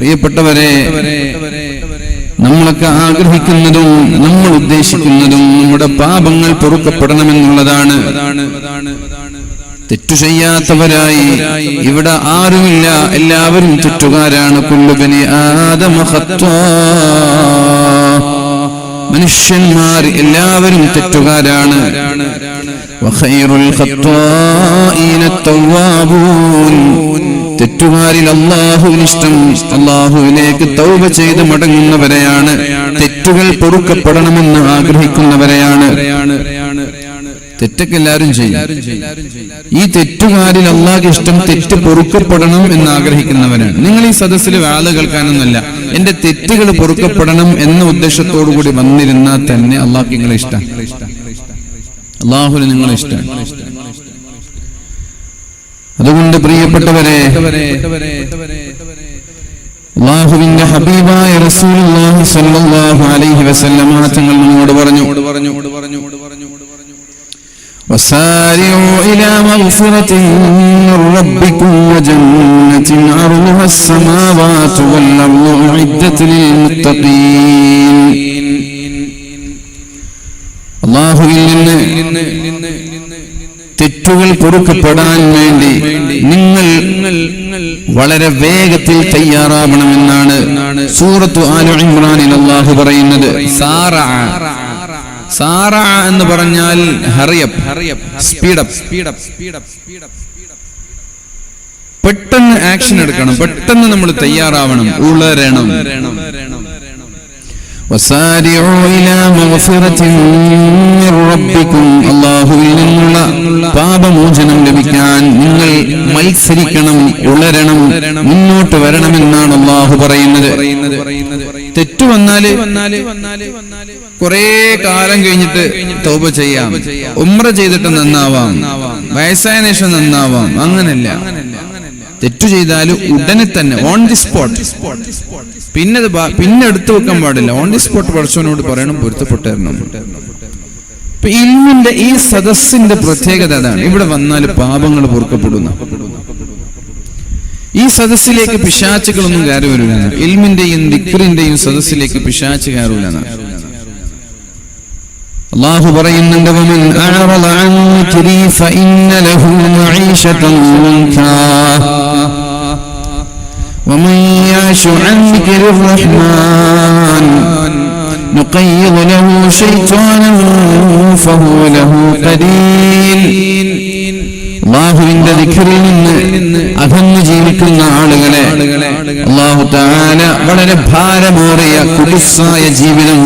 പ്രിയപ്പെട്ടവരെ, നമ്മളൊക്കെ ആഗ്രഹിക്കുന്നതും നമ്മൾ ഉദ്ദേശിക്കുന്നതും നമ്മുടെ പാപങ്ങൾ പൊറുക്കപ്പെടണമെന്നുള്ളതാണ്. തെറ്റു ചെയ്യാത്തവരായി ഇവിടെ ആരുമില്ല, എല്ലാവരും തെറ്റുകാരാണ്. കുല്ലു ബനി ആദമ ഖത്താ, മനുഷ്യന്മാർ എല്ലാവരും തെറ്റുകാരാണ്. വഖൈറുൽ ഖത്താഈന തവ്വാബൂൻ, തെറ്റുകാരിൽ അല്ലാഹുവിന് ഇഷ്ടം അല്ലാഹുവിലേക്ക് തൗബ ചെയ്ത് മടങ്ങുന്നവരെയാണ്, തെറ്റുകൾ പൊറുക്കപ്പെടണമെന്ന് ആഗ്രഹിക്കുന്നവരെയാണ്. തെറ്റൊക്കെ എല്ലാവരും ചെയ്യും. ഈ തെറ്റുകാരിൽ അല്ലാഹുവിന് ഇഷ്ടം തെറ്റ് പൊറുക്കപ്പെടണം എന്ന് ആഗ്രഹിക്കുന്നവരാണ്. നിങ്ങൾ ഈ സദസ്സിൽ വാള കേൾക്കാനൊന്നുമല്ല, എന്റെ തെറ്റുകൾ പൊറുക്കപ്പെടണം എന്ന ഉദ്ദേശത്തോടു കൂടി വന്നിരുന്നാൽ തന്നെ അല്ലാഹുവിന് നിങ്ങളെ ഇഷ്ടം, അല്ലാഹുവിന് നിങ്ങളെ ഇഷ്ടം. അതുകൊണ്ട് പ്രിയപ്പെട്ടവരെ, അല്ലാഹുവിന്റെ ഹബീബായ റസൂലുള്ളാഹി സ്വല്ലല്ലാഹു അലൈഹി വസല്ലം തങ്ങൾ നമ്മോട് പറഞ്ഞു, وسارعوا إلى مغفرة من ربكم وجنة عرضها السماوات والأرض أعدت للمتقين. അല്ലാഹുവിൽ നിന്ന് തെറ്റുകൾ പൊറുക്കപ്പെടാൻ വേണ്ടി നിങ്ങൾ വളരെ വേഗത്തിൽ തയ്യാറാവണമെന്നാണ് സൂറത്തു ആലു ഇംറാനിൽ അല്ലാഹു പറയുന്നത്. സാറ എന്ന് പറഞ്ഞാൽ സ്പീഡപ്പ്, പെട്ടെന്ന് ആക്ഷൻ എടുക്കണം, പെട്ടെന്ന് നമ്മൾ തയ്യാറാവണം, ഉളരണം. അല്ലാഹുവിൽ നിന്നുള്ള പാപമോചനം ലഭിക്കാൻ നിങ്ങൾ മത്സരിക്കണം, ഉളരണം, മുന്നോട്ട് വരണമെന്നാണ് അല്ലാഹു പറയുന്നത്. തെറ്റു വന്നാല് കുറെ കാലം കഴിഞ്ഞിട്ട് തൗബ ചെയ്യാം, ഉംറ ചെയ്തിട്ട് നന്നാവാം, വയസ്സായ ശേഷം നന്നാവാം, അങ്ങനല്ല. തെറ്റു ചെയ്താലും ഉടനെ തന്നെ ഓൺ ദി സ്പോട്ട്, പിന്നെ എടുത്തു വെക്കാൻ പാടില്ല. ഓൺ ദി സ്പോട്ട് പടച്ചവനോട് പറയണം, പൊരുത്തപ്പെട്ടിരണം. ഇപ്പൊ ഇൽമിന്റെ ഈ സദസ്സിന്റെ പ്രത്യേകത അതാണ്. ഇവിടെ വന്നാൽ പാപങ്ങൾ പൊറുക്കപ്പെടുന്ന ഈ സദസ്സിലേക്ക് പിശാചുകളൊന്നും കയറി വരില്ല. ഇൽമിന്റെയും ദിക്റിന്റെയും സദസ്സിലേക്ക് പിശാച് കയറൂല. അല്ലാഹു പറയുന്നുണ്ട്, വമൻ അഅറള അൻ ദിക്രി ഫഇന്ന ലഹു മഈശതൻ ദൻകാ വമൻ യഅശു അൻ ദിക്രിർ റഹ്മാൻ നുഖയ്യിദ് ലഹു ശൈത്വാനൻ ഫഹുവ ലഹു ഖരീൻ. അല്ലാഹുവിന്റെ ദിക്റിൽ നിന്ന് അകന്നു ജീവിക്കുന്ന ആളുകളെ അല്ലാഹു തആല വളരെ ഭാരമേറിയ കുദുസായ ജീവിതം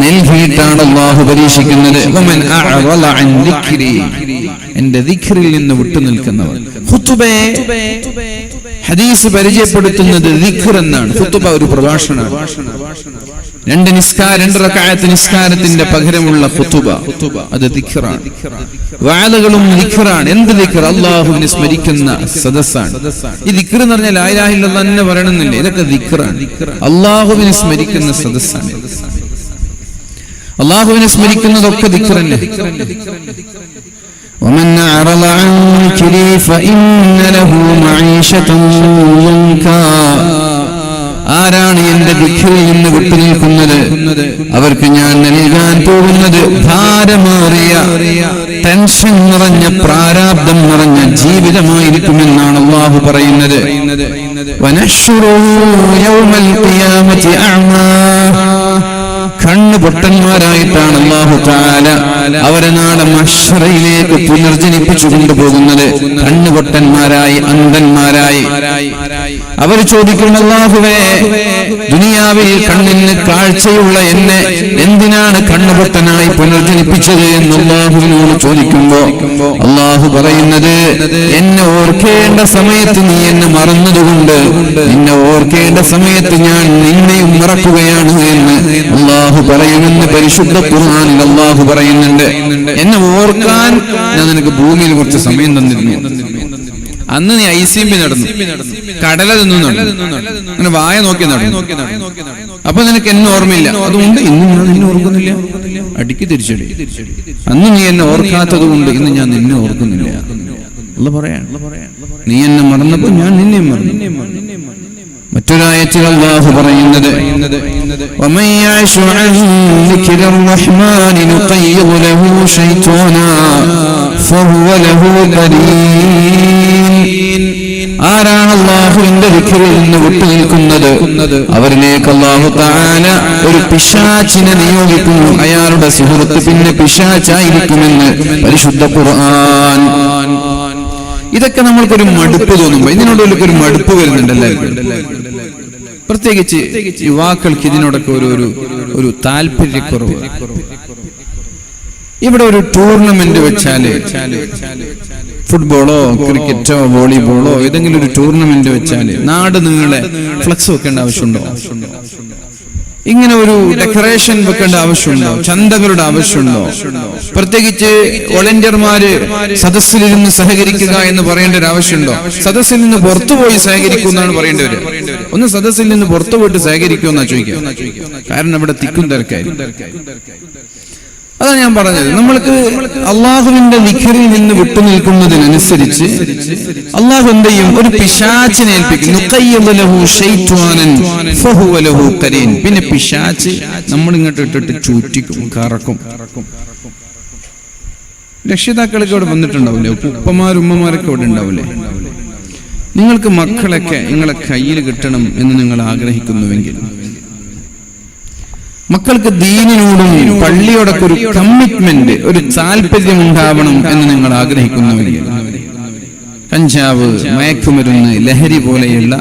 നൽകിയിട്ടാണ് അല്ലാഹു പരീക്ഷിക്കുന്നത്. വമൻ അഅറള അൻ ദിക്രി, എന്റെ ദിക്റിൽ നിന്ന് വിട്ടുനിൽക്കുന്നവർ. ഖുതുബയെ ഹദീസ് പരിചയപ്പെടുത്തുന്നത് ദിക്ർ എന്നാണ്. ഖുതുബ ഒരു പ്രഭാഷണമാണ്. രണ്ട് റക്അത്ത് നിസ്കാരത്തിന്റെ പകരമുള്ള ഖുതുബ, അത് ദിക്റാണ്. വഅദകളും ദിക്റാണ്. എന്ത് ദിക്ർ? അല്ലാഹുവിനെ സ്മരിക്കുന്ന സദസ്സാണ്. ഈ ദിക്ർ എന്ന് പറഞ്ഞാൽ ലാ ഇലാഹ ഇല്ലല്ലാഹ് തന്നെ പറയണമെന്നില്ല, ഇതൊക്കെ ദിക്റാണ്. അല്ലാഹുവിനെ സ്മരിക്കുന്ന സദസ്സാണ്. അല്ലാഹുവിനെ സ്മരിക്കുന്നതൊക്കെ ദിക്ർ തന്നെ. ومن أعرض عن ذكري فإن له معيشة ضنكا. ആരാണ് എന്റെ ദിക്റിൽ നിന്ന് വിട്ടുനിൽക്കുന്നത്, അവർക്ക് ഞാൻ നൽകാൻ പോകുന്നത് ഭാരമേറിയ, ടെൻഷൻ നിറഞ്ഞ, പ്രാരാബ്ദം നിറഞ്ഞ ജീവിതമായിരിക്കുമെന്നാണ് അല്ലാഹു പറയുന്നത്. വനശ്റുഹു യൗമൽ ഖിയാമത്തി അഅ്മാ. കണ്ണു പൊട്ടന്മാരായിട്ടാണ് അല്ലാഹു തആല അവരെ നാളെ മഹ്ശറയിലേക്ക് പുനർജനിപ്പിച്ചു കൊണ്ടുപോകുന്നത്. കണ്ണുപൊട്ടന്മാരായി, അന്ധന്മാരായി. അവർ ചോദിക്കും, അല്ലാഹുവേ, ദുനിയാവിൽ കണ്ണിന് കാഴ്ചയുള്ള എന്നെ എന്തിനാണ് കണ്ണുപൊട്ടനായി പുനർജനിപ്പിച്ചത് എന്ന് അല്ലാഹുവിനോട് ചോദിക്കുമ്പോ അല്ലാഹു പറയുന്നത്, എന്നെ ഓർക്കേണ്ട സമയത്ത് നീ എന്നെ മറന്നതുകൊണ്ട്, നിന്നെ ഓർക്കേണ്ട സമയത്ത് ഞാൻ നിന്നെയും മറക്കുകയാണ് എന്ന് അല്ലാഹു പറയുമെന്ന് പരിശുദ്ധ ഖുർആനിൽ അല്ലാഹു പറയുന്നുണ്ട്. എന്നെ ഓർക്കാൻ ഞാൻ നിനക്ക് ഭൂമിയിൽ കുറച്ച് സമയം തന്നിരുന്നു. അന്ന് നീ ഐസിഎംപി നടന്നു, കടല തിന്നു നടന്നു, അങ്ങനെ വായ നോക്കി നടന്നു. അപ്പൊ നിനക്ക് എന്നെ ഓർമ്മയില്ല, അതുകൊണ്ട് ഇന്ന് ഞാൻ നിന്നെ ഓർക്കുന്നില്ല. അടിക്ക് തിരിച്ചടി. അന്ന് നീ എന്നെ ഓർക്കാത്തത് കൊണ്ട് ഇന്ന് ഞാൻ നിന്നെ ഓർക്കുന്നില്ല. അല്ല പറയാൻ, നീ എന്നെ മറന്നപ്പോ ഞാൻ നിന്നെ മറന്നു. മറ്റൊരായത്തിൽ അല്ലാഹു പറയുന്നത് വമൻ യഅശു അൻ ദിക്രിർ റഹ്മാനി നുഖയ്യിദ് ലഹു ശൈത്വാനാ ഫഹുവ ലഹു ഖരീൻ. ആരാണ് അല്ലാഹുവിന്റെ ദിക്റിൽ നിന്ന് വിട്ടുനിൽക്കുന്നത് അവരിലേക്ക് അല്ലാഹു തആല ഒരു പിശാചിനെ നിയോഗിക്കുന്നു. അയാളുടെ സുഹൃത്ത് പിന്നെ പിശാചായിരിക്കുമെന്ന് പരിശുദ്ധ ഖുർആൻ. ഇതൊക്കെ നമ്മൾക്കൊരു മടുപ്പ് തോന്നുമ്പോൾ ഇതിനോടൊക്കെ ഒരു മടുപ്പ് വരുന്നുണ്ടല്ലേ? പ്രത്യേകിച്ച് യുവാക്കൾക്ക് ഇതിനോടൊക്കെ ഒരു താല്പര്യക്കുറവ്. ഇവിടെ ഒരു ടൂർണമെന്റ് വെച്ചാല്, ഫുട്ബോളോ ക്രിക്കറ്റോ വോളിബോളോ ഏതെങ്കിലും ഒരു ടൂർണമെന്റ് വെച്ചാല് നാട് നീളെ ഫ്ലക്സ് വെക്കേണ്ട ആവശ്യമുണ്ടോ? ഇങ്ങനെ ഒരു ഡെക്കറേഷൻ വെക്കേണ്ട ആവശ്യമുണ്ടോ? ചന്തകളുടെ ആവശ്യമുണ്ടോ? പ്രത്യേകിച്ച് വോളണ്ടിയർമാര് സദസ്സിലിരുന്ന് സഹകരിക്കുക എന്ന് പറയേണ്ട ഒരു ആവശ്യമുണ്ടോ? സദസ്സിൽ നിന്ന് പുറത്തുപോയി സഹകരിക്കൂ എന്നാണ് പറയേണ്ടവര്. ഒന്ന് സദസ്സിൽ നിന്ന് പുറത്തു പോയിട്ട് സഹകരിക്കുമെന്നാ ചോദിക്കുക. കാരണം ഇവിടെ തിക്കും തിരക്കായി. അതാണ് ഞാൻ പറഞ്ഞത്. നമ്മൾക്ക് അള്ളാഹുവിന്റെ ദിക്റിൽ നിന്ന് വിട്ടുനിൽക്കുന്നതിനനുസരിച്ച് അള്ളാഹു എന്ത് ചെയ്യും? ഒരു പിശാചിനെ ഏൽപ്പിക്കും. നുഖയ്യിദ് ലഹു ശൈത്വാനൻ ഫഹുവ ലഹു ഖരീൻ. പിന്നെ പിശാച് നമ്മളിങ്ങോട്ട് ഇട്ടിട്ട് ചൂറ്റിക്കും, കറക്കും. രക്ഷിതാക്കളൊക്കെ ഇവിടെ വന്നിട്ടുണ്ടാവില്ലേ? ഉപ്പമാരും ഉമ്മമാരൊക്കെ ഇവിടെ ഉണ്ടാവില്ലേ? നിങ്ങൾക്ക് മക്കളൊക്കെ നിങ്ങളെ കയ്യിൽ കിട്ടണം എന്ന് നിങ്ങൾ ആഗ്രഹിക്കുന്നുവെങ്കിൽ, മക്കൾക്ക് ദീനിനോടും പള്ളിയോടൊക്കെ ഒരു കമ്മിറ്റ്മെന്റ്, ഒരു താല്പര്യം ഉണ്ടാവണം എന്ന് നിങ്ങൾ ആഗ്രഹിക്കുന്നുവെങ്കിൽ, കഞ്ചാവ്, മയക്കുമരുന്ന്, ലഹരി പോലെയുള്ള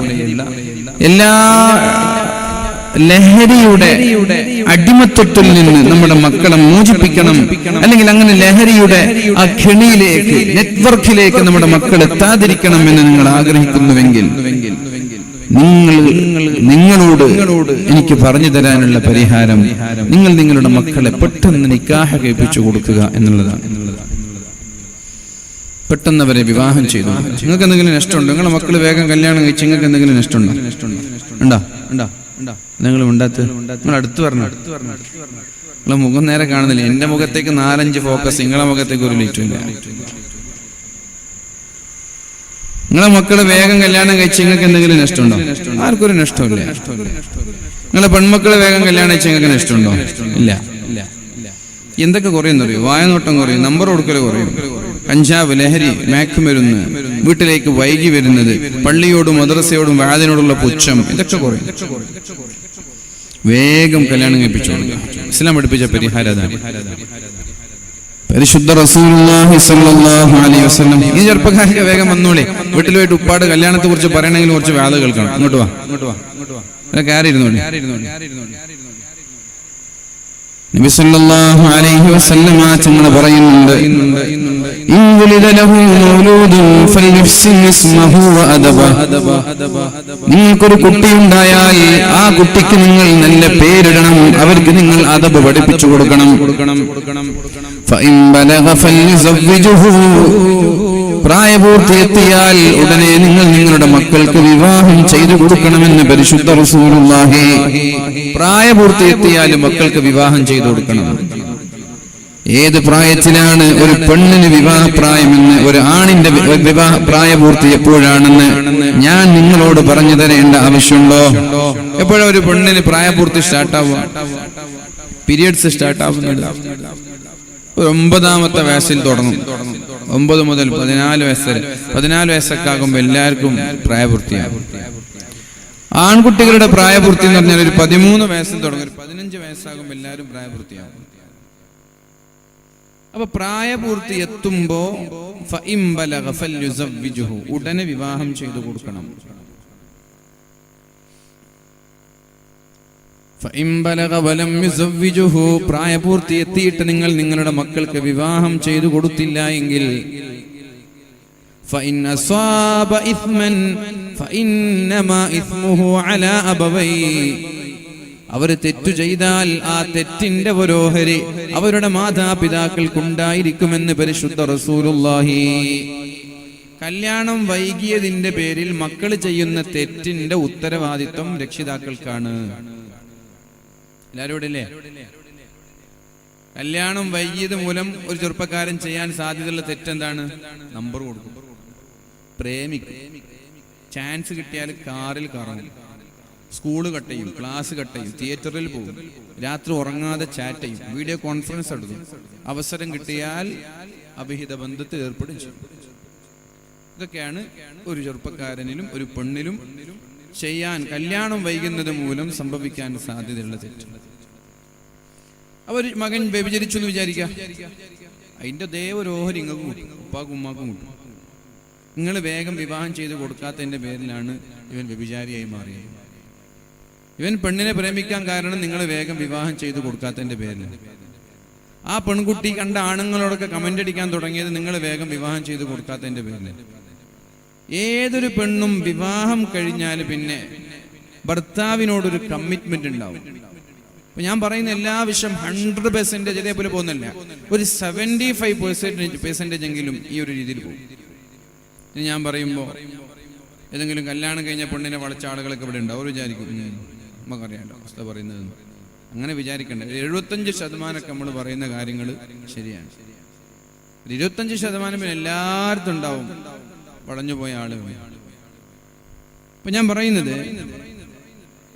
എല്ലാ ലഹരിയുടെ അടിമത്വത്തിൽ നിന്ന് നമ്മുടെ മക്കളെ മോചിപ്പിക്കണം, അല്ലെങ്കിൽ അങ്ങനെ ലഹരിയുടെ ആ കെണിയിലേക്ക്, നെറ്റ്വർക്കിലേക്ക് നമ്മുടെ മക്കൾ എത്താതിരിക്കണം എന്ന് നിങ്ങൾ ആഗ്രഹിക്കുന്നുവെങ്കിൽ, നിങ്ങളോട് എനിക്ക് പറഞ്ഞു തരാനുള്ള പരിഹാരം നിങ്ങൾ നിങ്ങളുടെ മക്കളെ പെട്ടെന്ന് നിക്കാഹ് കഴിപ്പിച്ചു കൊടുക്കുക എന്നുള്ളതാണ്. പെട്ടെന്ന് അവരെ വിവാഹം ചെയ്തു. നിങ്ങൾക്ക് എന്തെങ്കിലും നഷ്ടമുണ്ടോ? നിങ്ങളുടെ മക്കൾ വേഗം കല്യാണം കഴിച്ച് നിങ്ങൾക്ക് എന്തെങ്കിലും നഷ്ടമുണ്ടോ? നിങ്ങൾ ഉണ്ടാത്ത നിങ്ങൾ അടുത്ത് പറഞ്ഞു. നിങ്ങളെ മുഖം നേരെ കാണുന്നില്ല. എന്റെ മുഖത്തേക്ക് 4-5 ഫോക്കസ്, നിങ്ങളെ മുഖത്തേക്ക് ഒരു ലൈറ്റില്ല. നിങ്ങളെ മക്കള് വേഗം കല്യാണം കഴിച്ച് നിങ്ങൾക്ക് എന്തെങ്കിലും നഷ്ടമുണ്ടോ? ആർക്കൊരു നഷ്ടമില്ല. നിങ്ങളെ പെൺമക്കളെ വേഗം കല്യാണം കഴിച്ച് നിങ്ങൾക്ക് നഷ്ടമുണ്ടോ? ഇല്ല. എന്തൊക്കെ കുറയുന്നറിയോ? വായനോട്ടം കുറയും, നമ്പർ കൊടുക്കൽ കുറയും, കഞ്ചാവ്, ലഹരി, മയക്കുമരുന്ന്, വീട്ടിലേക്ക് വൈകി വരുന്നത്, പള്ളിയോടും മദ്രസയോടും വാദിനോടുള്ള പുച്ഛം, ഇതൊക്കെ കുറയും. വേഗം കല്യാണം കഴിപ്പിച്ചു. ഇസ്ലാം പഠിപ്പിച്ച പരിഹാരം അതാണ്. പരിശുദ്ധ റസൂലുള്ളാഹി സ്വല്ലല്ലാഹു അലൈഹി വസല്ലം ഈ ചെറുപ്പക്കാരൊക്കെ വേഗം വന്നോളി. വീട്ടിൽ പോയിട്ട് ഉപ്പാട് കല്യാണത്തെ കുറിച്ച് പറയണമെങ്കിൽ കുറച്ച് വാദ കേൾക്കണം. ഇങ്ങോട്ട് വാ കയറി ഇരുന്നോളി. നബി സല്ലല്ലാഹു അലൈഹി വസല്ലം തങ്ങൾ പറയുന്നുണ്ട്, നിങ്ങൾക്കൊരു കുട്ടിയുണ്ടായാൽ ആ കുട്ടിക്ക് നിങ്ങൾ നല്ല പേരിടണം, അവർക്ക് നിങ്ങൾ അദബ് പഠിപ്പിച്ചു കൊടുക്കണം. പ്രായപൂർത്തിയെത്തിയാൽ ഉടനെ നിങ്ങൾ നിങ്ങളുടെ മക്കൾക്ക് വിവാഹം ചെയ്തു കൊടുക്കണമെന്ന് പരിശുദ്ധ റസൂലുള്ളാഹി. പ്രായപൂർത്തിയെത്തിയാൽ മക്കൾക്ക് വിവാഹം ചെയ്തു കൊടുക്കണം. ഏത് പ്രായത്തിലാണ് ഒരു പെണ്ണിന് വിവാഹപ്രായമെന്ന്, ഒരു ആണിന്റെ വിവാഹ പ്രായപൂർത്തി എപ്പോഴാണെന്ന് ഞാൻ നിങ്ങളോട് പറഞ്ഞു തരേണ്ട ആവശ്യമുണ്ടോ? എപ്പോഴാണ് ഒരു പെണ്ണിന് പ്രായപൂർത്തി സ്റ്റാർട്ടാവുക? പീരിയഡ്സ് സ്റ്റാർട്ടാവുന്നില്ല. ഒരു 9ാമത്തെ വയസ്സിൽ തുടങ്ങും. 9 മുതൽ 14 വയസ്സ് വരെ. 14 വയസ്സൊക്കെ ആകുമ്പോൾ എല്ലാവർക്കും പ്രായപൂർത്തിയാകും. ആൺകുട്ടികളുടെ പ്രായപൂർത്തി എന്ന് പറഞ്ഞാൽ ഒരു 13 വയസ്സിൽ തുടങ്ങും. 15 വയസ്സാകുമ്പോൾ എല്ലാവരും പ്രായപൂർത്തിയാകും. അപ്പൊ പ്രായപൂർത്തി എത്തുമ്പോ ഉടനെ വിവാഹം ചെയ്തു കൊടുക്കണം. പ്രായപൂർത്തി എത്തിയിട്ട് നിങ്ങൾ നിങ്ങളുടെ മക്കൾക്ക് വിവാഹം ചെയ്തു കൊടുത്തില്ല എങ്കിൽ അവർ തെറ്റു ചെയ്താൽ ആ തെറ്റിന്റെ ഓരോഹരി അവരുടെ മാതാപിതാക്കൾക്കുണ്ടായിരിക്കുമെന്ന് പരിശുദ്ധ റസൂലുള്ളാഹി. കല്യാണം വൈകിയതിന്റെ പേരിൽ മക്കൾ ചെയ്യുന്ന തെറ്റിന്റെ ഉത്തരവാദിത്വം രക്ഷിതാക്കൾക്കാണ്. എല്ലാവരും ഇവിടെ ഇല്ലേ? കല്യാണം വൈകിയത് മൂലം ഒരു ചെറുപ്പക്കാരൻ ചെയ്യാൻ സാധ്യതയുള്ള തെറ്റെന്താണ്? നമ്പർ കൊടുക്കും, പ്രേമിക്കും, ചാൻസ് കിട്ടിയാൽ കാറിൽ കറങ്ങും, സ്കൂള് കട്ട് ചെയ്യും, ക്ലാസ് കട്ട് ചെയ്യും, തിയേറ്ററിൽ പോകും, രാത്രി ഉറങ്ങാതെ ചാറ്റ് ചെയ്യും, വീഡിയോ കോൺഫറൻസ് എടുക്കും, അവസരം കിട്ടിയാൽ അവിഹിത ബന്ധത്തിൽ ഏർപ്പെടും ചെയ്യും. ഇതൊക്കെയാണ് ഒരു ചെറുപ്പക്കാരനിലും ഒരു പെണ്ണിലും ചെയ്യാൻ, കല്യാണം വൈകുന്നത് മൂലം സംഭവിക്കാൻ സാധ്യതയുള്ള തെറ്റ്. അവർ മകൻ വ്യഭിചരിച്ചു എന്ന് വിചാരിക്കുക, അതിൻ്റെ ഒരു ഓഹരി ഇങ്ങൾക്കും കിട്ടും, ഉപ്പാക്കും ഉമ്മാക്കും കിട്ടും. നിങ്ങൾ വേഗം വിവാഹം ചെയ്ത് കൊടുക്കാത്തതിൻ്റെ പേരിലാണ് ഇവൻ വ്യഭിചാരിയായി മാറിയത്. ഇവൻ പെണ്ണിനെ പ്രേമിക്കാൻ കാരണം നിങ്ങൾ വേഗം വിവാഹം ചെയ്ത് കൊടുക്കാത്തതിൻ്റെ പേരിലാണ്. ആ പെൺകുട്ടി കണ്ട ആണുങ്ങളോടൊക്കെ കമന്റ് അടിക്കാൻ തുടങ്ങിയത് നിങ്ങൾ വേഗം വിവാഹം ചെയ്ത് കൊടുക്കാത്തതിൻ്റെ പേരിലാണ്. ഏതൊരു പെണ്ണും വിവാഹം കഴിഞ്ഞാൽ പിന്നെ ഭർത്താവിനോടൊരു കമ്മിറ്റ്മെന്റ് ഉണ്ടാവും. അപ്പൊ ഞാൻ പറയുന്ന എല്ലാ വിഷയം 100% ഇതേപോലെ പോകുന്നില്ല, ഒരു 75% എങ്കിലും ഈ ഒരു രീതിയിൽ പോകും. ഇനി ഞാൻ പറയുമ്പോൾ ഏതെങ്കിലും കല്യാണം കഴിഞ്ഞ പെണ്ണിനെ വളച്ച ആളുകളൊക്കെ ഇവിടെ ഉണ്ട്. അവർ വിചാരിക്കും നമുക്കറിയാമല്ലോ അവസ്ഥ പറയുന്നത്. അങ്ങനെ വിചാരിക്കണ്ട. 75% നമ്മൾ പറയുന്ന കാര്യങ്ങൾ ശരിയാണ്. 25% പിന്നെ എല്ലായിടത്തും ഉണ്ടാവും വളഞ്ഞുപോയ ആളുകൾ. അപ്പൊ ഞാൻ പറയുന്നത്,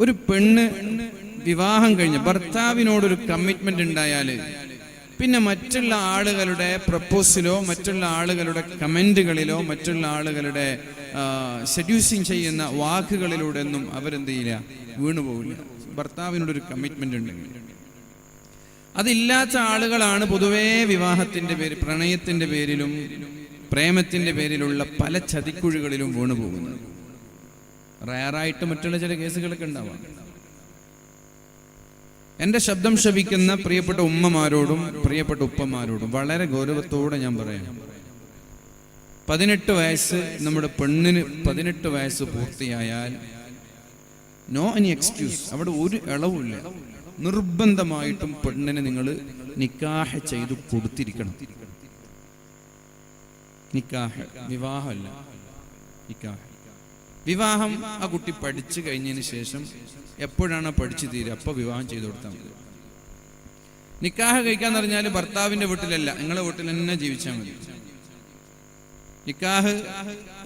ഒരു പെണ്ണ് വിവാഹം കഴിഞ്ഞ് ഭർത്താവിനോടൊരു കമ്മിറ്റ്മെന്റ് ഉണ്ടായാൽ പിന്നെ മറ്റുള്ള ആളുകളുടെ പ്രപ്പോസലോ മറ്റുള്ള ആളുകളുടെ കമന്റുകളിലോ മറ്റുള്ള ആളുകളുടെ സെഡ്യൂസിങ് ചെയ്യുന്ന വാക്കുകളിലൂടെ ഒന്നും അവരെന്ത് ചെയ്യില്ല, വീണുപോകില്ല. ഭർത്താവിനോടൊരു കമ്മിറ്റ്മെന്റ് ഉണ്ടെങ്കിൽ. അതില്ലാത്ത ആളുകളാണ് പൊതുവേ വിവാഹത്തിന്റെ പേര്, പ്രണയത്തിന്റെ പേരിലും പ്രേമത്തിന്റെ പേരിലുള്ള പല ചതിക്കുഴികളിലും വീണുപോകുന്നത്. റയറായിട്ട് മറ്റുള്ള ചില കേസുകളൊക്കെ ഉണ്ടാവാം. എൻ്റെ ശബ്ദം ശ്രവിക്കുന്ന പ്രിയപ്പെട്ട ഉമ്മമാരോടും പ്രിയപ്പെട്ട ഉപ്പമാരോടും വളരെ ഗൗരവത്തോടെ ഞാൻ പറയാം, 18 വയസ്സ് നമ്മുടെ പെണ്ണിന് 18 വയസ്സ് പൂർത്തിയായാൽ നോ എനി എക്സ്ക്യൂസ്, അവിടെ ഒരു ഇളവുമില്ല. നിർബന്ധമായിട്ടും പെണ്ണിനെ നിങ്ങൾ നിക്കാഹ് ചെയ്ത് കൊടുത്തിരിക്കണം. നിക്കാഹ്, വിവാഹമല്ല, നിക്കാഹ്. വിവാഹം ആ കുട്ടി പഠിച്ചു കഴിഞ്ഞതിന് ശേഷം എപ്പോഴാണ് പഠിച്ചു തീരുക അപ്പോൾ വിവാഹം ചെയ്തു കൊടുത്താൽ മതി. നിക്കാഹ് കഴിക്കാന്ന് പറഞ്ഞാൽ ഭർത്താവിന്റെ വീട്ടിലല്ല, നിങ്ങളെ വീട്ടിൽ തന്നെ ജീവിച്ചാൽ മതി. നിക്കാഹ്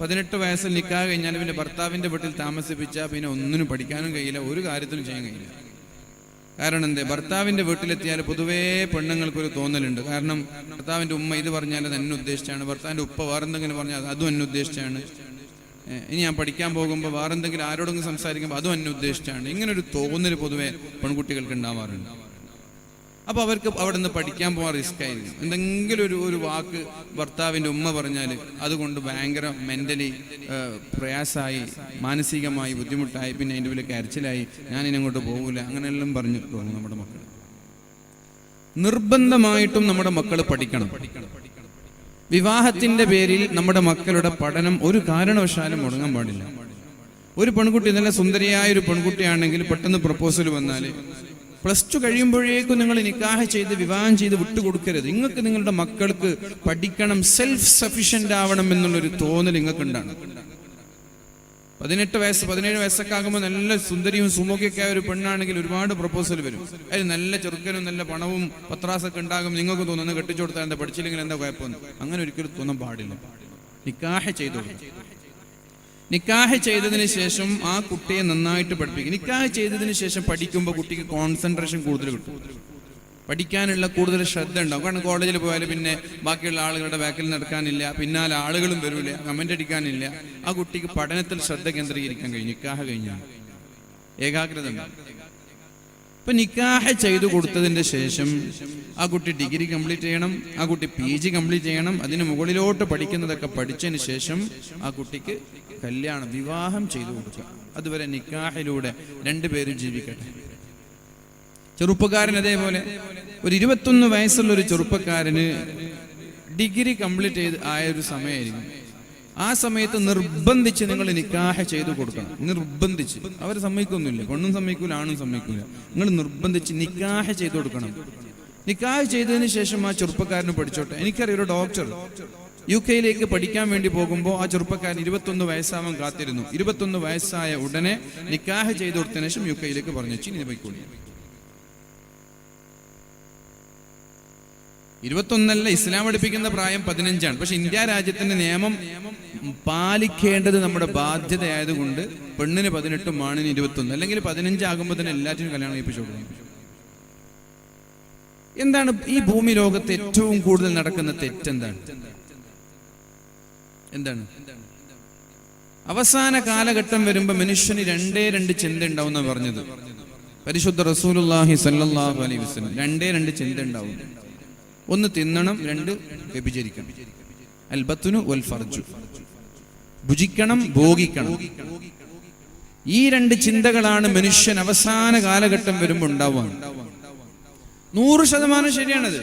18 വയസ്സിൽ നിക്കാഹ് കഴിഞ്ഞാൽ പിന്നെ ഭർത്താവിന്റെ വീട്ടിൽ താമസിപ്പിച്ചാൽ പിന്നെ ഒന്നിനും പഠിക്കാനും കഴിയില്ല, ഒരു കാര്യത്തിനും ചെയ്യാൻ കഴിയില്ല. കാരണം എന്തേ, ഭർത്താവിന്റെ വീട്ടിലെത്തിയാൽ പൊതുവേ പെണ്ണുങ്ങൾക്കൊരു തോന്നലുണ്ട്. കാരണം ഭർത്താവിന്റെ ഉമ്മ ഇത് പറഞ്ഞാൽ അത് എന്നെ ഉദ്ദേശിച്ചാണ്, ഭർത്താവിന്റെ ഉപ്പ വേറെന്തെങ്കിലും പറഞ്ഞാൽ അതും എന്നെ ഉദ്ദേശിച്ചാണ്, ഇനി ഞാൻ പഠിക്കാൻ പോകുമ്പോൾ വേറെന്തെങ്കിലും ആരോടെങ്കിലും സംസാരിക്കുമ്പോൾ അതും എന്നെ ഉദ്ദേശിച്ചാണ്. ഇങ്ങനൊരു തോന്നൽ പൊതുവെ പെൺകുട്ടികൾക്ക് ഉണ്ടാവാറുണ്ട്. അപ്പോൾ അവർക്ക് അവിടെ നിന്ന് പഠിക്കാൻ പോകാൻ റിസ്ക് ആയിരിക്കും. എന്തെങ്കിലും ഒരു വാക്ക് ഭർത്താവിൻ്റെ ഉമ്മ പറഞ്ഞാൽ അതുകൊണ്ട് ഭയങ്കര മെൻ്റലി പ്രയാസമായി, മാനസികമായി ബുദ്ധിമുട്ടായി, പിന്നെ അതിൻ്റെ ഉള്ളിൽ കരച്ചിലായി, ഞാൻ ഇനങ്ങോട്ട് പോകില്ല, അങ്ങനെയെല്ലാം പറഞ്ഞു പോകും നമ്മുടെ മക്കൾ. നിർബന്ധമായിട്ടും നമ്മുടെ മക്കൾ പഠിക്കണം. വിവാഹത്തിന്റെ പേരിൽ നമ്മുടെ മക്കളുടെ പഠനം ഒരു കാരണവശാലും മുടങ്ങാൻ പാടില്ല. ഒരു പെൺകുട്ടി നല്ല സുന്ദരിയായ ഒരു പെൺകുട്ടിയാണെങ്കിൽ പെട്ടെന്ന് പ്രപ്പോസൽ വന്നാൽ +2 കഴിയുമ്പോഴേക്കും നിങ്ങൾ നിക്കാഹ് ചെയ്ത് വിവാഹം ചെയ്ത് വിട്ടുകൊടുക്കരുത്. നിങ്ങൾക്ക് നിങ്ങളുടെ മക്കൾക്ക് പഠിക്കണം, സെൽഫ് സഫിഷ്യന്റ് ആവണം എന്നുള്ളൊരു തോന്നൽ നിങ്ങൾക്ക് ഉണ്ടാണ്. 18 വയസ്സ് 17 വയസ്സൊക്കെ ആകുമ്പോൾ നല്ല സുന്ദരിയും സുമുഖയൊക്കെ ആയ ഒരു പെണ്ണാണെങ്കിൽ ഒരുപാട് പ്രപ്പോസൽ വരും. അതിൽ നല്ല ചെറുക്കനും നല്ല പണവും പത്രാസൊക്കെ ഉണ്ടാകും. നിങ്ങൾക്ക് തോന്നുന്നു കെട്ടിച്ചു കൊടുത്താൽ എന്താ, പഠിച്ചില്ലെങ്കിൽ എന്താ കുഴപ്പമൊന്നും, അങ്ങനെ ഒരിക്കലും തോന്നാൻ പാടില്ല. നിക്കാഹ് ചെയ്തു. നിക്കാഹ് ചെയ്തതിന് ശേഷം ആ കുട്ടിയെ നന്നായിട്ട് പഠിപ്പിക്കും. നിക്കാഹ് ചെയ്തതിന് ശേഷം പഠിക്കുമ്പോൾ കുട്ടിക്ക് കോൺസെൻട്രേഷൻ കൂടുതൽ കിട്ടും, പഠിക്കാനുള്ള കൂടുതൽ ശ്രദ്ധ ഉണ്ടാവും. കാരണം കോളേജിൽ പോയാൽ പിന്നെ ബാക്കിയുള്ള ആളുകളുടെ ബാക്കിൽ നടക്കാനില്ല, പിന്നാലെ ആളുകളും വരില്ല, കമന്റ് അടിക്കാനില്ല. ആ കുട്ടിക്ക് പഠനത്തിൽ ശ്രദ്ധ കേന്ദ്രീകരിക്കാൻ കഴിയും. നിക്കാഹ് കഴിഞ്ഞാൽ ഏകാഗ്രത ഉണ്ടാവും. ഇപ്പൊ നിക്കാഹ് ചെയ്തു കൊടുത്തതിന്റെ ശേഷം ആ കുട്ടി ഡിഗ്രി കംപ്ലീറ്റ് ചെയ്യണം, ആ കുട്ടി PG കംപ്ലീറ്റ് ചെയ്യണം. അതിന് മുകളിലോട്ട് പഠിക്കുന്നതൊക്കെ പഠിച്ചതിന് ശേഷം ആ കുട്ടിക്ക് കല്യാണം, വിവാഹം ചെയ്തു കൊടുക്കുക. അതുവരെ നിക്കാഹിലൂടെ രണ്ടുപേരും ജീവിക്കട്ടെ. ചെറുപ്പക്കാരൻ അതേപോലെ ഒരു 21 വയസ്സുള്ള ഒരു ചെറുപ്പക്കാരന് ഡിഗ്രി കംപ്ലീറ്റ് ചെയ്ത് ആയ ഒരു സമയമായിരിക്കും. ആ സമയത്ത് നിർബന്ധിച്ച് നിങ്ങൾ നിക്കാഹ് ചെയ്തു കൊടുക്കണം. നിർബന്ധിച്ച്, അവർ സമ്മതിക്കൊന്നുമില്ല, പെണ്ണും സമ്മതിക്കൂല, ആണും സമ്മതിക്കൂല. നിങ്ങൾ നിർബന്ധിച്ച് നിക്കാഹ് ചെയ്തു കൊടുക്കണം. നിക്കാഹ് ചെയ്തതിന് ശേഷം ആ ചെറുപ്പക്കാരന് പഠിച്ചോട്ടെ. എനിക്കറിയാം, ഒരു ഡോക്ടർ UK പഠിക്കാൻ വേണ്ടി പോകുമ്പോൾ ആ ചെറുപ്പക്കാരൻ 21 വയസ്സാവാൻ കാത്തിരുന്നു. 21 വയസ്സായ ഉടനെ നിക്കാഹ് ചെയ്തു കൊടുത്തതിന് ശേഷം UK പറഞ്ഞു, ഇനി പോയിക്കോളി. 21 ഇസ്ലാം പഠിപ്പിക്കുന്ന പ്രായം 15. പക്ഷെ ഇന്ത്യ രാജ്യത്തിന്റെ നിയമം പാലിക്കേണ്ടത് നമ്മുടെ ബാധ്യതയായതുകൊണ്ട് പെണ്ണിന് 18, ആണിന് 21, അല്ലെങ്കിൽ 15 ആകുമ്പോൾ തന്നെ എല്ലാറ്റിനും കല്യാണം കഴിപ്പിച്ചു കൊടുക്കും. എന്താണ് ഈ ഭൂമി ലോകത്ത് ഏറ്റവും കൂടുതൽ നടക്കുന്ന തെറ്റെന്താണ്? എന്താണ്? അവസാന കാലഘട്ടം വരുമ്പോ മനുഷ്യന് 2 ചിന്ത ഉണ്ടാവും എന്നാണ് പറഞ്ഞത് പരിശുദ്ധ റസൂലുള്ളാഹി സ്വല്ലല്ലാഹു അലൈഹി വസല്ലം. 2 ചിന്ത ഉണ്ടാവും. 1 തിന്നണം, 2 വ്യഭിചരിക്കണം. അൽ ബത്നു വൽ ഫർജു, ഭുജിക്കണം, ഭോഗിക്കണം. ഈ 2 ചിന്തകളാണ് മനുഷ്യൻ അവസാന കാലഘട്ടം വരുമ്പോൾ ഉണ്ടാവുക. 100% ശരിയാണത്.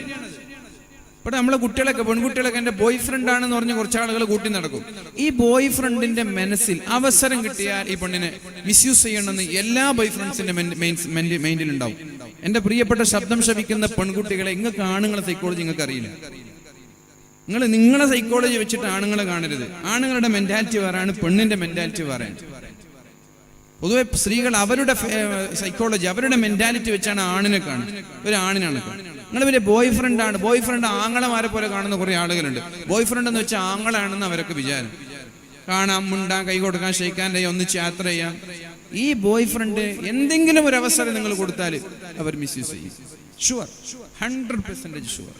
ഇവിടെ നമ്മളെ കുട്ടികളൊക്കെ, പെൺകുട്ടികളൊക്കെ എന്റെ ബോയ് ഫ്രണ്ട് ആണെന്ന് പറഞ്ഞ് കുറച്ച് ആളുകൾ കൂട്ടി നടക്കും. ഈ ബോയ് ഫ്രണ്ടിന്റെ മനസ്സിൽ അവസരം കിട്ടിയാൽ ഈ പെണ്ണിനെ മിസ്യൂസ് ചെയ്യണമെന്ന് എല്ലാ ബോയ് ഫ്രണ്ട്സിന്റെ മൈൻഡിൽ ഉണ്ടാവും. എന്റെ പ്രിയപ്പെട്ട ശബ്ദം ശപിക്കുന്ന പെൺകുട്ടികളെ, നിങ്ങൾക്ക് ആണുങ്ങളെ സൈക്കോളജി നിങ്ങൾക്ക് അറിയില്ല. നിങ്ങളെ സൈക്കോളജി വെച്ചിട്ട് ആണുങ്ങളെ കാണരുത്. ആണുങ്ങളുടെ മെന്റാലിറ്റി വേറെയാണ്, പെണ്ണിന്റെ മെന്റാലിറ്റി വേറെയാണ്. പൊതുവെ സ്ത്രീകൾ അവരുടെ സൈക്കോളജി, അവരുടെ മെന്റാലിറ്റി വെച്ചാണ് ആണിനെ കാണുന്നത്. ഒരു ആണിനാണ് നിങ്ങൾ വലിയ ബോയ് ഫ്രണ്ടാണ്, ബോയ് ഫ്രണ്ട് ആങ്ങളമാരെ പോലെ കാണുന്ന കുറെ ആളുകളുണ്ട്. ബോയ് ഫ്രണ്ട് എന്ന് വെച്ചാൽ ആങ്ങളാണെന്ന് അവരൊക്കെ വിചാരം. കാണാം, മുണ്ടാൻ, കൈ കൊടുക്കാൻ, ഷെയ്ക്കാൻ, ഒന്നിച്ച് യാത്ര ചെയ്യാം. ഈ ബോയ് ഫ്രണ്ട് എന്തെങ്കിലും ഒരു അവസരം നിങ്ങൾ കൊടുത്താൽ അവർ മിസ്യൂസ് ചെയ്യും. Sure, 100% sure.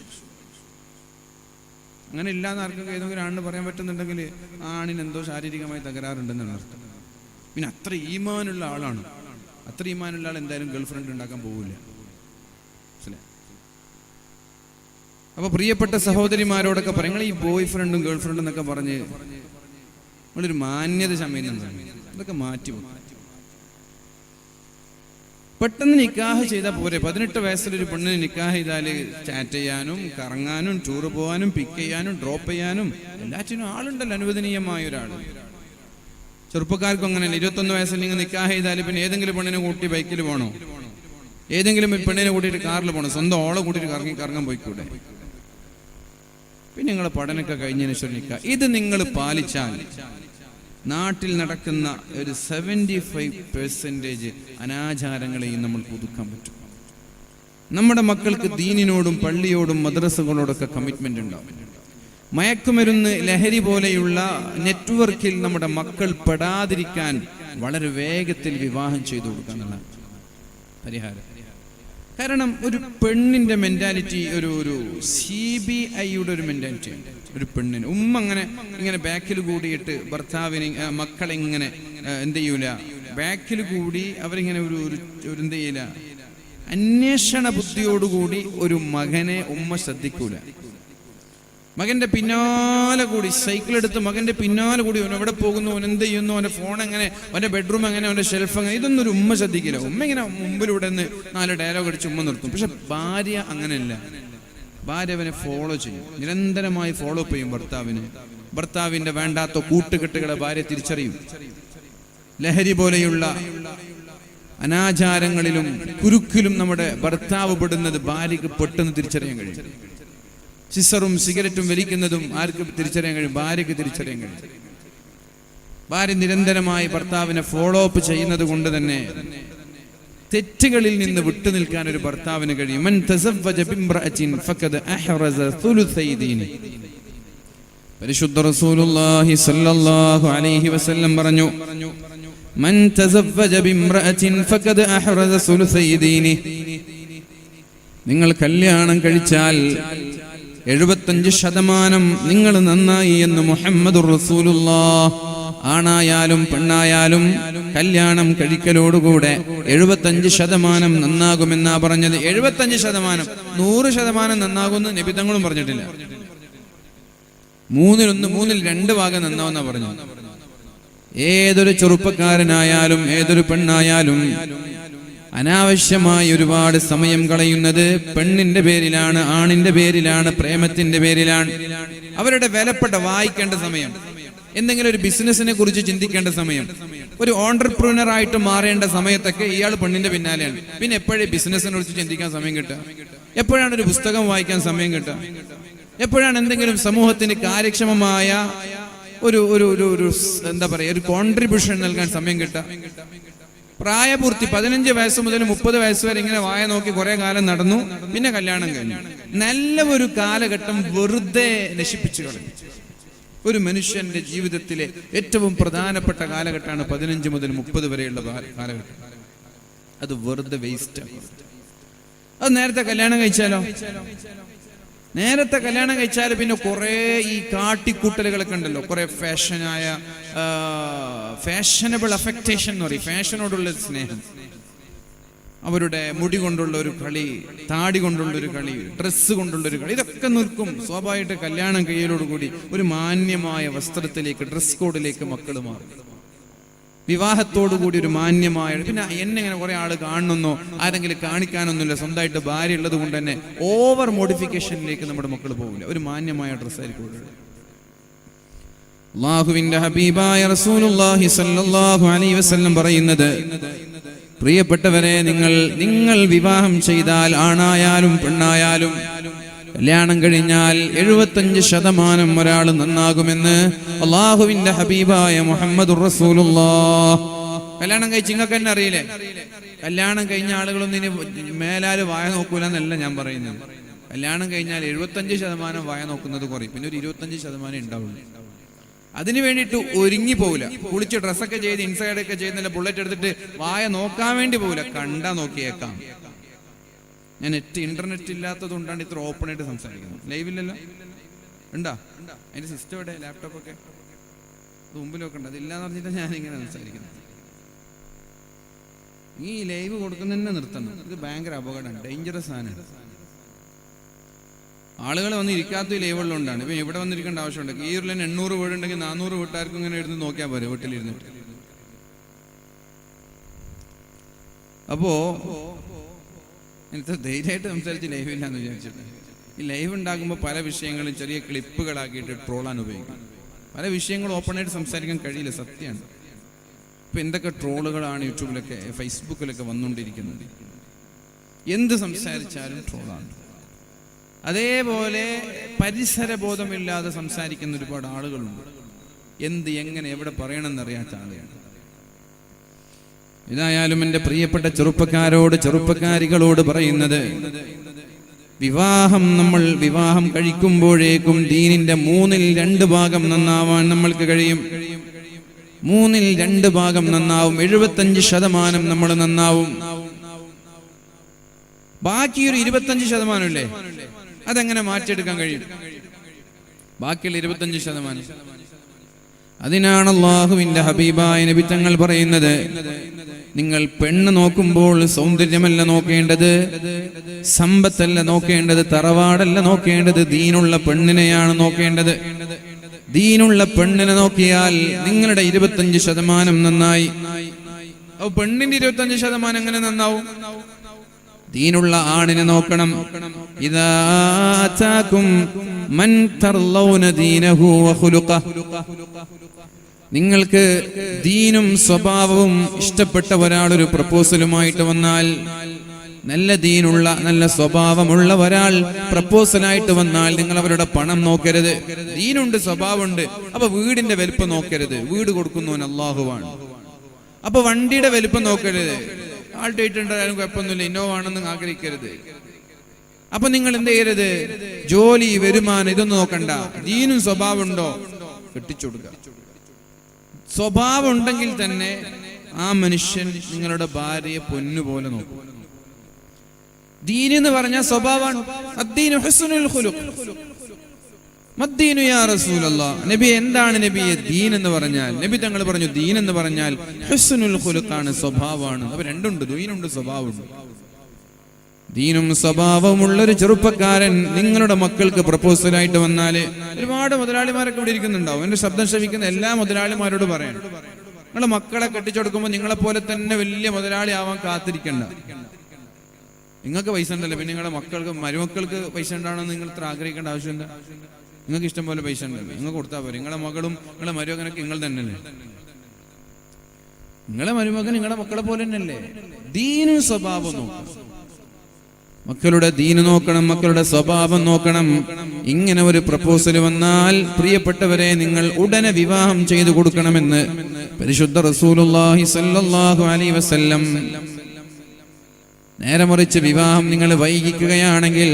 അങ്ങനെ ഇല്ലാന്ന് ആർക്കും ഏതെങ്കിലും ആണിന് പറയാൻ പറ്റുന്നുണ്ടെങ്കിൽ ആണിന് എന്തോ ശാരീരികമായി തകരാറുണ്ടെന്നാണ് അർത്ഥം. പിന്നെ അത്ര ഈമാനുള്ള ആളാണ്. അത്ര ഈമാനുള്ള ആൾ എന്തായാലും ഗേൾ ഫ്രണ്ട് ഉണ്ടാക്കാൻ പോകില്ല. അപ്പൊ പ്രിയപ്പെട്ട സഹോദരിമാരോടൊക്കെ പറയും, നിങ്ങൾ ഈ ബോയ് ഫ്രണ്ടും ഗേൾ ഫ്രണ്ടും എന്നൊക്കെ പറഞ്ഞ് നിങ്ങളൊരു മാന്യത ചമയുന്നുണ്ടാണ്. അതൊക്കെ മാറ്റി പെട്ടെന്ന് നിക്കാഹ് ചെയ്താൽ പോരെ. 18 വയസ്സിലൊരു പെണ്ണിന് നിക്കാഹ് ചെയ്താല് ചാറ്റ് ചെയ്യാനും, കറങ്ങാനും, ടൂറ് പോകാനും, പിക്ക് ചെയ്യാനും, ഡ്രോപ്പ് ചെയ്യാനും എല്ലാറ്റിനും ആളുണ്ടല്ലോ, അനുവദനീയമായ ഒരാൾ. ചെറുപ്പക്കാർക്കും അങ്ങനെയല്ല. 21 വയസ്സിൽ നിങ്ങൾ നിക്കാഹ് ചെയ്താൽ പിന്നെ ഏതെങ്കിലും പെണ്ണിനെ കൂട്ടി ബൈക്കിൽ പോകണോ? ഏതെങ്കിലും പെണ്ണിനെ കൂട്ടിയിട്ട് കാറിൽ പോകണം? സ്വന്തം ഓളെ കൂട്ടിയിട്ട് കറങ്ങാൻ പോയിക്കൂടെ? പിന്നെ നിങ്ങളെ പഠനമൊക്കെ കഴിഞ്ഞതിന് ശേഷം നിക്കാഹ്. ഇത് നിങ്ങൾ പാലിച്ചാൽ നാട്ടിൽ നടക്കുന്ന ഒരു 75% അനാചാരങ്ങളെയും നമ്മൾ പുതുക്കാൻ പറ്റും. നമ്മുടെ മക്കൾക്ക് ദീനിനോടും പള്ളിയോടും മദ്രസകളോടൊക്കെ കമ്മിറ്റ്മെന്റ് ഉണ്ടാവും. മയക്കുമരുന്ന്, ലഹരി പോലെയുള്ള നെറ്റ്വർക്കിൽ നമ്മുടെ മക്കൾ പെടാതിരിക്കാൻ വളരെ വേഗത്തിൽ വിവാഹം ചെയ്തു കൊടുക്കാനുള്ള പരിഹാരം. കാരണം ഒരു പെണ്ണിന്റെ മെന്റാലിറ്റി ഒരു CBIയുടെ ഒരു മെന്റാലിറ്റി. ഒരു പെണ്ണിന് ഉമ്മ ഇങ്ങനെ ബാക്കിൽ കൂടിയിട്ട് ഭർത്താവിനെ, മക്കളെ ഇങ്ങനെ എന്ത് ചെയ്യൂല, ബാക്കിൽ കൂടി അവരിങ്ങനെ ഒരു എന്ത് ചെയ്യില്ല, അന്വേഷണ ബുദ്ധിയോടുകൂടി ഒരു മകനെ ഉമ്മ ശ്രദ്ധിക്കൂല. മകന്റെ പിന്നാലെ കൂടി സൈക്കിൾ എടുത്ത് മകന്റെ പിന്നാലെ കൂടി അവൻ എവിടെ പോകുന്നു, അവൻ എന്ത് ചെയ്യുന്നു, അവന്റെ ഫോൺ എങ്ങനെ, അവന്റെ ബെഡ്റൂം എങ്ങനെ, അവന്റെ ഷെൽഫ് എങ്ങനെ, ഇതൊന്നും ഒരു ഉമ്മ ശ്രദ്ധിക്കില്ല. ഉമ്മ ഇങ്ങനെ മുമ്പിലൂടെ നിന്ന് 4 ഡയലോഗ് അടിച്ച് ഉമ്മ നിർത്തും. പക്ഷെ ഭാര്യ അങ്ങനെയല്ല. ഭാര്യ അവനെ ഫോളോ ചെയ്യും, നിരന്തരമായി ഫോളോ അപ്പ് ചെയ്യും ഭർത്താവിനെ. ഭർത്താവിന്റെ വേണ്ടാത്ത കൂട്ടുകെട്ടുകളെ ഭാര്യ തിരിച്ചറിയും. ലഹരി പോലെയുള്ള അനാചാരങ്ങളിലും കുരുക്കിലും നമ്മുടെ ഭർത്താവ് പെടുന്നത് ഭാര്യക്ക് പെട്ടെന്ന് തിരിച്ചറിയാൻ കഴിയും. സിസറും സിഗരറ്റും വലിക്കുന്നതും ആർക്ക് തിരിച്ചറിയാൻ കഴിയും? ഭാര്യക്ക് തിരിച്ചറിയാൻ കഴിയും. ഭാര്യ നിരന്തരമായി ഭർത്താവിനെ ഫോളോ അപ്പ് ചെയ്യുന്നത് കൊണ്ട് തന്നെ തെറ്റുകളിൽ നിന്ന് വിട്ടുനിൽക്കാൻ ഒരു ഭർത്താവിന് കഴിയും. മൻ തസവ്വജ ബിംറഅത്തിൻ ഫഖദ് അഹ്റസ സുലുസൈ ദീനി. പരിശുദ്ധ റസൂലുള്ളാഹി സ്വല്ലല്ലാഹു അലൈഹി വസല്ലം പറഞ്ഞു, മൻ തസവ്വജ ബിംറഅത്തിൻ ഫഖദ് അഹ്റസ സുലുസൈ ദീനി. നിങ്ങൾ കല്യാണം കഴിച്ചാൽ 75% നിങ്ങൾ നന്നായി എന്ന് മുഹമ്മദുർ റസൂലുള്ളാഹ്. ആണായാലും പെണ്ണായാലും കല്യാണം കഴിക്കലോടുകൂടെ 75% നന്നാകുമെന്നാ പറഞ്ഞത്. 75%, 100% നന്നാകുമെന്ന് നബി തങ്ങളും പറഞ്ഞിട്ടില്ല. 3-1, 2 ഭാഗം നന്നാവുന്ന പറഞ്ഞു. ഏതൊരു ചെറുപ്പക്കാരനായാലും ഏതൊരു പെണ്ണായാലും അനാവശ്യമായി ഒരുപാട് സമയം കളയുന്നത് പെണ്ണിന്റെ പേരിലാണ്, ആണിന്റെ പേരിലാണ്, പ്രേമത്തിന്റെ പേരിലാണ്. അവരുടെ വിലപ്പെട്ട വായിക്കേണ്ട സമയം, എന്തെങ്കിലും ഒരു ബിസിനസിനെ കുറിച്ച് ചിന്തിക്കേണ്ട സമയം, ഒരു ഓൺട്രപ്രൂണർ ആയിട്ട് മാറേണ്ട സമയത്തൊക്കെ ഇയാൾ പെണ്ണിന്റെ പിന്നാലെയാണ്. പിന്നെ എപ്പോഴേ ബിസിനസിനെ കുറിച്ച് ചിന്തിക്കാൻ സമയം കിട്ടുക? എപ്പോഴാണ് ഒരു പുസ്തകം വായിക്കാൻ സമയം കിട്ടുക? എപ്പോഴാണ് എന്തെങ്കിലും സമൂഹത്തിന് കാര്യക്ഷമമായ ഒരു എന്താ പറയുക, ഒരു കോൺട്രിബ്യൂഷൻ നൽകാൻ സമയം കിട്ടുക? പ്രായപൂർത്തി 15 വയസ്സ് മുതൽ 30 വയസ്സ് വരെ ഇങ്ങനെ വായ നോക്കി കുറെ കാലം നടന്നു, പിന്നെ കല്യാണം കഴിഞ്ഞു. നല്ല ഒരു കാലഘട്ടം വെറുതെ നശിപ്പിച്ചു കളഞ്ഞു. ഒരു മനുഷ്യന്റെ ജീവിതത്തിലെ ഏറ്റവും പ്രധാനപ്പെട്ട കാലഘട്ടമാണ് 15 മുതൽ 30 വരെയുള്ള കാലഘട്ടം. അത് വെറുതെ വേസ്റ്റ്. അത് നേരത്തെ കല്യാണം കഴിച്ചാലോ? നേരത്തെ കല്യാണം കഴിച്ചാൽ പിന്നെ കുറെ ഈ കാട്ടിക്കൂട്ടലുകളൊക്കെ ഉണ്ടല്ലോ, കുറെ ഫാഷനബിൾ അഫക്റ്റേഷൻ എന്ന് പറയും, ഫാഷനോടുള്ള സ്നേഹം. അവരുടെ മുടി കൊണ്ടുള്ള ഒരു കളി, താടി കൊണ്ടുള്ള ഒരു കളി, ഡ്രസ്സ് കൊണ്ടുള്ള ഒരു കളി, ഇതൊക്കെ നിൽക്കും. സ്വാഭാവികമായിട്ട് കല്യാണം കഴിയലോടുകൂടി ഒരു മാന്യമായ വസ്ത്രത്തിലേക്ക്, ഡ്രസ് കോഡിലേക്ക് മക്കൾ മാറും. വിവാഹത്തോടുകൂടി ഒരു മാന്യമായ, പിന്നെ എന്നെ ഇങ്ങനെ കുറെ ആള് കാണണമെന്നോ ആരെങ്കിലും കാണിക്കാനൊന്നുമില്ല, സ്വന്തമായിട്ട് ഭാര്യ ഉള്ളത് കൊണ്ട് തന്നെ ഓവർ മോഡിഫിക്കേഷനിലേക്ക് നമ്മുടെ മക്കൾ പോകില്ല. ഒരു മാന്യമായ ഡ്രസ്സായിരിക്കും. അല്ലാഹുവിന്റെ ഹബീബായ റസൂലുള്ളാഹി സ്വല്ലല്ലാഹു അലൈഹി വസല്ലം പറയുന്നത്, പ്രിയപ്പെട്ടവരെ, നിങ്ങൾ വിവാഹം ചെയ്താൽ ആണായാലും പെണ്ണായാലും കല്യാണം കഴിഞ്ഞാൽ 75% ഒരാൾ നന്നാകുമെന്ന് അല്ലാഹുവിന്റെ ഹബീബായ മുഹമ്മദുർ റസൂലുള്ളാഹ്. കല്യാണം കഴിച്ച് നിങ്ങൾക്ക് തന്നെ അറിയില്ലേ, കല്യാണം കഴിഞ്ഞ ആളുകളൊന്നും ഇനി മേലാല് വായ നോക്കൂല എന്നല്ല ഞാൻ പറയുന്നത്. കല്യാണം കഴിഞ്ഞാൽ 75% വായ നോക്കുന്നത് കുറയും, പിന്നെ ഒരു 25% ഉണ്ടാവുള്ളൂ. അതിനു വേണ്ടിയിട്ട് ഒരുങ്ങി പോവില്ല, കുളിച്ച് ഡ്രസ്സൊക്കെ ചെയ്ത് ഇൻസൈഡൊക്കെ ചെയ്യുന്നില്ല, ബുള്ളറ്റ് എടുത്തിട്ട് വായ നോക്കാൻ വേണ്ടി പോവില്ല, കണ്ടാ നോക്കിയേക്കാം. ഞാൻ ഇന്റർനെറ്റ് ഇല്ലാത്തത് കൊണ്ടാണ് ഇത്ര ഓപ്പൺ ആയിട്ട് സംസാരിക്കുന്നത്. ലൈവില്ലല്ലോ, ഉണ്ടാ? അതിന്റെ സിസ്റ്റം ഇവിടെ, ലാപ്ടോപ്പൊക്കെ മുമ്പിലൊക്കെ ഉണ്ട്. അതില്ലാന്ന് പറഞ്ഞിട്ട് ഞാൻ ഇങ്ങനെ സംസാരിക്കുന്നത്. ഈ ലൈവ് കൊടുക്കുന്നതന്നെ നിർത്തണം. ഇത് ഭയങ്കര അപകടമാണ്, ഡേഞ്ചറസ് ആണ്. ആളുകൾ വന്ന് ഇരിക്കാത്ത ലൈവുകളിലുണ്ടാണ്. ഇപ്പൊ ഇവിടെ വന്നിരിക്കേണ്ട ആവശ്യമുണ്ട്. ഈ ഒരു 800 വീടുണ്ടെങ്കിൽ 400 വീട്ടുകാർക്കും ഇങ്ങനെ ഇരുന്ന് നോക്കിയാൽ പോരെ, വീട്ടിലിരുന്നിട്ട്. അപ്പോ എനിക്ക് ധൈര്യമായിട്ട് സംസാരിച്ച് ലൈവില്ലാന്ന് വിചാരിച്ചിട്ട്. ഈ ലൈവ് ഉണ്ടാകുമ്പോൾ പല വിഷയങ്ങളും ചെറിയ ക്ലിപ്പുകളാക്കിയിട്ട് ട്രോളാൻ ഉപയോഗിക്കും. പല വിഷയങ്ങളും ഓപ്പണായിട്ട് സംസാരിക്കാൻ കഴിയില്ല, സത്യമാണ്. ഇപ്പൊ എന്തൊക്കെ ട്രോളുകളാണ് യൂട്യൂബിലൊക്കെ ഫേസ്ബുക്കിലൊക്കെ വന്നുകൊണ്ടിരിക്കുന്നത്. എന്ത് സംസാരിച്ചാലും ട്രോളാണ്. അതേപോലെ പരിസരബോധമില്ലാതെ സംസാരിക്കുന്ന ഒരുപാട് ആളുകളുണ്ട്. എന്ത്, എങ്ങനെ, എവിടെ പറയണമെന്നറിയാത്ത ആളുകളാണ്. ഏതായാലും എൻ്റെ പ്രിയപ്പെട്ട ചെറുപ്പക്കാരോട്, ചെറുപ്പക്കാരികളോട് പറയുന്നത്, നമ്മൾ വിവാഹം കഴിക്കുമ്പോഴേക്കും ദീനിന്റെ 2/3 ഭാഗം നന്നാവാൻ നമ്മൾക്ക് കഴിയും. 2/3 ഭാഗം നന്നാവും. 75% നമ്മൾ നന്നാവും. ബാക്കിയൊരു 25% ഇല്ലേ, അതെങ്ങനെ മാറ്റിയെടുക്കാൻ കഴിയും? ബാക്കിയുള്ള 25%. അതിനാണ് അല്ലാഹുവിന്റെ ഹബീബായ നബി തങ്ങൾ പറയുന്നത്, നിങ്ങൾ പെണ്ണ് നോക്കുമ്പോൾ സൗന്ദര്യമല്ല നോക്കേണ്ടത്, സമ്പത്തല്ല നോക്കേണ്ടത്, തറവാടല്ല നോക്കേണ്ടത്, ദീനുള്ള പെണ്ണിനെയാണ് നോക്കേണ്ടത്. ദീനുള്ള പെണ്ണിനെ നോക്കിയാൽ നിങ്ങളുടെ 25% നന്നായി. അപ്പൊ പെണ്ണിന്റെ 25% എങ്ങനെ നന്നാവും? ദീനുള്ള ആണിനെ നോക്കണം. ഇദാ ആതാകും മൻ തർലൗന ദീനഹു വഖുലുഖഹു, നിങ്ങൾക്ക് ദീനും സ്വഭാവവും ഇഷ്ടപ്പെട്ട ഒരാൾ ഒരു പ്രപ്പോസലുമായിട്ട് വന്നാൽ, നല്ല ദീനുള്ള നല്ല സ്വഭാവമുള്ള ഒരാൾ പ്രപ്പോസലായിട്ട് വന്നാൽ നിങ്ങൾ അവരുടെ പണം നോക്കരുത്. ദീനുണ്ട്, സ്വഭാവമുണ്ട്, അപ്പൊ വീടിന്റെ വലിപ്പം നോക്കരുത്. വീട് കൊടുക്കുന്നവൻ അല്ലാഹുവാണ്. അപ്പൊ വണ്ടിയുടെ വലിപ്പം നോക്കരുത്. ആൾട്ടായിട്ടുണ്ടായാലും കുഴപ്പമൊന്നുമില്ല, ഇന്നോവ ആണെന്ന് ആഗ്രഹിക്കരുത്. അപ്പൊ നിങ്ങൾ എന്ത് ചെയ്യരുത്? ജോലി, വരുമാനം, ഇതൊന്നും നോക്കണ്ട. ദീനും സ്വഭാവം ഉണ്ടോ, കെട്ടിച്ചുകൊടുക്കുക. സ്വഭാവം ഉണ്ടെങ്കിൽ തന്നെ ആ മനുഷ്യൻ നിങ്ങളുടെ ഭാര്യയെ പൊന്നുപോലെ നോക്കും. ദീൻ എന്ന് പറഞ്ഞാൽ സ്വഭാവമാണ്. അദ്ദീനു ഹുസ്നുൽ ഖുലുഖ്. മദ്ദീനു യാ റസൂലല്ലാഹ്. നബി, എന്താണ് നബിയെ ദീൻ എന്ന് പറഞ്ഞാൽ? നബി തങ്ങൾ പറഞ്ഞു, ദീൻ എന്ന് പറഞ്ഞാൽ ഹുസ്നുൽ ഖുലുഖാണ്, സ്വഭാവമാണ്. അപ്പൊ രണ്ടുണ്ട്, ദീനുണ്ട്, സ്വഭാവമുണ്ട്. ദീനും സ്വഭാവമുള്ളൊരു ചെറുപ്പക്കാരൻ നിങ്ങളുടെ മക്കൾക്ക് പ്രപ്പോസലായിട്ട് വന്നാല്, ഒരുപാട് മുതലാളിമാരൊക്കെ ഇവിടെ ഇരിക്കുന്നുണ്ടാവും. എന്റെ ശബ്ദം ശ്രവിക്കുന്ന എല്ലാ മുതലാളിമാരോട് പറയണം, നിങ്ങളെ മക്കളെ കെട്ടിച്ചെടുക്കുമ്പോൾ നിങ്ങളെ പോലെ തന്നെ വലിയ മുതലാളി ആവാൻ കാത്തിരിക്കണ്ട. നിങ്ങൾക്ക് പൈസ ഉണ്ടല്ലോ, പിന്നെ നിങ്ങളുടെ മക്കൾക്ക്, മരുമക്കൾക്ക് പൈസ ഉണ്ടാവണമെന്ന് നിങ്ങൾ ഇത്ര ആഗ്രഹിക്കേണ്ട ആവശ്യമില്ല. നിങ്ങൾക്ക് ഇഷ്ടം പോലെ പൈസ ഉണ്ടല്ലോ, നിങ്ങൾ കൊടുത്താൽ പോരെ. നിങ്ങളെ മകളും നിങ്ങളെ മരുമകനൊക്കെ നിങ്ങൾ തന്നെയല്ലേ. നിങ്ങളെ മരുമകൻ നിങ്ങളുടെ മക്കളെ പോലെ തന്നെയല്ലേ. ദീനും സ്വഭാവം നോക്കും. മക്കളുടെ ദീന് നോക്കണം, മക്കളുടെ സ്വഭാവം നോക്കണം. ഇങ്ങനെ ഒരു പ്രപ്പോസൽ വന്നാൽ പ്രിയപ്പെട്ടവരെ, നിങ്ങൾ ഉടനെ വിവാഹം ചെയ്തു കൊടുക്കണമെന്ന് പരിശുദ്ധ റസൂലുള്ളാഹി സ്വല്ലല്ലാഹു അലൈഹി വസല്ലം. നേരെ മറിച്ച് വിവാഹം നിങ്ങൾ വൈകിക്കുകയാണെങ്കിൽ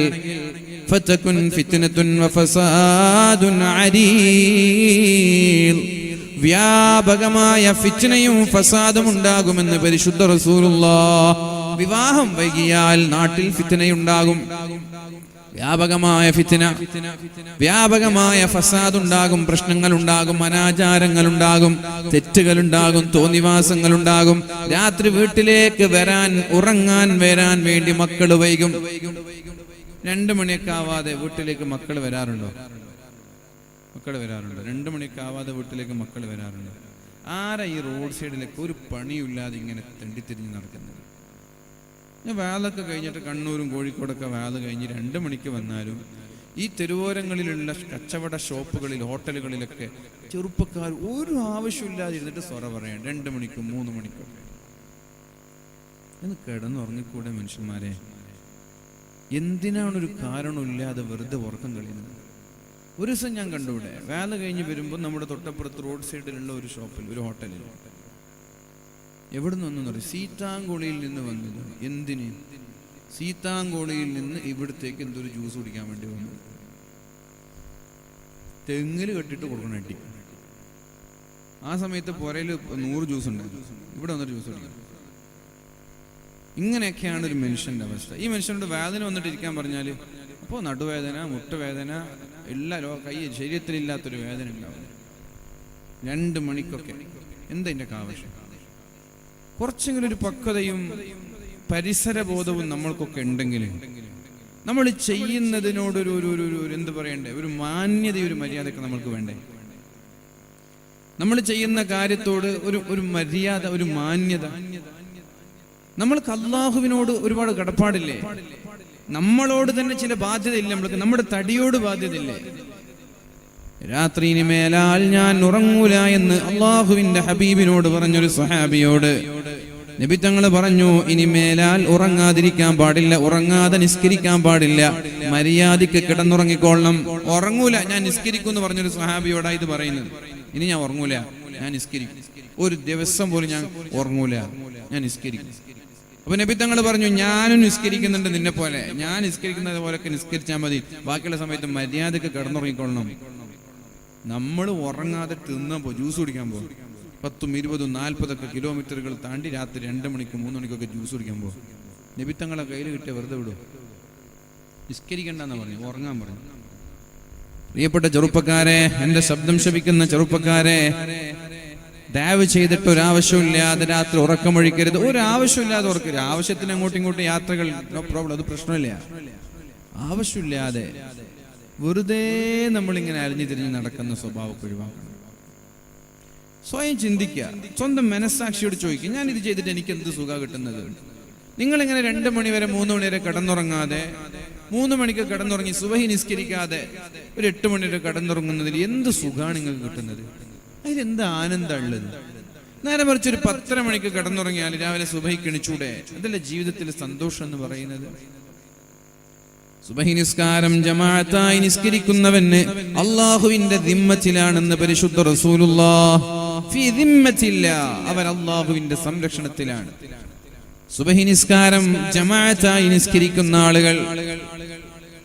ഫതകുൻ ഫിത്നതുൻ വഫസാദുൻ അരീദ്, വ്യാപകമായ ഫിത്നയും ഫസാദും ഉണ്ടാകുമെന്ന് പരിശുദ്ധ റസൂലുള്ളാഹ്. വിവാഹം വൈകിയാൽ നാട്ടിൽ ഫിത്നയുണ്ടാകും, വ്യാപകമായ ഫിത്ന, വ്യാപകമായ ഫസാദ് ഉണ്ടാകും, പ്രശ്നങ്ങൾ ഉണ്ടാകും, അനാചാരങ്ങൾ ഉണ്ടാകും, തെറ്റുകൾ ഉണ്ടാകും, തോന്നിവാസങ്ങൾ ഉണ്ടാകും. രാത്രി വീട്ടിലേക്ക് ഉറങ്ങാൻ വരാൻ വേണ്ടി മക്കൾ വൈകും. 2 മണിയൊക്കെ ആവാതെ വീട്ടിലേക്ക് മക്കൾ വരാറുണ്ടോ? 2 മണിയൊക്കെ ആവാതെ വീട്ടിലേക്ക് മക്കൾ വരാറുണ്ടോ? ആരാ ഈ റോഡ് സൈഡിലേക്ക് ഒരു പണിയില്ലാതെ ഇങ്ങനെ തെണ്ടിത്തിരിഞ്ഞ് നടക്കുന്നത്? ഞാൻ വേലൊക്കെ കഴിഞ്ഞിട്ട് കണ്ണൂരും കോഴിക്കോടൊക്കെ വേല കഴിഞ്ഞ് 2 മണിക്ക് വന്നാലും ഈ തെരുവോരങ്ങളിലുള്ള കച്ചവട ഷോപ്പുകളിൽ, ഹോട്ടലുകളിലൊക്കെ ചെറുപ്പക്കാർ ഒരു ആവശ്യമില്ലാതെ ഇരുന്നിട്ട് സ്വറ പറയാൻ 2 മണിക്കും 3 മണിക്കൊക്കെ. എന്ന് കിടന്നുറങ്ങിക്കൂടെ മനുഷ്യന്മാരെ? എന്തിനാണൊരു കാരണമില്ലാതെ വെറുതെ ഉറക്കം കളയുന്നത്? ഒരു ദിവസം ഞാൻ കണ്ടുകൂടെ, വേല കഴിഞ്ഞ് വരുമ്പോൾ നമ്മുടെ തൊട്ടപ്പുറത്ത് റോഡ് സൈഡിലുള്ള ഒരു ഷോപ്പിൽ, ഒരു ഹോട്ടലിൽ, എവിടെ നിന്നൊന്നും പറയും, സീതാങ്കോളിയിൽ നിന്ന് വന്നത്. എന്തിന്? സീതാങ്കോളിയിൽ നിന്ന് ഇവിടത്തേക്ക് എന്തൊരു ജ്യൂസ് കുടിക്കാൻ വേണ്ടി വന്നത്. തെങ്ങിൽ കെട്ടിട്ട് കൊടുക്കണം അടി. ആ സമയത്ത് പുരയിൽ 100 ജ്യൂസ് ഉണ്ടായിരുന്നു, ഇവിടെ വന്നിട്ട് ജ്യൂസ് കുടിക്കണം. ഇങ്ങനെയൊക്കെയാണ് ഒരു മനുഷ്യന്റെ അവസ്ഥ. ഈ മനുഷ്യനോട് വേദന വന്നിട്ട് ഇരിക്കാൻ പറഞ്ഞാൽ അപ്പോൾ നടുവേദന, മുട്ടുവേദന, എല്ലാ കൈ ശരീരത്തിലില്ലാത്തൊരു വേദന ഉണ്ടാവും 2 മണിക്കൊക്കെ. എന്താ ഇതിൻ്റെ ആവശ്യം? കുറച്ചെങ്കിലും ഒരു പക്വതയും പരിസരബോധവും നമ്മൾക്കൊക്കെ ഉണ്ടെങ്കിൽ നമ്മൾ ചെയ്യുന്നതിനോടൊരു എന്ത് പറയണ്ടേ, ഒരു മാന്യതയും ഒരു മര്യാദയൊക്കെ നമ്മൾക്ക് വേണ്ടേ? നമ്മൾ ചെയ്യുന്ന കാര്യത്തോട് ഒരു മര്യാദ, ഒരു മാന്യത. നമ്മൾക്ക് അല്ലാഹുവിനോട് ഒരുപാട് കടപ്പാടില്ലേ? നമ്മളോട് തന്നെ ചില ബാധ്യതയില്ലേ? നമ്മൾക്ക് നമ്മുടെ തടിയോട് ബാധ്യതയില്ലേ? രാത്രി ഇനി മേലാൽ ഞാൻ ഉറങ്ങൂല എന്ന് അള്ളാഹുവിന്റെ ഹബീബിനോട് പറഞ്ഞൊരു സ്വഹാബിയോട് നബി തങ്ങൾ പറഞ്ഞു, ഇനി മേലാൽ ഉറങ്ങാതിരിക്കാൻ പാടില്ല, ഉറങ്ങാതെ നിസ്കരിക്കാൻ പാടില്ല, മര്യാദയ്ക്ക് കിടന്നുറങ്ങിക്കൊള്ളണം. ഉറങ്ങൂല, ഞാൻ നിസ്കരിക്കും എന്ന് പറഞ്ഞൊരു സ്വഹാബിയോടാണ് ഇത് പറയുന്നത്. ഇനി ഞാൻ ഉറങ്ങൂല, ഞാൻ നിസ്കരിക്കും, ഒരു ദിവസം പോലും ഞാൻ ഉറങ്ങൂല, ഞാൻ നിസ്കരിക്കും. അപ്പൊ നബി തങ്ങൾ പറഞ്ഞു, ഞാനും നിസ്കരിക്കുന്നുണ്ട് നിന്നെ പോലെ, ഞാൻ നിസ്കരിക്കുന്നത് പോലൊക്കെ നിസ്കരിച്ചാൽ മതി, ബാക്കിയുള്ള സമയത്ത് മര്യാദയ്ക്ക് കിടന്നുറങ്ങിക്കൊള്ളണം. നമ്മൾ ഉറങ്ങാതെ തിന്നുമ്പോൾ ജ്യൂസ് കുടിക്കാൻ പോകും, 10, 20, 40 കിലോമീറ്ററുകൾ താണ്ടി രാത്രി 2 മണിക്ക് 3 മണിക്കൊക്കെ ജ്യൂസ് കുടിക്കാൻ പോകും. നബി തങ്ങളെ കയ്യിൽ കിട്ടിയ വെറുതെ വിടും? നിസ്കരിക്കണ്ടെന്ന് പറഞ്ഞു, ഉറങ്ങാൻ പറഞ്ഞു. പ്രിയപ്പെട്ട ചെറുപ്പക്കാരെ, എന്റെ ശബ്ദം ശപിക്കുന്ന ചെറുപ്പക്കാരെ, ദയവ് ചെയ്തിട്ട് ഒരാവശ്യമില്ലാതെ രാത്രി ഉറക്കമൊഴിക്കരുത്. ഒരാവശ്യമില്ലാതെ ഉറക്കരുത്. ആവശ്യത്തിന് അങ്ങോട്ടും ഇങ്ങോട്ടും യാത്രകൾ, നോ പ്രോബ്ലം, അത് പ്രശ്നമില്ല. ആവശ്യമില്ലാതെ വെറുതെ നമ്മളിങ്ങനെ അലിഞ്ഞു തിരിഞ്ഞ് നടക്കുന്ന സ്വഭാവം ഒഴിവാക്കണം. സ്വയം ചിന്തിക്കുക, സ്വന്തം മനസ്സാക്ഷിയോട് ചോദിക്കുക, ഞാൻ ഇത് ചെയ്തിട്ട് എനിക്ക് എന്ത് സുഖം കിട്ടുന്നത്? നിങ്ങളിങ്ങനെ 2 മണി വരെ 3 മണി വരെ കിടന്നുറങ്ങാതെ, 3 മണിക്ക് കിടന്നുറങ്ങി സുബഹി നിസ്കരിക്കാതെ ഒരു 8 മണി വരെ കിടന്നുറങ്ങുന്നതിൽ എന്ത് സുഖമാണ് നിങ്ങൾക്ക് കിട്ടുന്നത്? അതിലെന്ത് ആനന്ദം ഉള്ളത്? നേരെ മറിച്ച് ഒരു 10 മണിക്ക് കിടന്നുറങ്ങിയാൽ രാവിലെ സുബഹിക്ക് എണീച്ചൂടെ? അതല്ലേ ജീവിതത്തിൽ സന്തോഷം എന്ന് പറയുന്നത്. സുബഹി നിസ്കാരം ജമാഅത്തായി നിസ്കരിക്കുന്നവന് അല്ലാഹുവിന്റെ ദിമ്മത്തിലാണെന്ന് പരിശുദ്ധ റസൂലുള്ളാഹ്. ഫീ ദിമ്മത്തില്ലാഹ്, അവൻ അല്ലാഹുവിന്റെ സംരക്ഷണത്തിലാണ്. സുബഹി നിസ്കാരം ജമാഅത്തായി നിസ്കരിക്കുന്ന ആളുകൾ,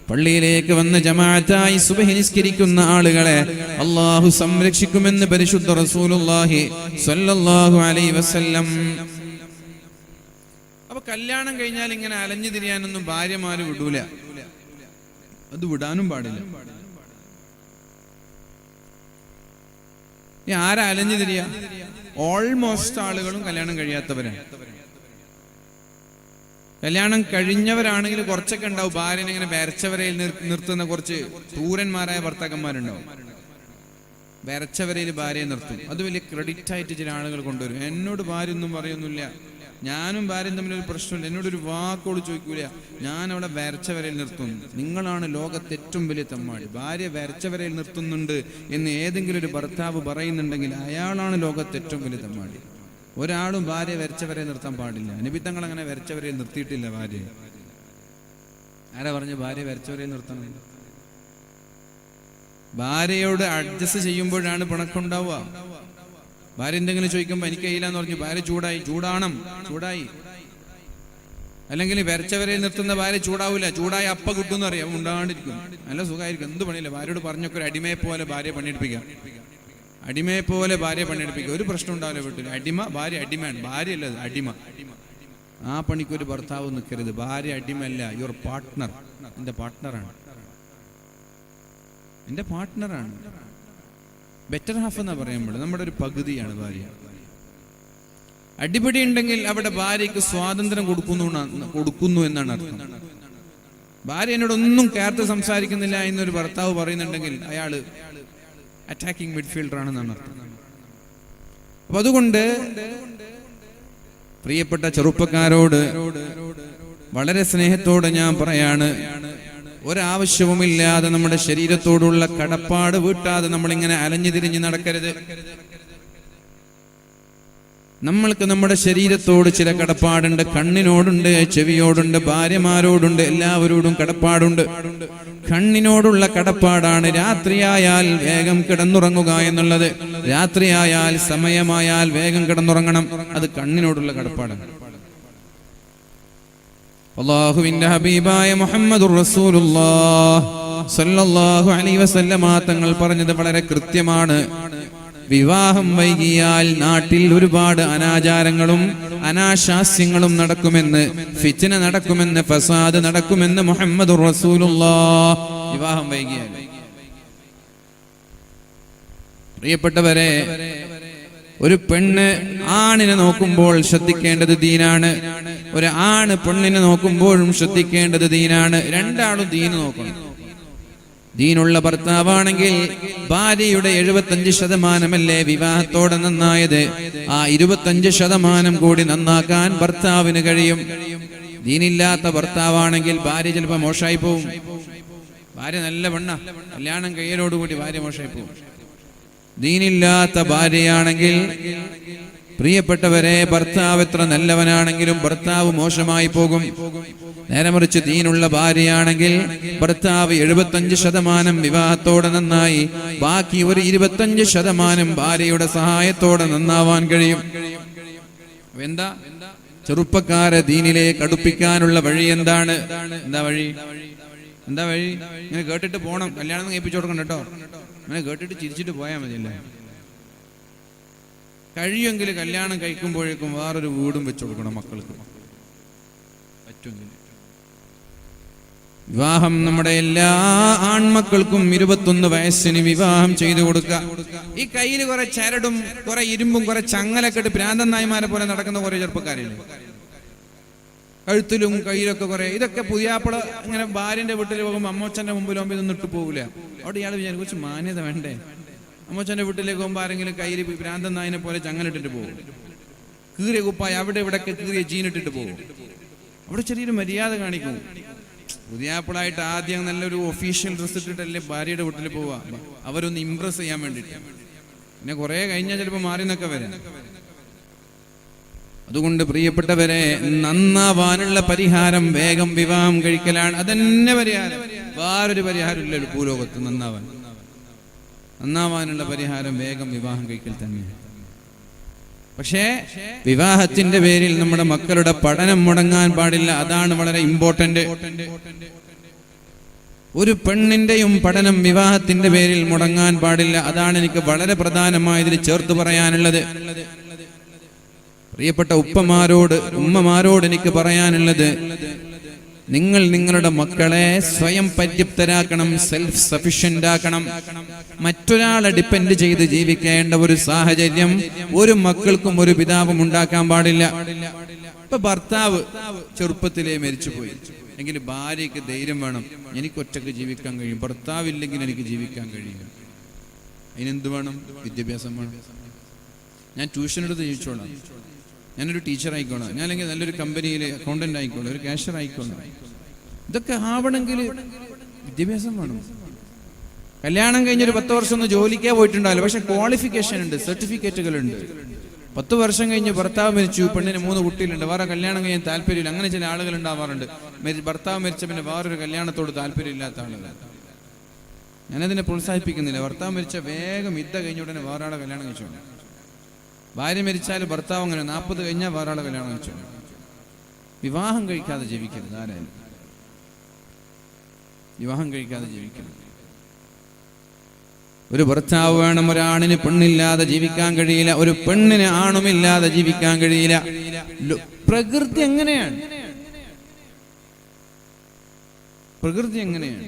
പള്ളിയിലേക്ക് വന്ന് ജമാഅത്തായി സുബഹി നിസ്കരിക്കുന്ന ആളുകളെ അല്ലാഹു സംരക്ഷിക്കുമെന്ന് പരിശുദ്ധ റസൂലുള്ളാഹി സ്വല്ലല്ലാഹു അലൈഹി വസല്ലം. അപ്പൊ കല്യാണം കഴിഞ്ഞാൽ ഇങ്ങനെ അലഞ്ഞു തിരിയാനൊന്നും ഭാര്യമാര് വിടൂല, അത് വിടാനും പാടില്ല. ആരാ അലഞ്ഞു തിരിയ? ഓൾമോസ്റ്റ് ആളുകളും കല്യാണം കഴിയാത്തവരാണ്. കല്യാണം കഴിഞ്ഞവരാണെങ്കിൽ കുറച്ചൊക്കെ ഉണ്ടാവും, ഭാര്യനെ ഇങ്ങനെ വരച്ചവരയിൽ നിർത്തുന്ന കുറച്ച് ക്രൂരന്മാരായ ഭർത്താക്കന്മാരുണ്ടാവും. വരച്ചവരയിൽ ഭാര്യയെ നിർത്തും, അത് വലിയ ക്രെഡിറ്റ് ആയിട്ട് ചില ആളുകൾ കൊണ്ടുവരും. എന്നോട് ഭാര്യ ഒന്നും പറയൊന്നുമില്ല, ഞാനും ഭാര്യയും തമ്മിലൊരു പ്രശ്നമില്ല, എന്നോടൊരു വാക്കോട് ചോദിക്കൂല, ഞാൻ അവിടെ വരച്ചവരയിൽ നിർത്തുന്നു. നിങ്ങളാണ് ലോകത്തെ ഏറ്റവും വലിയ തെമ്മാടി. ഭാര്യ വരച്ചവരയിൽ നിർത്തുന്നുണ്ട് എന്ന് ഏതെങ്കിലും ഒരു ഭർത്താവ് പറയുന്നുണ്ടെങ്കിൽ അയാളാണ് ലോകത്തെ ഏറ്റവും വലിയ തെമ്മാടി. ഒരാളും ഭാര്യ വരച്ചവരെ നിർത്താൻ പാടില്ല. നബി തങ്ങൾ അങ്ങനെ വരച്ചവരെ നിർത്തിയിട്ടില്ല ഭാര്യ. ആരാ പറഞ്ഞു ഭാര്യ വരച്ചവരെ നിർത്തണം? ഭാര്യയോട് അഡ്ജസ്റ്റ് ചെയ്യുമ്പോഴാണ് പിണക്കുണ്ടാവുക. ഭാര്യ എന്തെങ്കിലും ചോദിക്കുമ്പോൾ എനിക്ക് കഴിയില്ലെന്ന് പറഞ്ഞു ഭാര്യ ചൂടായി. അല്ലെങ്കിൽ വരച്ചവരെ നിർത്തുന്ന ഭാര്യ ചൂടാവില്ല, ചൂടായി അപ്പ കിട്ടുമെന്ന് അറിയാം, ഉണ്ടാണ്ടിരിക്കും, നല്ല സുഖമായിരിക്കും, എന്ത് പണിയില്ല. ഭാര്യയോട് പറഞ്ഞൊക്കെ ഒരു അടിമയെ പോലെ ഭാര്യ പണിയെടുപ്പിക്കുക, ഒരു പ്രശ്നം ഉണ്ടാവില്ല വീട്ടിൽ. ഭാര്യ അടിമയാണ്, ഭാര്യയല്ല അടിമ. ആ പണിക്കൊരു ഭർത്താവ് നിൽക്കരുത്. ഭാര്യ അടിമല്ല, യുവർ പാർട്ട്ണർ, എന്റെ പാർട്ട്ണറാണ്. ബെറ്റർ ഹാഫ് എന്നാ പറയുമ്പോൾ നമ്മുടെ ഒരു പകുതിയാണ് ഭാര്യ. അടിപിടി ഉണ്ടെങ്കിൽ അവിടെ ഭാര്യയ്ക്ക് സ്വാതന്ത്ര്യം കൊടുക്കുന്നു എന്നാണ് അർത്ഥം. ഭാര്യ എന്നോടൊന്നും കേർത്ത് സംസാരിക്കുന്നില്ല എന്നൊരു ഭർത്താവ് പറയുന്നുണ്ടെങ്കിൽ അയാള് അറ്റാക്കിംഗ് മിഡ്ഫീൽഡർ ആണെന്നാണ് അർത്ഥം. അപ്പൊ അതുകൊണ്ട് പ്രിയപ്പെട്ട ചെറുപ്പക്കാരോട് വളരെ സ്നേഹത്തോടെ ഞാൻ പറയാണ്, ഒരാവശ്യവുമില്ലാതെ നമ്മുടെ ശരീരത്തോടുള്ള കടപ്പാട് വീട്ടാതെ നമ്മളിങ്ങനെ അലഞ്ഞു തിരിഞ്ഞ് നടക്കരുത്. നമ്മൾക്ക് നമ്മുടെ ശരീരത്തോട് ചില കടപ്പാടുണ്ട്. കണ്ണിനോടുണ്ട്, ചെവിയോടുണ്ട്, ഭാര്യമാരോടുണ്ട്, എല്ലാവരോടും കടപ്പാടുണ്ട്. കണ്ണിനോടുള്ള കടപ്പാടാണ് രാത്രിയായാൽ വേഗം കിടന്നുറങ്ങുക എന്നുള്ളത്. രാത്രിയായാൽ സമയമായാൽ വേഗം കിടന്നുറങ്ങണം, അത് കണ്ണിനോടുള്ള കടപ്പാടാണ്. അല്ലാഹുവിന്റെ ഹബീബായ മുഹമ്മദുർ റസൂലുള്ളാഹി സ്വല്ലല്ലാഹു അലൈഹി വസല്ലമ തങ്ങൾ പറഞ്ഞത് വളരെ കൃത്യമാണ്. വിവാഹം വൈകിയാൽ നാട്ടിൽ ഒരുപാട് അനാചാരങ്ങളും അനാശാസ്യങ്ങളും നടക്കുമെന്ന്, ഫിത്ന നടക്കുമെന്ന്, ഫസാദ് നടക്കുമെന്ന് മുഹമ്മദുർ റസൂലുള്ളാഹി. വിവാഹം വൈകിയാൽ, പ്രിയപ്പെട്ടവരെ, ഒരു പെണ്ണ് ആണിനെ നോക്കുമ്പോൾ ശ്രദ്ധിക്കേണ്ടത് ദീനാണ്. ഒരു ആണ് പെണ്ണിനെ നോക്കുമ്പോഴും ശ്രദ്ധിക്കേണ്ടത് ദീനാണ്. രണ്ടാളും ദീന് നോക്കണം. ദീനുള്ള ഭർത്താവാണെങ്കിൽ ഭാര്യയുടെ 75% വിവാഹത്തോടെ നന്നായത്, ആ 25% കൂടി നന്നാക്കാൻ ഭർത്താവിന് കഴിയും. ദീനില്ലാത്ത ഭർത്താവാണെങ്കിൽ ഭാര്യ ചിലപ്പോൾ മോശമായി പോവും. ഭാര്യ നല്ല പെണ്ണ, കല്യാണം കഴിയലോടുകൂടി ഭാര്യ മോശമായി പോവും. ദീനില്ലാത്ത ഭാര്യയാണെങ്കിൽ, പ്രിയപ്പെട്ടവരെ, ഭർത്താവ് എത്ര നല്ലവനാണെങ്കിലും ഭർത്താവ് മോശമായി പോകും. നേരെ മറിച്ച് ദീനുള്ള ഭാര്യയാണെങ്കിൽ ഭർത്താവ് 75% വിവാഹത്തോടെ നന്നായി, ബാക്കി ഒരു 25% ഭാര്യയുടെ സഹായത്തോടെ നന്നാവാൻ കഴിയും. എന്താ ചെറുപ്പക്കാരെ ദീനിലേക്ക് അടുപ്പിക്കാനുള്ള വഴി എന്താണ്? എന്താ വഴി? ഇങ്ങനെ കേട്ടിട്ട് പോണം, കല്യാണം കഴിപ്പിച്ചു കൊടുക്കണം കേട്ടോ. അങ്ങനെ കേട്ടിട്ട് ചിരിച്ചിട്ട് പോയാൽ മതിയല്ലേ. കഴിയുമെങ്കിൽ കല്യാണം കഴിക്കുമ്പോഴേക്കും വേറൊരു വീടും വെച്ചു കൊടുക്കണം മക്കൾക്ക്, പറ്റുമെങ്കിൽ. വിവാഹം നമ്മുടെ എല്ലാ ആൺമക്കൾക്കും 21 വയസ്സിന് വിവാഹം ചെയ്തു കൊടുക്കുക. ഈ കയ്യിൽ കുറെ ചരടും കുറെ ഇരുമ്പും കുറെ ചങ്ങലൊക്കെ ഇട്ട് ഭ്രാന്തൻ നായ്മാരെ പോലെ നടക്കുന്ന കുറെ ചെറുപ്പക്കാരില്ലേ, കഴുത്തിലും കയ്യിലൊക്കെ കുറെ. ഇതൊക്കെ പുതിയാപ്പിള ഇങ്ങനെ ഭാര്യന്റെ വീട്ടിൽ പോകുമ്പോൾ അമ്മോച്ചന്റെ മുമ്പിൽ ഇതൊന്നും ഇട്ട് പോകില്ല. അവിടെ ഇയാൾ വിചാരിക്കും കുറച്ച് മാന്യത വേണ്ടേ. അമ്മോച്ചന്റെ വീട്ടിലേക്ക് പോകുമ്പോൾ ആരെങ്കിലും കയ്യിൽ ഭ്രാന്തൻ നായിനെ പോലെ ചങ്ങലിട്ടിട്ട് പോകും. കീറിയ കുപ്പായ അവിടെ ഇവിടെയൊക്കെ കീറിയ ജീനിട്ടിട്ട് പോകും. അവിടെ ചെറിയൊരു മര്യാദ കാണിക്കും. പുതിയാപ്പിളായിട്ട് ആദ്യം നല്ലൊരു ഒഫീഷ്യൽ ഡ്രസ് ഇട്ടിട്ടല്ലേ ഭാര്യയുടെ വീട്ടിൽ പോവുക, അവരൊന്ന് ഇംപ്രസ് ചെയ്യാൻ വേണ്ടിയിട്ട്. പിന്നെ കുറെ കഴിഞ്ഞാൽ ചിലപ്പോൾ മാറി നിന്നൊക്കെ വരാം. അതുകൊണ്ട് പ്രിയപ്പെട്ടവരെ, നന്നാവാനുള്ള പരിഹാരം വേഗം വിവാഹം കഴിക്കലാണ്. അതന്നെ പരിഹാരം, വേറൊരു പരിഹാരം ഇല്ലല്ലോ ഭൂലോകത്ത്. നന്നാവാനുള്ള പരിഹാരം വേഗം വിവാഹം കഴിക്കൽ തന്നെയാണ്. പക്ഷേ വിവാഹത്തിന്റെ പേരിൽ നമ്മുടെ മക്കളുടെ പഠനം മുടങ്ങാൻ പാടില്ല. അതാണ് വളരെ ഇമ്പോർട്ടന്റ്. ഒരു പെണ്ണിന്റെയും പഠനം വിവാഹത്തിന്റെ പേരിൽ മുടങ്ങാൻ പാടില്ല. അതാണ് എനിക്ക് വളരെ പ്രധാനമായതിൽ ചേർത്ത് പറയാനുള്ളത്. പ്രിയപ്പെട്ട ഉമ്മമാരോട് എനിക്ക് പറയാനുള്ളത്, നിങ്ങൾ നിങ്ങളുടെ മക്കളെ സ്വയം പര്യാപ്തരാക്കണം, സെൽഫ് സഫിഷ്യന്റ് ആക്കണം. മറ്റൊരാളെ ഡിപ്പെൻഡ് ചെയ്ത് ജീവിക്കേണ്ട ഒരു സാഹചര്യം ഒരു മക്കൾക്കും ഒരു പിതാവും ഉണ്ടാക്കാൻ പാടില്ല. ഇപ്പൊ ഭർത്താവ് ചെറുപ്പത്തിലേ മരിച്ചുപോയി എങ്കിൽ ഭാര്യയ്ക്ക് ധൈര്യം വേണം, എനിക്ക് ഒറ്റക്ക് ജീവിക്കാൻ കഴിയും, ഭർത്താവില്ലെങ്കിൽ എനിക്ക് ജീവിക്കാൻ കഴിയും. അതിനെന്ത് വേണം? വിദ്യാഭ്യാസം വേണം. ഞാൻ ട്യൂഷൻ എടുത്ത് ജീവിച്ചോളാം, ഞാനൊരു ടീച്ചർ ആയിക്കോളാം, ഞാൻ അല്ലെങ്കിൽ നല്ലൊരു കമ്പനിയിൽ അക്കൗണ്ടന്റ് ആയിക്കോളാം, ഒരു കാഷ്യർ ആയിക്കോളാം. ഇതൊക്കെ ആവണമെങ്കിൽ വിദ്യാഭ്യാസം വേണം. കല്യാണം കഴിഞ്ഞൊരു 10 വർഷം ഒന്നും ജോലിക്കേ പോയിട്ടുണ്ടാവില്ല, പക്ഷെ ക്വാളിഫിക്കേഷൻ ഉണ്ട്, സർട്ടിഫിക്കറ്റുകൾ ഉണ്ട്. 10 വർഷം കഴിഞ്ഞ് ഭർത്താവ് മരിച്ചു, പെണ്ണിന് 3 കുട്ടികളുണ്ട്, വേറെ കല്യാണം കഴിയാൻ താല്പര്യമില്ല. അങ്ങനെ ചില ആളുകൾ ഉണ്ടാവാറുണ്ട്. ഭർത്താവ് മരിച്ച പിന്നെ വേറൊരു കല്യാണത്തോട് താല്പര്യമില്ലാത്ത ആളുകൾ. ഞാനതിനെ പ്രോത്സാഹിപ്പിക്കുന്നില്ല. ഭർത്താവ് മരിച്ച വേഗം യുദ്ധ കഴിഞ്ഞ ഉടനെ വേറെ ആളെ കല്യാണം കഴിച്ചോണ്ട്. ഭാര്യ മരിച്ചാൽ ഭർത്താവ് അങ്ങനെ 40 കഴിഞ്ഞാൽ വേറെ ആളെ കല്യാണം കഴിച്ചോണ്ട്. വിവാഹം കഴിക്കാതെ ജീവിക്കരുത്. ആരായാലും വിവാഹം കഴിക്കാതെ ജീവിക്കരുത്. ഒരു ഭർത്താവ് വേണം. ഒരാണിന് പെണ്ണില്ലാതെ ജീവിക്കാൻ കഴിയില്ല, ഒരു പെണ്ണിന് ആണുമില്ലാതെ ജീവിക്കാൻ കഴിയില്ല. പ്രകൃതി എങ്ങനെയാണ്? പ്രകൃതി എങ്ങനെയാണ്?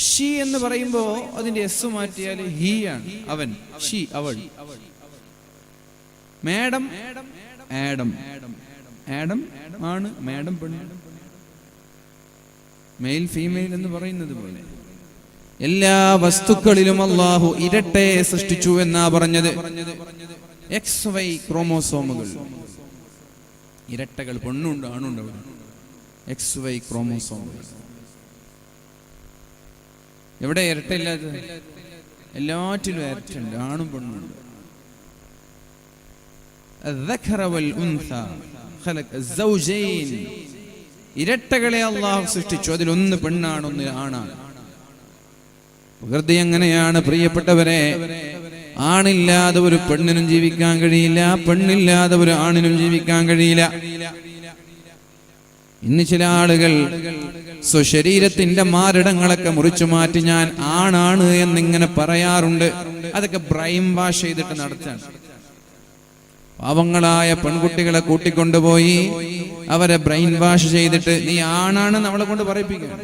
ഷീ എന്ന് പറയുമ്പോ അതിന്റെ എസ് മാറ്റിയാൽ ഹീ ആണ്, അവൻ. ഷീ അവൾ. Madam Adam. ആഡം ആണ്, മാഡം പെണ്ണ്. മെയിൽ ഫീമെയിൽ എന്ന് പറയുന്നത് പോലെ എല്ലാ വസ്തുക്കളിലും അല്ലാഹു ഇരട്ടയെ സൃഷ്ടിച്ചു എന്നാ പറഞ്ഞത്. XY ക്രോമോസോമുകൾ, ഇരട്ടകൾ, പെണ്ണുണ്ട് ആണുണ്ട്. XY ക്രോമോസോമുകൾ. എവിടെ ഇരട്ടയില്ലാത്തത്? എല്ലാറ്റിലും ഇരട്ടുണ്ട്, ആണും പെണ്ണുണ്ട്. ഇരട്ടകളെ അല്ലാഹു സൃഷ്ടിച്ചു. അതിലൊന്ന് പെണ്ണാണ്, ഒന്ന് ആണാണ്. പ്രകൃതി എങ്ങനെയാണ് പ്രിയപ്പെട്ടവരെ? ആണില്ലാതെ ഒരു പെണ്ണിനും ജീവിക്കാൻ കഴിയില്ല, പെണ്ണില്ലാതെ ഒരു ആണിനും ജീവിക്കാൻ കഴിയില്ല. ഇന്ന് ചില ആളുകൾ സ്വശരീരത്തിന്റെ മാരടങ്ങളൊക്കെ മുറിച്ചു മാറ്റി ഞാൻ ആണാണ് എന്നിങ്ങനെ പറയാറുണ്ട്. അതൊക്കെ ബ്രെയിൻ വാഷ് ചെയ്തിട്ട് നടത്താണ്. പാവങ്ങളായ പെൺകുട്ടികളെ കൂട്ടിക്കൊണ്ടുപോയി അവരെ ബ്രെയിൻ വാഷ് ചെയ്തിട്ട് നീ ആണാണ് നമ്മളെ കൊണ്ട് പറയിപ്പിക്കുക.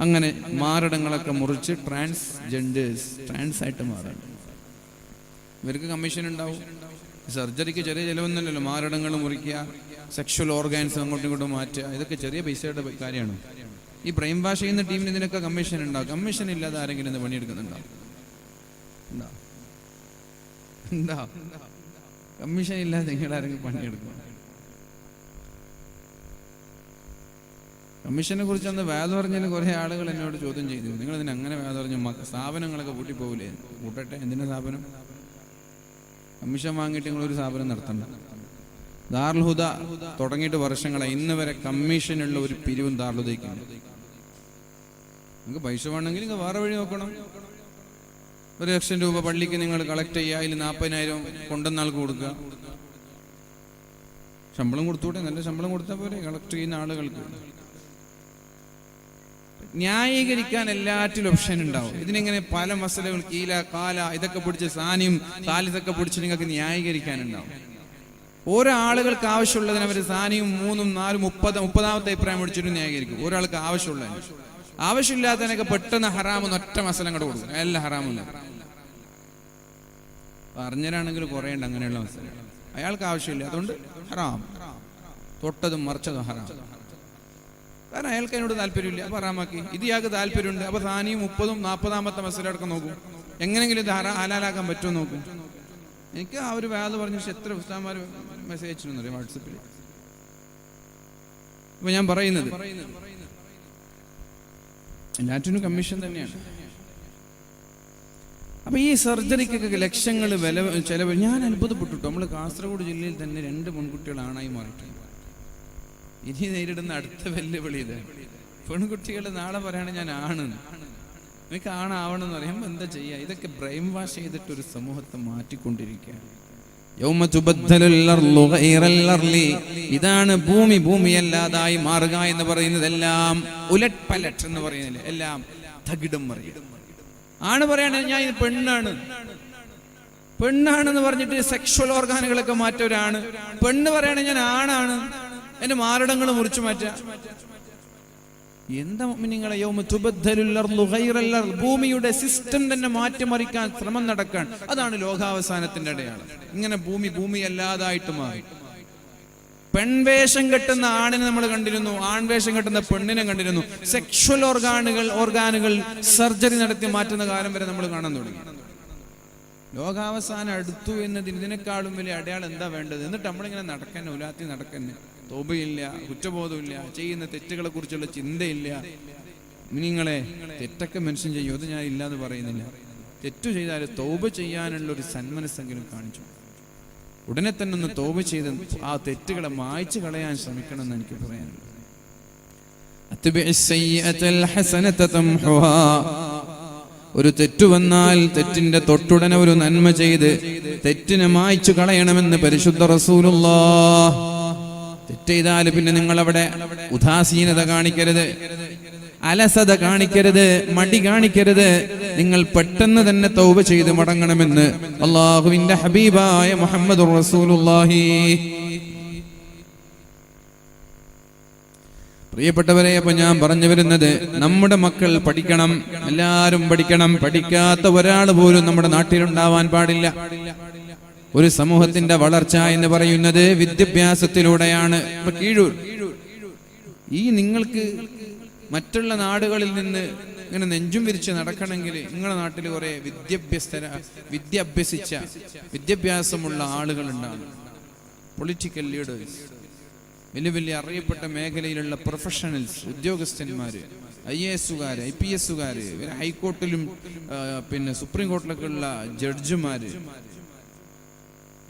അങ്ങനെ മാരടങ്ങളൊക്കെ മുറിച്ച് ട്രാൻസ്ജെൻഡേഴ്സ്, ട്രാൻസ് ആയിട്ട് മാറാൻ. ഇവർക്ക് കമ്മീഷൻ ഉണ്ടാവും. സർജറിക്ക് ചെറിയ ചിലവൊന്നുമല്ലല്ലോ. മാരടങ്ങൾ മുറിക്കുക, സെക്ഷൽ ഓർഗാൻസ് അങ്ങോട്ടും ഇങ്ങോട്ടും മാറ്റുക, ഇതൊക്കെ ചെറിയ പൈസയുടെ കാര്യമാണ്. ഈ ബ്രെയിൻ വാഷ് ചെയ്യുന്ന ടീമിന് ഇതിനൊക്കെ കമ്മീഷൻ ഉണ്ടാവും. കമ്മീഷൻ ഇല്ലാതെ ആരെങ്കിലും ഇത് പണിയെടുക്കുന്നുണ്ടാവും? എന്താ കമ്മീഷൻ ഇല്ലാതെ നിങ്ങൾ ആരെങ്കിലും പണിയെടുക്കും? കമ്മീഷനെ കുറിച്ച് അന്ന് വേദം പറഞ്ഞതിന് കുറെ ആളുകൾ എന്നോട് ചോദ്യം ചെയ്തു, നിങ്ങൾ ഇതിന് അങ്ങനെ വേദം പറഞ്ഞു? സ്ഥാപനങ്ങളൊക്കെ പൂട്ടിപ്പോകില്ലേ? കൂട്ടട്ടെ, എന്തിനാ സ്ഥാപനം? കമ്മീഷൻ വാങ്ങിയിട്ട് നിങ്ങളൊരു സ്ഥാപനം നടത്തണ്ട. ദാറുൽ ഹുദ തുടങ്ങിയിട്ട് വർഷങ്ങളായി, ഇന്ന് വരെ കമ്മീഷനുള്ള ഒരു പിരിവും ദാറുൽ ഹുദയ്ക്കാണ്. നിങ്ങൾക്ക് പൈസ വേണമെങ്കിൽ നിങ്ങൾ വേറെ വഴി നോക്കണം. 1,00,000 രൂപ പള്ളിക്ക് നിങ്ങൾ കളക്ട് ചെയ്യുക, അതിൽ 40,000 കൊണ്ടുവന്ന ആൾക്ക് കൊടുക്കുക. ശമ്പളം കൊടുത്തൂടെ? നല്ല ശമ്പളം കൊടുത്താൽ പോലെ കളക്ട് ചെയ്യുന്ന ആളുകൾക്ക്. ന്യായീകരിക്കാൻ എല്ലാറ്റിലും ഓപ്ഷൻ ഉണ്ടാവും. ഇതിനിങ്ങനെ പല മസലകൾ, കീല കാല ഇതൊക്കെ പിടിച്ച് സാനിയും താലിതൊക്കെ പിടിച്ച് നിങ്ങൾക്ക് ന്യായീകരിക്കാനുണ്ടാവും. ഓരോ ആളുകൾക്ക് ആവശ്യമുള്ളതിന് അവർ സാനിയും 3, 4, 30ാമത്തെ അഭിപ്രായം പിടിച്ചിട്ട് ന്യായീകരിക്കും. ഒരാൾക്ക് ആവശ്യമുള്ളതിന്. ആവശ്യമില്ലാത്തതിനൊക്കെ പെട്ടെന്ന് ഹറാമെന്ന് ഒറ്റ മസല അങ്ങോട്ട് കൊടുക്കും. എല്ലാം ഹറാമെന്ന് പറഞ്ഞവരാണെങ്കിൽ കുറേ ഉണ്ട് അങ്ങനെയുള്ള മസല. അയാൾക്ക് ആവശ്യമില്ല, അതുകൊണ്ട് ഹറാം. തൊട്ടതും മറിച്ചതും ഹറാം. കാരണം അയാൾക്ക് അതിനോട് താല്പര്യമില്ല, അപ്പൊ ഹറാമാക്കി. ഇത് ഇയാൾക്ക് താല്പര്യമുണ്ട്, അപ്പൊ സാനിയും 30, 40ാമത്തെ മസല അടക്കം നോക്കും. എങ്ങനെങ്കിലും ഇത് ഹലാലാക്കാൻ പറ്റുമോ നോക്കും. എനിക്ക് ആ ഒരു വേദ പറഞ്ഞ എത്ര ഉസ്താദ്മാർ മെസ്സേജ് അയച്ചിരുന്നറിയാം വാട്സപ്പിൽ. അപ്പൊ ഞാൻ പറയുന്നത് എല്ലാറ്റിനും കമ്മീഷൻ തന്നെയാണ്. അപ്പൊ ഈ സർജറിക്കൊക്കെ ലക്ഷങ്ങൾ വില ചെലവ്. ഞാൻ അത്ഭുതപ്പെട്ടു. നമ്മൾ കാസർഗോഡ് ജില്ലയിൽ തന്നെ 2 പെൺകുട്ടികൾ ആണായി മാറിയിട്ടുണ്ട്. ഇനി നേരിടുന്ന അടുത്ത വെല്ലുവിളി ഇത്. പെൺകുട്ടികൾ നാളെ പറയണ ഞാൻ ആണ്, എനിക്ക് ആണാവണമെന്ന് പറയുമ്പോൾ എന്താ ചെയ്യുക? ഇതൊക്കെ ബ്രെയിൻ വാഷ് ചെയ്തിട്ട് ഒരു സമൂഹത്തെ മാറ്റിക്കൊണ്ടിരിക്കുകയാണ്. ഇതാണ് ഭൂമി ഭൂമിയല്ലാതായി മാറുക എന്ന് പറയുന്നത്. എല്ലാം ഉലറ്റ് പലറ്റ് എന്ന് പറയുന്നില്ല, എല്ലാം തകിടം മറിയും. ആണ് പറയണ ഞാൻ ഇത് പെണ്ണാണെന്ന് പറഞ്ഞിട്ട് സെക്ഷൽ ഓർഗാനുകളൊക്കെ മാറ്റവരാണ്. പെണ്ണ് പറയണ ഞാൻ ആണാണ്, എന്റെ മാരടങ്ങൾ മുറിച്ചു മാറ്റാ. എന്താ മുഅ്മിനീങ്ങളെ? ഭൂമിയുടെ സിസ്റ്റം തന്നെ മാറ്റിമറിക്കാൻ ശ്രമം നടക്കാൻ. അതാണ് ലോകാവസാനത്തിന്റെ അടയാളം. ഇങ്ങനെ ഭൂമി അല്ലാതായിട്ട് മാറി. പെൺവേഷം കെട്ടുന്ന ആണിനെ നമ്മൾ കണ്ടിരുന്നു, ആൺവേഷം കെട്ടുന്ന പെണ്ണിനെ കണ്ടിരുന്നു. സെക്ഷൽ ഓർഗാനുകൾ സർജറി നടത്തി മാറ്റുന്ന കാലം വരെ നമ്മൾ കാണാൻ തുടങ്ങി. ലോകാവസാനം അടുത്തു എന്നതിന് ഇതിനേക്കാളും വലിയ അടയാളം എന്താ വേണ്ടത്? എന്നിട്ട് നമ്മളിങ്ങനെ നടക്കന്നെ, ഉലാത്തി നടക്കന്നെ. തോബയില്ല, കുറ്റബോധമില്ല, ചെയ്യുന്ന തെറ്റുകളെ കുറിച്ചുള്ള ചിന്തയില്ല. നിങ്ങളെ തെറ്റൊക്കെ മനുഷ്യൻ ചെയ്യും, അത് ഞാൻ ഇല്ലാന്ന് പറയുന്നില്ല. തെറ്റു ചെയ്താൽ തൗബ ചെയ്യാനുള്ള ഒരു സന്മനസ്സെങ്കിലും കാണിച്ചു. ഉടനെ തന്നെ ഒന്ന് തൗബ ചെയ്ത് ആ തെറ്റുകളെ മായ്ച്ചു കളയാൻ ശ്രമിക്കണമെന്ന് എനിക്ക് പറയാനുള്ളത്. ഒരു തെറ്റു വന്നാൽ തെറ്റിന്റെ തൊട്ടുടനെ ഒരു നന്മ ചെയ്ത് തെറ്റിനെ മായ്ച്ചു കളയണമെന്ന് പരിശുദ്ധ റസൂലുള്ളാഹ്. തെറ്റ് ചെയ്താൽ പിന്നെ നിങ്ങൾ അവിടെ ഉദാസീനത കാണിക്കരുത്, അലസത കാണിക്കരുത്, മടി കാണിക്കരുത്. നിങ്ങൾ പെട്ടെന്ന് തന്നെ തൗബ ചെയ്ത് മടങ്ങണമെന്ന് അല്ലാഹുവിന്റെ ഹബീബായ മുഹമ്മദുർ റസൂലുള്ളാഹി. പ്രിയപ്പെട്ടവരെ, അപ്പൊ ഞാൻ പറഞ്ഞു വരുന്നത്, നമ്മുടെ മക്കൾ പഠിക്കണം, എല്ലാവരും പഠിക്കണം. പഠിക്കാത്ത ഒരാൾ പോലും നമ്മുടെ നാട്ടിലുണ്ടാവാൻ പാടില്ല. ഒരു സമൂഹത്തിന്റെ വളർച്ച എന്ന് പറയുന്നത് വിദ്യാഭ്യാസത്തിലൂടെയാണ്. ഇപ്പൊ കീഴൂർ, ഈ നിങ്ങൾക്ക് മറ്റുള്ള നാടുകളിൽ നിന്ന് ഇങ്ങനെ നെഞ്ചും വിരിച്ച് നടക്കണമെങ്കിൽ നിങ്ങളുടെ നാട്ടിൽ കുറെ വിദ്യാഭ്യസിച്ച വിദ്യാഭ്യാസമുള്ള ആളുകൾ ഉണ്ടാകും. പൊളിറ്റിക്കൽ ലീഡേഴ്സ്, വലിയ വലിയ അറിയപ്പെട്ട മേഖലയിലുള്ള പ്രൊഫഷണൽസ്, ഉദ്യോഗസ്ഥന്മാര്, IAS-കാര്, IPS-കാര്, ഹൈക്കോർട്ടിലും പിന്നെ സുപ്രീം കോർട്ടിലൊക്കെ ഉള്ള ജഡ്ജിമാര്,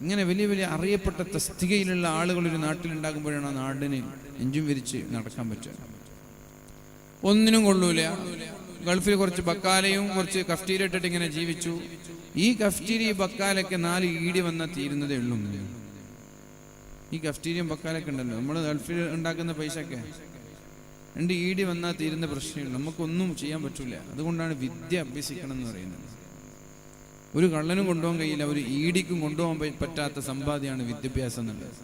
ഇങ്ങനെ വലിയ വലിയ അറിയപ്പെട്ട തസ്തികയിലുള്ള ആളുകൾ ഒരു നാട്ടിലുണ്ടാകുമ്പോഴാണ് ആ നാടിന് നെഞ്ചും വിരിച്ച് നടക്കാൻ പറ്റുക. ഒന്നിനും കൊള്ളൂല. ഗൾഫിൽ കുറച്ച് ബക്കാലയും കുറച്ച് കഫ്റ്റീരിയ ഇട്ടിട്ട് ഇങ്ങനെ ജീവിച്ചു. ഈ കഫ്റ്റീരിയ ബക്കാലൊക്കെ 4 ഈടി വന്നാൽ തീരുന്നതേ ഉള്ളൂ. ഈ കഫ്റ്റീരിയം ബക്കാലൊക്കെ ഉണ്ടല്ലോ, നമ്മൾ ഗൾഫിൽ ഉണ്ടാക്കുന്ന പൈസയൊക്കെ 2 ഈടി വന്നാൽ തീരുന്ന പ്രശ്നമുള്ളൂ. നമുക്കൊന്നും ചെയ്യാൻ പറ്റൂല. അതുകൊണ്ടാണ് വിദ്യ അഭ്യസിക്കണം എന്ന് പറയുന്നത്. ഒരു കള്ളനും കൊണ്ടുപോകാൻ കഴിയില്ല, ഒരു ഈടിക്കും കൊണ്ടുപോകാൻ പറ്റാത്ത സമ്പാദ്യമാണ് വിദ്യാഭ്യാസം എന്നുള്ളത്.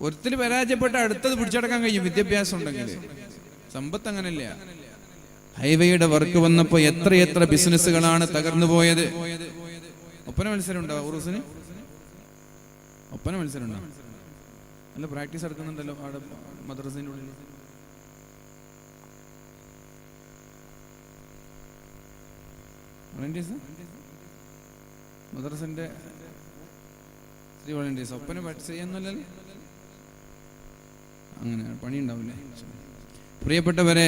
ഒരുത്തിൽ പരാജയപ്പെട്ട അടുത്തത് പിടിച്ചടക്കാൻ കഴിയും വിദ്യാഭ്യാസം ഉണ്ടെങ്കിൽ. സമ്പത്ത് അങ്ങനല്ല. ഹൈവേയുടെ വർക്ക് വന്നപ്പോ എത്രയെത്ര ബിസിനസ്സുകളാണ് തകർന്നു പോയത്. ഒപ്പന മത്സരം ഉണ്ടാവും ഉറൂസിന്, ഒപ്പന മത്സരം ഉണ്ടാവും. നല്ല പ്രാക്ടീസ് എടുക്കുന്നുണ്ടല്ലോ അവിടെ മദ്രസയുടെ ഉള്ളിൽ. വോളണ്ടിയേഴ്സ്, മദ്രസന്റെ വോളണ്ടിയേഴ്സ് ഒപ്പന പ്രാക്ടീസ് ചെയ്യാന്നല്ലോ. അങ്ങനെ പണി ഉണ്ടാവില്ലേ? പ്രിയപ്പെട്ടവരെ,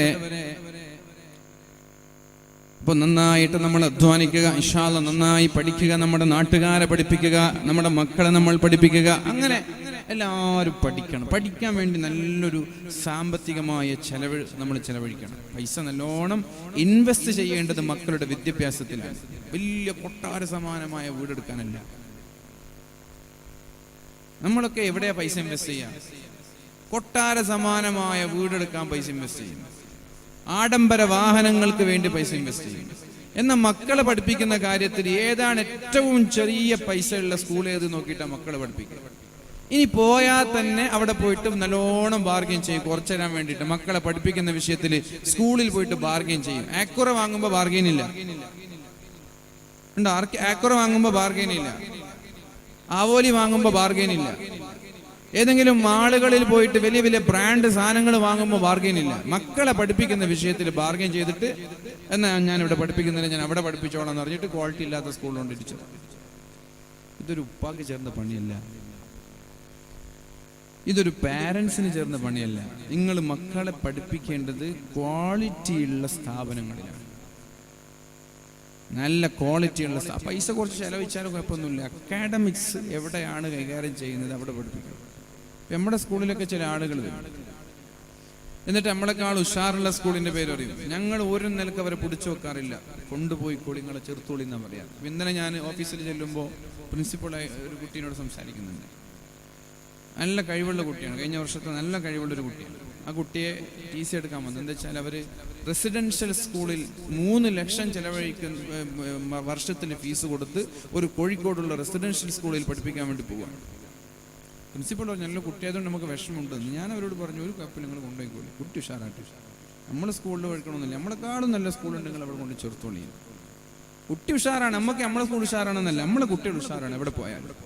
അപ്പൊ നന്നായിട്ട് നമ്മൾ അധ്വാനിക്കുക, ഇൻഷാ അല്ലാഹ് നന്നായി പഠിക്കുക, നമ്മുടെ നാട്ടുകാരെ പഠിപ്പിക്കുക, നമ്മുടെ മക്കളെ നമ്മൾ പഠിപ്പിക്കുക. അങ്ങനെ എല്ലാവരും പഠിക്കണം. പഠിക്കാൻ വേണ്ടി നല്ലൊരു സാമ്പത്തികമായ ചെലവ് നമ്മൾ ചെലവഴിക്കണം. പൈസ നല്ലോണം ഇൻവെസ്റ്റ് ചെയ്യേണ്ടത് മക്കളുടെ വിദ്യാഭ്യാസത്തിലാണ്. വലിയ കൊട്ടാര സമാനമായ വീടെടുക്കാനല്ല. നമ്മളൊക്കെ എവിടെയാ പൈസ ഇൻവെസ്റ്റ് ചെയ്യാം? കൊട്ടാര സമാനമായ വീടെടുക്കാൻ പൈസ ഇൻവെസ്റ്റ് ചെയ്യും. ആഡംബര വാഹനങ്ങൾക്ക് വേണ്ടി പൈസ ഇൻവെസ്റ്റ് ചെയ്യും. എന്നാൽ മക്കളെ പഠിപ്പിക്കുന്ന കാര്യത്തിൽ ഏതാണ് ഏറ്റവും ചെറിയ പൈസ ഉള്ള സ്കൂൾ ഏത് നോക്കിയിട്ടാണ് മക്കളെ പഠിപ്പിക്കുക. ഇനി പോയാൽ തന്നെ അവിടെ പോയിട്ട് നല്ലോണം ബാർഗെയിൻ ചെയ്യും. കുറച്ചു തരാൻ വേണ്ടിയിട്ട് മക്കളെ പഠിപ്പിക്കുന്ന വിഷയത്തിൽ സ്കൂളിൽ പോയിട്ട് ബാർഗെയിൻ ചെയ്യും. ആക്കുറ വാങ്ങുമ്പോൾ ബാർഗെയിൻ ഇല്ല. ഉണ്ടോ? ആക്കുറ വാങ്ങുമ്പോൾ ബാർഗെയിൻ ഇല്ല. ആവോലി വാങ്ങുമ്പോൾ ബാർഗെയിൻ ഇല്ല. ഏതെങ്കിലും മാളുകളിൽ പോയിട്ട് വലിയ വലിയ ബ്രാൻഡ് സാധനങ്ങൾ വാങ്ങുമ്പോൾ ബാർഗെയിൻ ഇല്ല. മക്കളെ പഠിപ്പിക്കുന്ന വിഷയത്തിൽ ബാർഗെയിൻ ചെയ്തിട്ട് എന്നാ ഞാൻ ഇവിടെ പഠിപ്പിക്കുന്നില്ല, ഞാൻ അവിടെ പഠിപ്പിച്ചോളാം എന്ന് പറഞ്ഞിട്ട് ക്വാളിറ്റി ഇല്ലാത്ത സ്കൂളിലുണ്ട് ഇരിച്ചത്. ഇതൊരു ഉപ്പാക്ക് ചേർന്ന പണിയല്ല, ഇതൊരു പാരൻസിന് ചേർന്ന പണിയല്ല. നിങ്ങൾ മക്കളെ പഠിപ്പിക്കേണ്ടത് ക്വാളിറ്റിയുള്ള സ്ഥാപനങ്ങളിലാണ്. നല്ല ക്വാളിറ്റിയുള്ള പൈസ കുറച്ച് ചെലവഴിച്ചാലും കുഴപ്പമൊന്നുമില്ല. അക്കാഡമിക്സ് എവിടെയാണ് കൈകാര്യം ചെയ്യുന്നത് അവിടെ പഠിപ്പിക്കണം. നമ്മുടെ സ്കൂളിലൊക്കെ ചില ആളുകൾ വരും, എന്നിട്ട് നമ്മളെക്കാൾ ഉഷാറുള്ള സ്കൂളിന്റെ പേര് അറിയും. ഞങ്ങൾ ഒരു നിലക്ക് അവരെ പിടിച്ചു വെക്കാറില്ല. കൊണ്ടുപോയി നിങ്ങളെ ചെറുത്തോളി എന്നാ പറയാം. ഇന്നലെ ഞാൻ ഓഫീസിൽ ചെല്ലുമ്പോൾ പ്രിൻസിപ്പളായി ഒരു കുട്ടീനോട് സംസാരിക്കുന്നുണ്ട്. നല്ല കഴിവുള്ള കുട്ടിയാണ്, കഴിഞ്ഞ വർഷത്തെ നല്ല കഴിവുള്ളൊരു കുട്ടിയാണ്. ആ കുട്ടിയെ TC എടുക്കാൻ വന്നത് എന്താ വെച്ചാൽ അവർ റെസിഡൻഷ്യൽ സ്കൂളിൽ 3 ലക്ഷം ചെലവഴിക്കുന്ന വർഷത്തിന് ഫീസ് കൊടുത്ത് ഒരു കോഴിക്കോടുള്ള റെസിഡൻഷ്യൽ സ്കൂളിൽ പഠിപ്പിക്കാൻ വേണ്ടി പോവുകയാണ്. പ്രിൻസിപ്പൾ പറഞ്ഞു നല്ല കുട്ടിയായതുകൊണ്ട് നമുക്ക് വിഷമമുണ്ട്. ഞാൻ അവരോട് പറഞ്ഞു ഒരു കപ്പിൽ നിങ്ങൾ കൊണ്ടുപോയിക്കോളൂ, കുട്ടി ഉഷാറായിട്ട്. നമ്മൾ സ്കൂളിൽ പഠിക്കണമെന്നില്ല, നമ്മളെക്കാളും നല്ല സ്കൂളുണ്ടെങ്കിൽ അവിടെ കൊണ്ട് ചേർത്തോളി. കുട്ടി ഉഷാറാണ്, നമുക്ക് നമ്മളെ സ്കൂൾ ഉഷാറാണെന്നല്ല, നമ്മളെ കുട്ടികൾ ഉഷാറാണ് എവിടെ പോയാലും.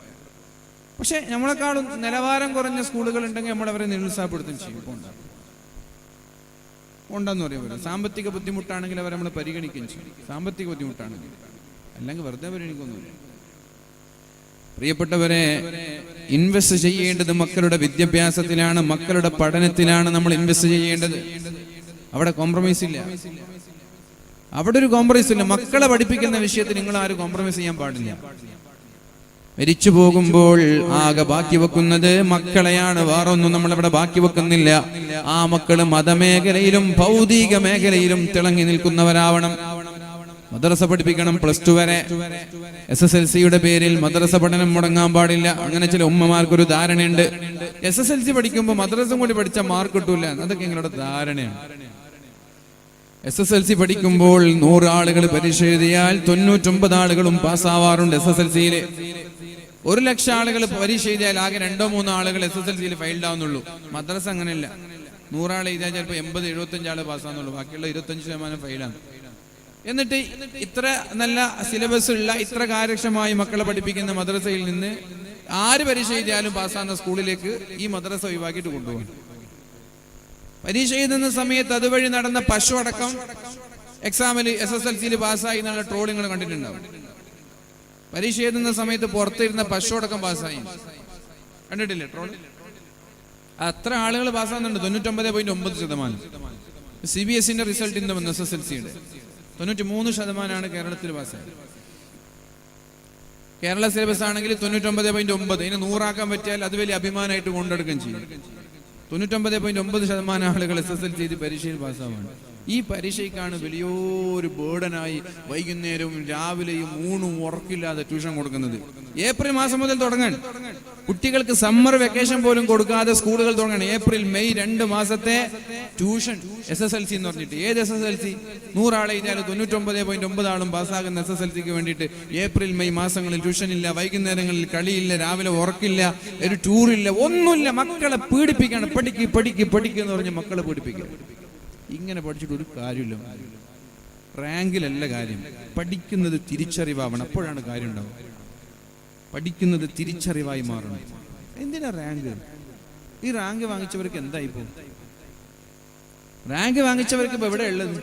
പക്ഷെ നമ്മളെക്കാളും നിലവാരം കുറഞ്ഞ സ്കൂളുകൾ ഉണ്ടെങ്കിൽ നമ്മളവരെ നിരുത്സാഹപ്പെടുത്തുകയും ചെയ്യും. ഉണ്ടെന്ന് പറയുമ്പോൾ സാമ്പത്തിക ബുദ്ധിമുട്ടാണെങ്കിൽ അവരെ നമ്മൾ പരിഗണിക്കുകയും ചെയ്യും. സാമ്പത്തിക ബുദ്ധിമുട്ടാണെങ്കിൽ, അല്ലെങ്കിൽ വെറുതെ പരിഗണിക്കൊന്നുമില്ല. പ്രിയപ്പെട്ടവരെ, ഇൻവെസ്റ്റ് ചെയ്യേണ്ടത് മക്കളുടെ വിദ്യാഭ്യാസത്തിലാണ്, മക്കളുടെ പഠനത്തിലാണ് നമ്മൾ ഇൻവെസ്റ്റ് ചെയ്യേണ്ടത്. അവിടെ കോംപ്രമൈസ് ഇല്ല. അവിടെ ഒരു കോംപ്രമൈസ് ഇല്ല. മക്കളെ പഠിപ്പിക്കുന്ന വിഷയത്തിൽ നിങ്ങൾ ആരും കോംപ്രമൈസ് ചെയ്യാൻ പാടില്ല. മരിച്ചു പോകുമ്പോൾ ആകെ ബാക്കി വെക്കുന്നത് മക്കളെയാണ്, വേറൊന്നും നമ്മളവിടെ ബാക്കി വെക്കുന്നില്ല. ആ മക്കള് മതമേഖലയിലും ഭൗതിക മേഖലയിലും തിളങ്ങി നിൽക്കുന്നവരാവണം. മദ്രസ പഠിപ്പിക്കണം +2 വരെ. SSLCയുടെ പേരിൽ മദ്രസ പഠനം മുടങ്ങാൻ പാടില്ല. അങ്ങനെ ചില ഉമ്മമാർക്കൊരു ധാരണയുണ്ട്. SSLC പഠിക്കുമ്പോൾ മദ്രസും കൂടി പഠിച്ചാൽ മാർക്ക് കിട്ടൂല. അതൊക്കെ നിങ്ങളുടെ ധാരണയാണ്. SSLC പഠിക്കുമ്പോൾ 100 ആളുകൾ പരീക്ഷ എഴുതിയാൽ 99 ആളുകളും പാസ്സാവാറുണ്ട്. SSLCയിൽ 1,00,000 ആളുകൾ പരീക്ഷ എഴുതിയാൽ ആകെ 2-3 ആളുകൾ SSLCയിൽ ഫെയിൽഡ് ആവുന്നുള്ളൂ. മദ്രസ അങ്ങനെയല്ല. 100 ആൾ എഴുതിയാൽ ചിലപ്പോൾ 80-75 ആൾ പാസ്സാവുന്നുള്ളൂ. ബാക്കിയുള്ള 25% ഫെയിലാണ്. എന്നിട്ട് ഇത്ര നല്ല സിലബസ് ഉള്ള ഇത്ര കാര്യക്ഷമമായി മക്കളെ പഠിപ്പിക്കുന്ന മദ്രസയിൽ നിന്ന് ആര് പരീക്ഷ എഴുതിയാലും പാസ്സാകുന്ന സ്കൂളിലേക്ക് ഈ മദ്രസ ഒഴിവാക്കിയിട്ട് കൊണ്ടുപോകും. പരീക്ഷ എഴുതുന്ന സമയത്ത് അതുവഴി നടന്ന പശു അടക്കം എക്സാമിൽ SSLCയിൽ പാസ്സായി എന്നുള്ള ട്രോളിങ്ങൾ കണ്ടിട്ടുണ്ടാവും. പരീക്ഷ എഴുതുന്ന സമയത്ത് പുറത്തിരുന്ന പശു അടക്കം പാസ്സായി കണ്ടിട്ടില്ലേ ട്രോൾ? അത്ര ആളുകൾ പാസ്സാകുന്നുണ്ട്. 99.9%. CBSEന്റെ റിസൾട്ട് ഇന്ന് വന്നു. SSLCയുടെ 93% കേരളത്തിൽ പാസ്സായത്. കേരള സിലബസ് ആണെങ്കിൽ 99.9. ഇതിന് 100 ആക്കാൻ പറ്റിയാൽ അത് വലിയ അഭിമാനമായിട്ട് കൊണ്ടെടുക്കുകയും ചെയ്യും. 99.9% ആളുകൾ SSLC ചെയ്ത് പരീക്ഷയിൽ പാസ്സാവാണ്. ഈ പരീക്ഷയ്ക്കാണ് വലിയൊരു ബേർഡനായി വൈകുന്നേരവും രാവിലെയും ഊണും ഉറക്കില്ലാതെ ട്യൂഷൻ കൊടുക്കുന്നത്. ഏപ്രിൽ മാസം മുതൽ തുടങ്ങാൻ കുട്ടികൾക്ക് സമ്മർ വെക്കേഷൻ പോലും കൊടുക്കാതെ സ്കൂളുകൾ തുടങ്ങണം. ഏപ്രിൽ മെയ് 2 മാസത്തെ ട്യൂഷൻ SSLC എന്ന് പറഞ്ഞിട്ട്. ഏത് SSLC? 100 ആളെ എഴുതിയാൽ 99.9 ആളും പാസ്സാകുന്ന SSLCക്ക് വേണ്ടിയിട്ട് ഏപ്രിൽ മെയ് മാസങ്ങളിൽ ട്യൂഷൻ ഇല്ല, വൈകുന്നേരങ്ങളിൽ കളിയില്ല, രാവിലെ ഉറക്കില്ല, ഒരു ടൂറില്ല, ഒന്നുമില്ല. മക്കളെ പീഡിപ്പിക്കാണ്. പഠിക്കുക എന്ന് പറഞ്ഞ് മക്കളെ പീഡിപ്പിക്കുക. ഇങ്ങനെ പഠിച്ചിട്ട് ഒരു കാര്യമില്ല. റാങ്കിലല്ല കാര്യം. പഠിക്കുന്നത് തിരിച്ചറിവാവണം. അപ്പോഴാണ് കാര്യം ഉണ്ടാവും. പഠിക്കുന്നത് തിരിച്ചറിവായി മാറണം. എന്തിനാ റാങ്ക്? ഈ റാങ്ക് വാങ്ങിച്ചവർക്ക് എന്തായി പോകും? റാങ്ക് വാങ്ങിച്ചവർക്ക് ഇപ്പൊ എവിടെ ഉള്ളത്?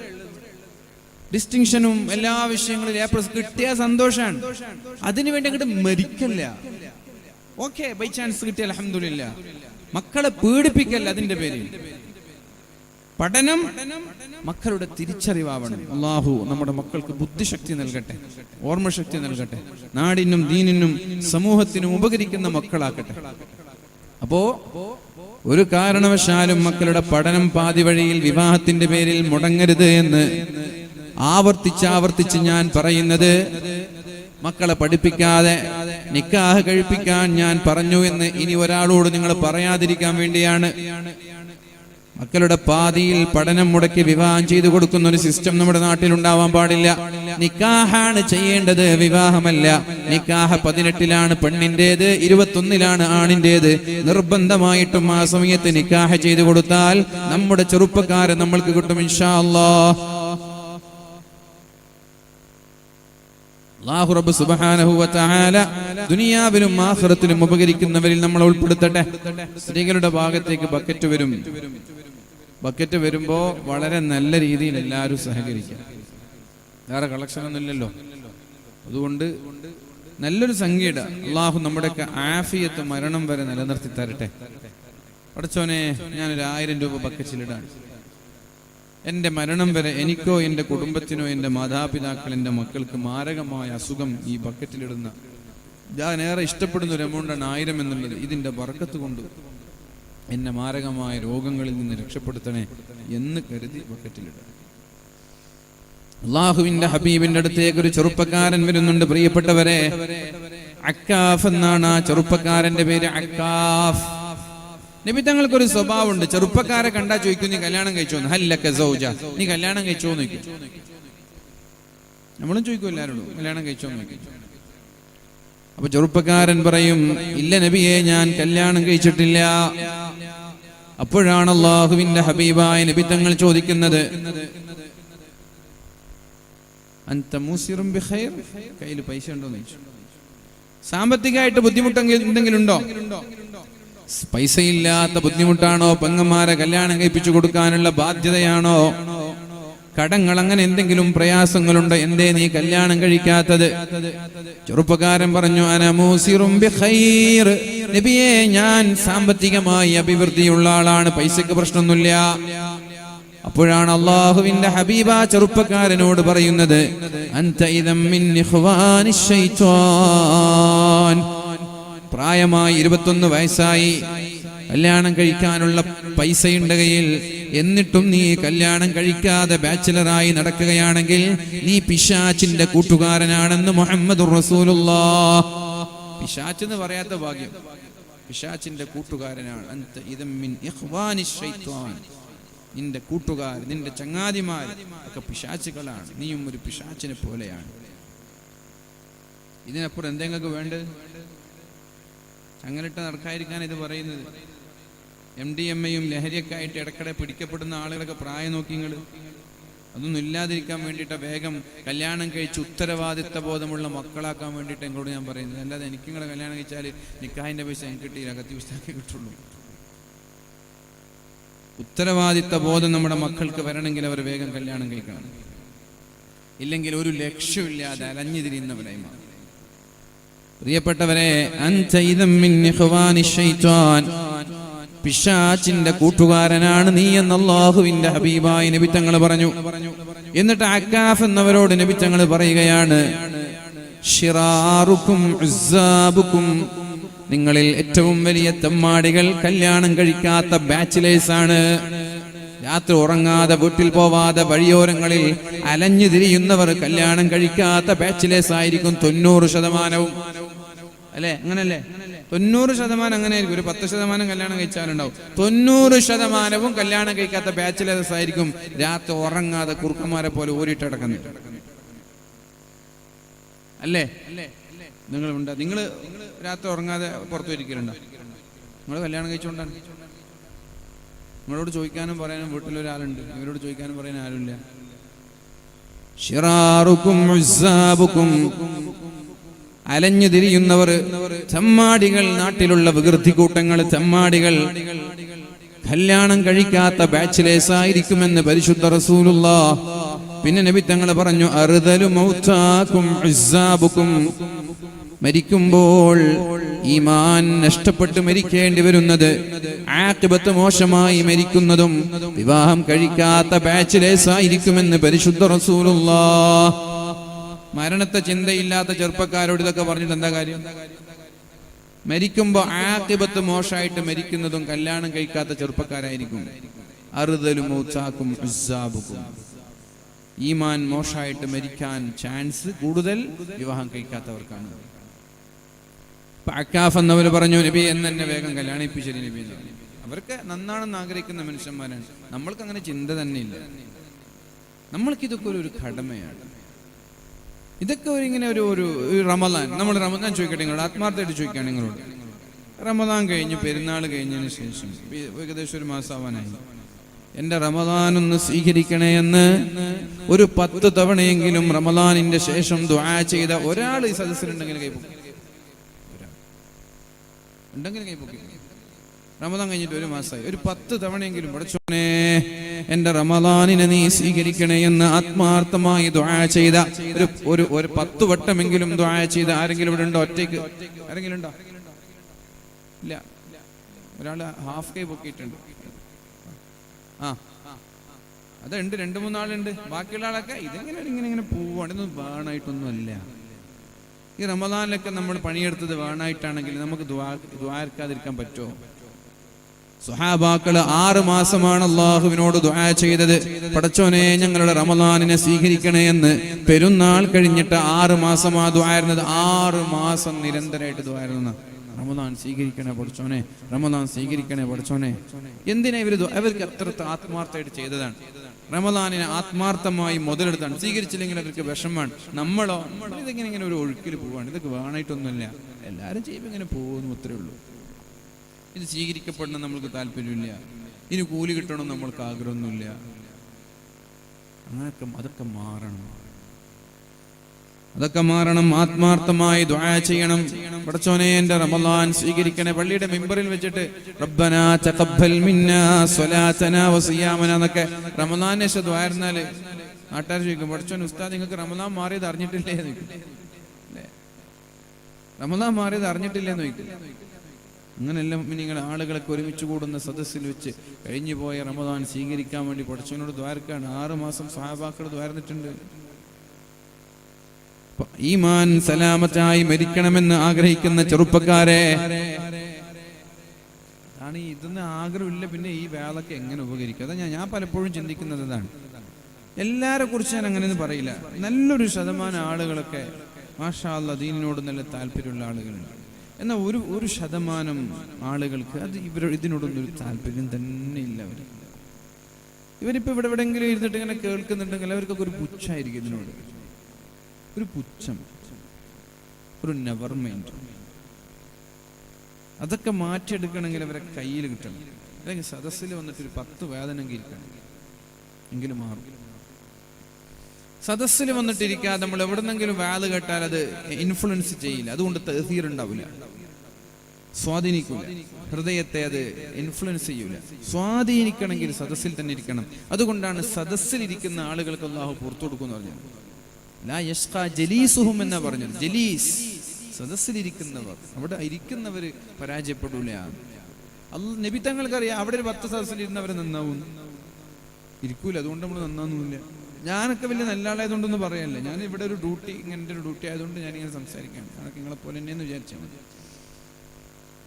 ഡിസ്റ്റിങ്ഷനും എല്ലാ വിഷയങ്ങളിലും A+ കിട്ടിയ സന്തോഷാണ്. അതിനുവേണ്ടി അങ്ങോട്ട് മരിക്കല്ല. ഓക്കെ, ബൈ ചാൻസ് കിട്ടിയ അൽഹംദുലില്ലാ. മക്കളെ പീഡിപ്പിക്കല്ല അതിന്റെ പേരിൽ. പഠനം മക്കളുടെ തിരിച്ചറിവാവണം. അല്ലാഹു നമ്മുടെ മക്കൾക്ക് ബുദ്ധിശക്തി നൽകട്ടെ, ഓർമ്മശക്തി നൽകട്ടെ, നാടിനും ദീനിനും സമൂഹത്തിനും ഉപകരിക്കുന്ന മക്കളാക്കട്ടെ. അപ്പോ ഒരു കാരണവശാലും മക്കളുടെ പഠനം പാതി വഴിയിൽ വിവാഹത്തിന്റെ പേരിൽ മുടങ്ങരുത് എന്ന് ആവർത്തിച്ച് ഞാൻ പറയുന്നത്, മക്കളെ പഠിപ്പിക്കാതെ നിക്കാഹ് കഴിപ്പിക്കാൻ ഞാൻ പറഞ്ഞു എന്ന് ഇനി ഒരാളോട് നിങ്ങൾ പറയാതിരിക്കാൻ വേണ്ടിയാണ്. മക്കളുടെ പാതിയിൽ പഠനം മുടക്കി വിവാഹം ചെയ്തു കൊടുക്കുന്ന ഒരു സിസ്റ്റം നമ്മുടെ നാട്ടിൽ ഉണ്ടാവാൻ പാടില്ല. നിക്കാഹാണ് ചെയ്യേണ്ടത്, വിവാഹമല്ല. നിക്കാഹ് 18-ലാണ് പെണ്ണിന്റേത്, 21-ലാണ് ആണിന്റേത്. നിർബന്ധമായിട്ടും ആ സമയത്ത് നിക്കാഹ് ചെയ്തു കൊടുത്താൽ നമ്മുടെ ചെറുപ്പക്കാരെ നമ്മൾക്ക് കിട്ടും ഇൻഷാ അല്ലാഹ്. അല്ലാഹു റബ്ബ് സുബ്ഹാനഹു വ തആല ദുനിയാവിലും ആഖിറത്തിലും ഉപകരിക്കുന്നവരിൽ നമ്മൾ ഉൾപ്പെടുത്തട്ടെ. സ്ത്രീകളുടെ ഭാഗത്തേക്ക് ബക്കറ്റ് വരുമ്പോ വളരെ നല്ല രീതിയിൽ എല്ലാവരും സഹകരിക്കുക. വേറെ കളക്ഷൻ ഒന്നുമില്ലല്ലോ. അതുകൊണ്ട് നല്ലൊരു സംഖ്യ ഇടുക. അല്ലാഹു നമ്മുടെയൊക്കെ ആഫിയത്ത് മരണം വരെ നിലനിർത്തി തരട്ടെ. പടച്ചോനെ, ഞാനൊരു 1000 രൂപ ബക്കറ്റിലിടാണ്. എൻ്റെ മരണം വരെ എനിക്കോ എൻ്റെ കുടുംബത്തിനോ എൻ്റെ മാതാപിതാക്കൾ എൻ്റെ മക്കൾക്ക് മാരകമായ അസുഖം ഈ ബക്കറ്റിലിടുന്ന ഞാൻ ഏറെ ഇഷ്ടപ്പെടുന്ന ഒരു എമൗണ്ടാണ് 1000 എന്നുള്ളത്. ഇതിൻ്റെ ബർക്കത്ത് കൊണ്ട് എന്നെ മാരകമായ രോഗങ്ങളിൽ നിന്ന് രക്ഷപ്പെടുത്തണേ എന്ന് കരുതി ബക്കറ്റിലിടുക. അല്ലാഹുവിന്റെ ഹബീബിന്റെ അടുത്തേക്ക് ഒരു ചെറുപ്പക്കാരൻ വരുന്നുണ്ട്. പ്രിയപ്പെട്ടവരെ, അക്കാഫ് എന്നാണ് ആ ചെറുപ്പക്കാരന്റെ പേര്. അക്കാഫ്. നബി തങ്ങൾക്കൊരു സ്വഭാവമുണ്ട്. ചെറുപ്പക്കാരെ കണ്ടാ ചോദിക്കും, നീ കല്യാണം കഴിച്ചോന്ന്? ഹല്ലക സൗജ, നീ കല്യാണം കഴിച്ചോന്ന് ചോദിക്കും. നമ്മളും ചോദിക്കും എല്ലാവരോടും, കല്യാണം കഴിച്ചോന്ന് ചോദിക്കും. അപ്പൊ ചെറുപ്പക്കാരൻ പറയും, ഇല്ല നബിയെ, ഞാൻ കല്യാണം കഴിച്ചിട്ടില്ല. അപ്പോഴാണ് അല്ലാഹുവിന്റെ ഹബീബായ നബി തങ്ങൾ ചോദിക്കുന്നത്, അൻത മൂസിറും ബിഖൈർ, കയ്യിൽ പൈസ ഉണ്ടോന്ന് ചോദിച്ചു. സാമ്പത്തികമായിട്ട് ബുദ്ധിമുട്ടെങ്കിൽ എന്തെങ്കിലും ഉണ്ടോ? പൈസയില്ലാത്ത ബുദ്ധിമുട്ടാണോ? പെങ്ങന്മാരെ കല്യാണം കഴിപ്പിച്ചു കൊടുക്കാനുള്ള ബാധ്യതയാണോ? കടങ്ങൾ, അങ്ങനെ എന്തെങ്കിലും പ്രയാസങ്ങളുണ്ടോ? എന്തേ നീ കല്യാണം കഴിക്കാത്തത്? ചെറുപ്പക്കാരൻ പറഞ്ഞു, അന മൂസിറും ബിഖൈർ, നബിയേ, ഞാൻ സാമ്പത്തികമായി അഭിവൃദ്ധിയുള്ള ആളാണ്, പൈസക്ക് പ്രശ്നമൊന്നുമില്ല. അപ്പോഴാണ് അല്ലാഹുവിന്റെ ഹബീബ ചെറുപ്പക്കാരനോട് പറയുന്നത്, അൻത ഇദം മിൻ ഇഖ്വാനി ശൈത്വാൻ. പ്രായമായി 21 വയസ്സായി, കല്യാണം കഴിക്കാനുള്ള പൈസയുണ്ട് കയ്യിൽ, എന്നിട്ടും നീ കല്യാണം കഴിക്കാതെ ബാച്ചിലറായി നടക്കുകയാണെങ്കിൽ നീ പിശാചിന്റെ കൂട്ടുകാരനാണെന്ന് മുഹമ്മദുർ റസൂലുള്ളാഹ്. പിശാച് എന്ന് പറയാത്ത ഭാഗ്യം, പിശാചിന്റെ കൂട്ടുകാരനാണ്. അൻത ഇദം മിൻ ഇഖ്വാനി ശൈത്വാൻ. നിന്റെ കൂട്ടുകാർ, നിന്റെ ചങ്ങാതിമാർ ഒക്കെ പിശാചുകളാണ്, നീയും ഒരു പിശാചിനെ പോലെയാണ്. ഇതിനപ്പുറം എന്തെങ്കിലും വേണ്ടത്? അങ്ങനിട്ട് നടക്കാതിരിക്കാൻ ഇത് പറയുന്നത്. MDMA-യും ലഹരിയൊക്കെ ആയിട്ട് ഇടയ്ക്കിടെ പിടിക്കപ്പെടുന്ന ആളുകളൊക്കെ പ്രായം നോക്കി നിങ്ങൾ. അതൊന്നും ഇല്ലാതിരിക്കാൻ വേണ്ടിയിട്ട് വേഗം കല്യാണം കഴിച്ച് ഉത്തരവാദിത്ത ബോധമുള്ള മക്കളാക്കാൻ വേണ്ടിയിട്ട് എന്നോട് ഞാൻ പറയുന്നത്. അല്ലാതെ എനിക്ക് നിങ്ങളെ കല്യാണം കഴിച്ചാൽ നിക്കാഹിന്റെ പൈസ എനിക്ക് കിട്ടിയില്ല, കത്തി പുസ്തകം കിട്ടുള്ളൂ. ഉത്തരവാദിത്ത ബോധം നമ്മുടെ മക്കൾക്ക് വരണമെങ്കിൽ അവർ വേഗം കല്യാണം കഴിക്കണം. ഇല്ലെങ്കിൽ ഒരു ലക്ഷ്യമില്ലാതെ അലഞ്ഞു തിരിയുന്നവരായി മാറും. പ്രിയപ്പെട്ടവരെ, അൻത ഇദം മിൻ ഇഖ്വാനി ശൈത്വാൻ. പിശാചിന്റെ കൂട്ടുകാരനാണ് നീ എന്ന് അല്ലാഹുവിന്റെ ഹബീബായ നബി തങ്ങൾ പറഞ്ഞു. എന്നിട്ട് അക്കാഫ് എന്നവരോട് നബി തങ്ങൾ പറയുകയാണ്, ശിറാറുക്കും ഉസ്സാബുക്കും. നിങ്ങളിൽ ഏറ്റവും വലിയ തെമ്മാടികൾ കല്യാണം കഴിക്കാത്ത ബാച്ചിലേഴ്സ് ആണ്. രാത്രി ഉറങ്ങാതെ വീട്ടിൽ പോവാതെ വഴിയോരങ്ങളിൽ അലഞ്ഞു തിരിയുന്നവർ കല്യാണം കഴിക്കാത്ത ബാച്ചിലേഴ്സ് ആയിരിക്കും 90%. അല്ലേ? അങ്ങനല്ലേ? 90% അങ്ങനെ ആയിരിക്കും. ഒരു 10% കല്യാണം കഴിച്ചാലുണ്ടാവും. 90% കല്യാണം കഴിക്കാത്ത ബാച്ചിലേഴ്സ് ആയിരിക്കും രാത്രി ഉറങ്ങാതെ കുറുക്കന്മാരെ പോലെ ഓരിട്ടടക്കുന്നത്. അല്ലേ? നിങ്ങളുണ്ട്? നിങ്ങൾ രാത്രി ഉറങ്ങാതെ പുറത്തു ഇരിക്കലുണ്ടോ? നിങ്ങൾ കല്യാണം കഴിച്ചുകൊണ്ടാണ്. നിങ്ങളോട് ചോദിക്കാനും പറയാനും വീട്ടിലൊരാളുണ്ട്, ഇവരോട് ചോദിക്കാനും പറയാനും ആരുമില്ല. ശിറാറുക്കും ഉസ്സാബുക്കും. അലഞ്ഞു തിരിയുന്നവർ, ചെമ്മാടികൾ, നാട്ടിലുള്ള വികൃതി കൂട്ടങ്ങൾ, ചെമ്മാടികൾ കല്യാണം കഴിക്കാത്ത ബാച്ചിലേഴ്സ് ആയിരിക്കുമെന്ന് പരിശുദ്ധ റസൂലുള്ളാഹ്. പിന്നെ നബി തങ്ങൾ പറഞ്ഞു, അർദലു മൗതാകും ഉസ്സാബുക്കും. മരിക്കുമ്പോൾ ഈമാൻ നഷ്ടപ്പെട്ട് മരിക്കേണ്ടി വരുന്നത്, ആഖിബത്ത് മോശമായി മരിക്കുന്നതും വിവാഹം കഴിക്കാത്ത ബാച്ചിലേഴ്സ് ആയിരിക്കുമെന്ന് പരിശുദ്ധ റസൂലുള്ളാഹ്. മരണത്തെ ചിന്തയില്ലാത്ത ചെറുപ്പക്കാരോട് ഇതൊക്കെ പറഞ്ഞിട്ട് എന്താ കാര്യം? മരിക്കുമ്പോ ആഖിബത്ത് മോശമായിട്ട് മരിക്കുന്നതും കല്യാണം കഴിക്കാത്ത ചെറുപ്പക്കാരായിരിക്കും. അർദലു മൗതാകും ഉസ്സാബുക്കും. ഈമാൻ മോശമായിട്ട് മരിക്കാൻ ചാൻസ് കൂടുതൽ വിവാഹം കഴിക്കാത്തവർക്കാണ്. അക്കാഫ് എന്നവർ പറഞ്ഞു, നബി എന്നെ വേഗം കല്യാണിപ്പിച്ചത് നബി എന്ന് പറഞ്ഞു. അവർക്ക് നന്നാണെന്ന് ആഗ്രഹിക്കുന്ന മനുഷ്യന്മാരാണ്. നമ്മൾക്ക് അങ്ങനെ ചിന്ത തന്നെ ഇല്ല. നമ്മൾക്ക് ഇതൊക്കെ ഒരു കടമയാണ്. ഇതൊക്കെ ഇങ്ങനെ ഒരു റമദാൻ, നമ്മൾ റമദാൻ ചോദിക്കട്ടെ, നിങ്ങളോട് ആത്മാർത്ഥമായിട്ട് ചോദിക്കുകയാണ് നിങ്ങളോട്. റമദാൻ കഴിഞ്ഞ് പെരുന്നാൾ കഴിഞ്ഞതിന് ശേഷം ഏകദേശം ഒരു മാസമാവാനായി. എന്റെ റമദാൻ ഒന്ന് സ്വീകരിക്കണേ എന്ന് ഒരു 10 തവണയെങ്കിലും റമദാനിന്റെ ശേഷം ദുആ ചെയ്ത ഒരാൾ ഈ സദസ്സിലുണ്ടെങ്കിൽ കൈപ്പൊക്കി. ഉണ്ടെങ്കിൽ കൈപ്പൊക്കി. റമദാൻ കഴിഞ്ഞിട്ട് ഒരു മാസമായി, ഒരു 10 തവണയെങ്കിലും പടച്ചോനെ എന്റെ റമദാനിനെ നീ സ്വീകരിക്കണേ എന്ന് ആത്മാർത്ഥമായി ദുആ ചെയ്ത ഒരു 10 വട്ടമെങ്കിലും ദുആ ചെയ്ത ആരെങ്കിലും ഇവിടെ ഉണ്ടോ? ഒറ്റയ്ക്ക് ആരെങ്കിലും ഉണ്ടോ? ഇല്ല. ഒരാൾ ഹാഫ് കൈ പൊക്കിയിട്ടുണ്ട്. അതുണ്ട്, 2-3 ആളുണ്ട്. ബാക്കിയുള്ള ആളൊക്കെ ഇങ്ങനെ പോവാണ്. ഇതൊന്നും വേണമായിട്ടൊന്നുമല്ല. ഈ റമദാനിലൊക്കെ നമ്മൾ പണിയെടുത്തത് വേണമായിട്ടാണെങ്കിൽ നമുക്ക് ദുആർക്കാതിരിക്കാൻ പറ്റുമോ? സ്വഹാബാക്കള് 6 മാസമാണ് അള്ളാഹുവിനോട് ദുആ ചെയ്തത്. പടച്ചോനെ ഞങ്ങളുടെ റമദാനിനെ സ്വീകരിക്കണേ എന്ന്. പെരുന്നാൾ കഴിഞ്ഞിട്ട് 6 മാസമാ ദുആയിരുന്നത്. 6 മാസം നിരന്തരമായിട്ട് ദുആയിരുന്നു. റമദാൻ സ്വീകരിക്കണേ പടച്ചോനെ, റമദാൻ സ്വീകരിക്കണേ പടച്ചോനെ. എന്തിനാ അവർക്ക് അത്ര ആത്മാർത്ഥമായിട്ട് ചെയ്തതാണ്. റമദാനിനെ ആത്മാർത്ഥമായി മുതലെടുത്താണ്. സ്വീകരിച്ചില്ലെങ്കിൽ അവർക്ക് വിഷമാണ്. നമ്മളോ ഇതെങ്ങനെ ഒരു ഒഴുക്കിൽ പോവാണ്. ഇതൊക്കെ വേണമായിട്ടൊന്നുമില്ല, എല്ലാവരും ചെയ്യുമ്പോൾ ഇങ്ങനെ പോകുന്നു, അത്രേ ഉള്ളൂ. ഇത് സ്വീകരിക്കപ്പെടണം നമ്മൾക്ക് താല്പര്യമില്ല, ഇനി കൂലി കിട്ടണം നമ്മൾക്ക് ആഗ്രഹമൊന്നുമില്ല. അങ്ങനെയൊക്കെ അതൊക്കെ മാറണം. ആത്മാർത്ഥമായി ദുആ ചെയ്യണം. പടച്ചോനെ എന്റെ റമദാൻ സ്വീകരിക്കണേ. പള്ളിയുടെ മിമ്പറിൽ വെച്ചിട്ട് റബ്ബനാ തഖബ്ബൽ മിന്നാ സ്വലാത്തനാ വസിയാമനാ എന്നൊക്കെ റമദാനിനെ ദുആ ഇരുന്നാല് നാട്ടുകാർ ചോദിക്കും, പടച്ചോൻ ഉസ്താദ് നിങ്ങൾക്ക് റമദാൻ മാറിയത് അറിഞ്ഞിട്ടില്ലേ എന്ന് ചോദിക്കും. റമദാൻ മാറിയത് അറിഞ്ഞിട്ടില്ലേന്ന് ചോദിക്കും. അങ്ങനെല്ലാം നിങ്ങളെ ആളുകളൊക്കെ ഒരുമിച്ച് കൂടുന്ന സദസ്സിൽ വെച്ച് കഴിഞ്ഞു പോയ റമദാൻ സ്വീകരിക്കാൻ വേണ്ടി പടച്ചവനോട് ദ്വാരക്കാണ്. 6 മാസം സഹാബാക്കൾ ദ്വാരന്നിട്ടുണ്ട്. ഈമാൻ സലാമത്തായി മരിക്കണമെന്ന് ആഗ്രഹിക്കുന്ന ചെറുപ്പക്കാരെ, അതാണ് ഇതൊന്നും ആഗ്രഹമില്ല, പിന്നെ ഈ വേളൊക്കെ എങ്ങനെ ഉപകരിക്കും? അതാ ഞാൻ പലപ്പോഴും ചിന്തിക്കുന്നത് അതാണ്. എല്ലാരെ കുറിച്ച് ഞാൻ അങ്ങനെയൊന്നും പറയില്ല. നല്ലൊരു ശതമാനം ആളുകളൊക്കെ മാഷാ അല്ലാഹ് ദീനിനോട് നല്ല താല്പര്യമുള്ള ആളുകളുണ്ട്. എന്നാൽ ഒരു ശതമാനം ആളുകൾക്ക് അത് ഇതിനോടൊന്നും ഒരു താല്പര്യം തന്നെ ഇല്ല. ഇവരിപ്പോൾ ഇവിടെ എവിടെയെങ്കിലും ഇരുന്നിട്ട് ഇങ്ങനെ കേൾക്കുന്നുണ്ടെങ്കിൽ അവർക്കൊക്കെ ഒരു പുച്ഛായിരിക്കും ഇതിനോട്, ഒരു പുച്ഛം, ഒരു നെവർ മൈൻഡ്. അതൊക്കെ മാറ്റിയെടുക്കണമെങ്കിൽ അവരെ കയ്യിൽ കിട്ടണം. അല്ലെങ്കിൽ സദസ്സിൽ വന്നിട്ട് ഒരു 10 വേദന ഇരിക്കണം എങ്കിലും മാറും. സദസ്സിൽ വന്നിട്ടിരിക്കാതെ നമ്മൾ എവിടെന്നെങ്കിലും വാല് കേട്ടാൽ അത് ഇൻഫ്ലുവൻസ് ചെയ്യില്ല. അതുകൊണ്ട് തഅ്സീർ ഉണ്ടാവില്ല, സ്വാധീനിക്കില്ല ഹൃദയത്തെ, അത് ഇൻഫ്ലുവൻസ് ചെയ്യൂല. സ്വാധീനിക്കണമെങ്കിൽ സദസ്സിൽ തന്നെ ഇരിക്കണം. അതുകൊണ്ടാണ് സദസ്സിലിരിക്കുന്ന ആളുകൾക്ക് അല്ലാഹു പുറത്തു കൊടുക്കുമെന്ന് പറഞ്ഞത്. ലാ യഷ്ഖാ ജലീസുഹും എന്നാ പറഞ്ഞത്. ജലീസ്, സദസ്സിലിരിക്കുന്നവർ, അവിടെ ഇരിക്കുന്നവർ പരാജയപ്പെടൂല. നബി തങ്ങൾക്കറിയാം അവിടെ ഒരു 10 സദസ്സിലിരുന്നവരെ നന്നാവും, ഇരിക്കൂല. അതുകൊണ്ട് നമ്മൾ നന്നാവുന്നില്ല. ഞാനൊക്കെ വലിയ നല്ല ആളായതുകൊണ്ടൊന്നും പറയല്ല. ഞാൻ ഇവിടെ ഒരു ഡ്യൂട്ടി, ഇങ്ങനത്തെ ഒരു ഡ്യൂട്ടി ആയതുകൊണ്ട് ഞാനിങ്ങനെ സംസാരിക്കാം. ഞാനൊക്കെ നിങ്ങളെപ്പോലെ തന്നെയെന്ന് വിചാരിച്ചാൽ മതി.